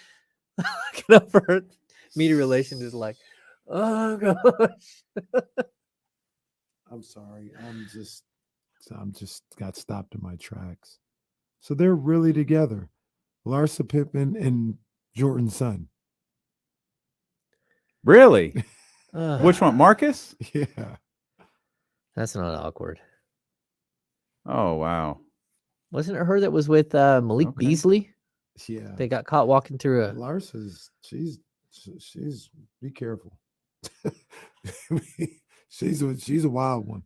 looking up for media relations is like, oh gosh. I'm sorry. I'm just got stopped in my tracks. So they're really together. Larsa Pippen and Jordan's son. Really? Which one? Marcus? Yeah. That's not awkward. Oh, wow. Wasn't it her that was with Malik Beasley? Yeah. They got caught walking through a. Larsa's she's be careful. she's a wild one.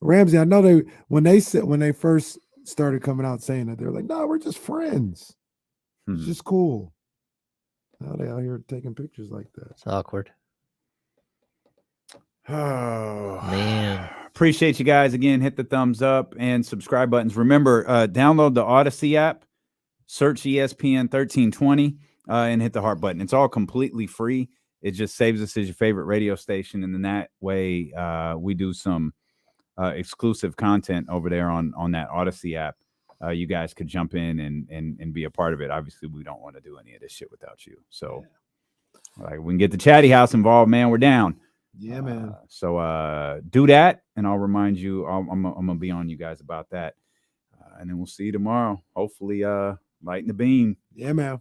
Ramsey, I know when they first started coming out saying that, they're like, no, we're just friends. It's just cool. Now they out here taking pictures like that. It's awkward. Oh man. Appreciate you guys again. Hit the thumbs up and subscribe buttons. Remember, download the Odyssey app, search ESPN 1320, and hit the heart button. It's all completely free. It just saves us as your favorite radio station, and then that way we do some exclusive content over there on that Odyssey app. You guys could jump in and be a part of it. Obviously, we don't want to do any of this shit without you. So, like, we can get the Chatty House involved, man. We're down. Yeah, man. So do that, and I'll remind you. I'm gonna be on you guys about that, and then we'll see you tomorrow. Hopefully, lighten the beam. Yeah, man.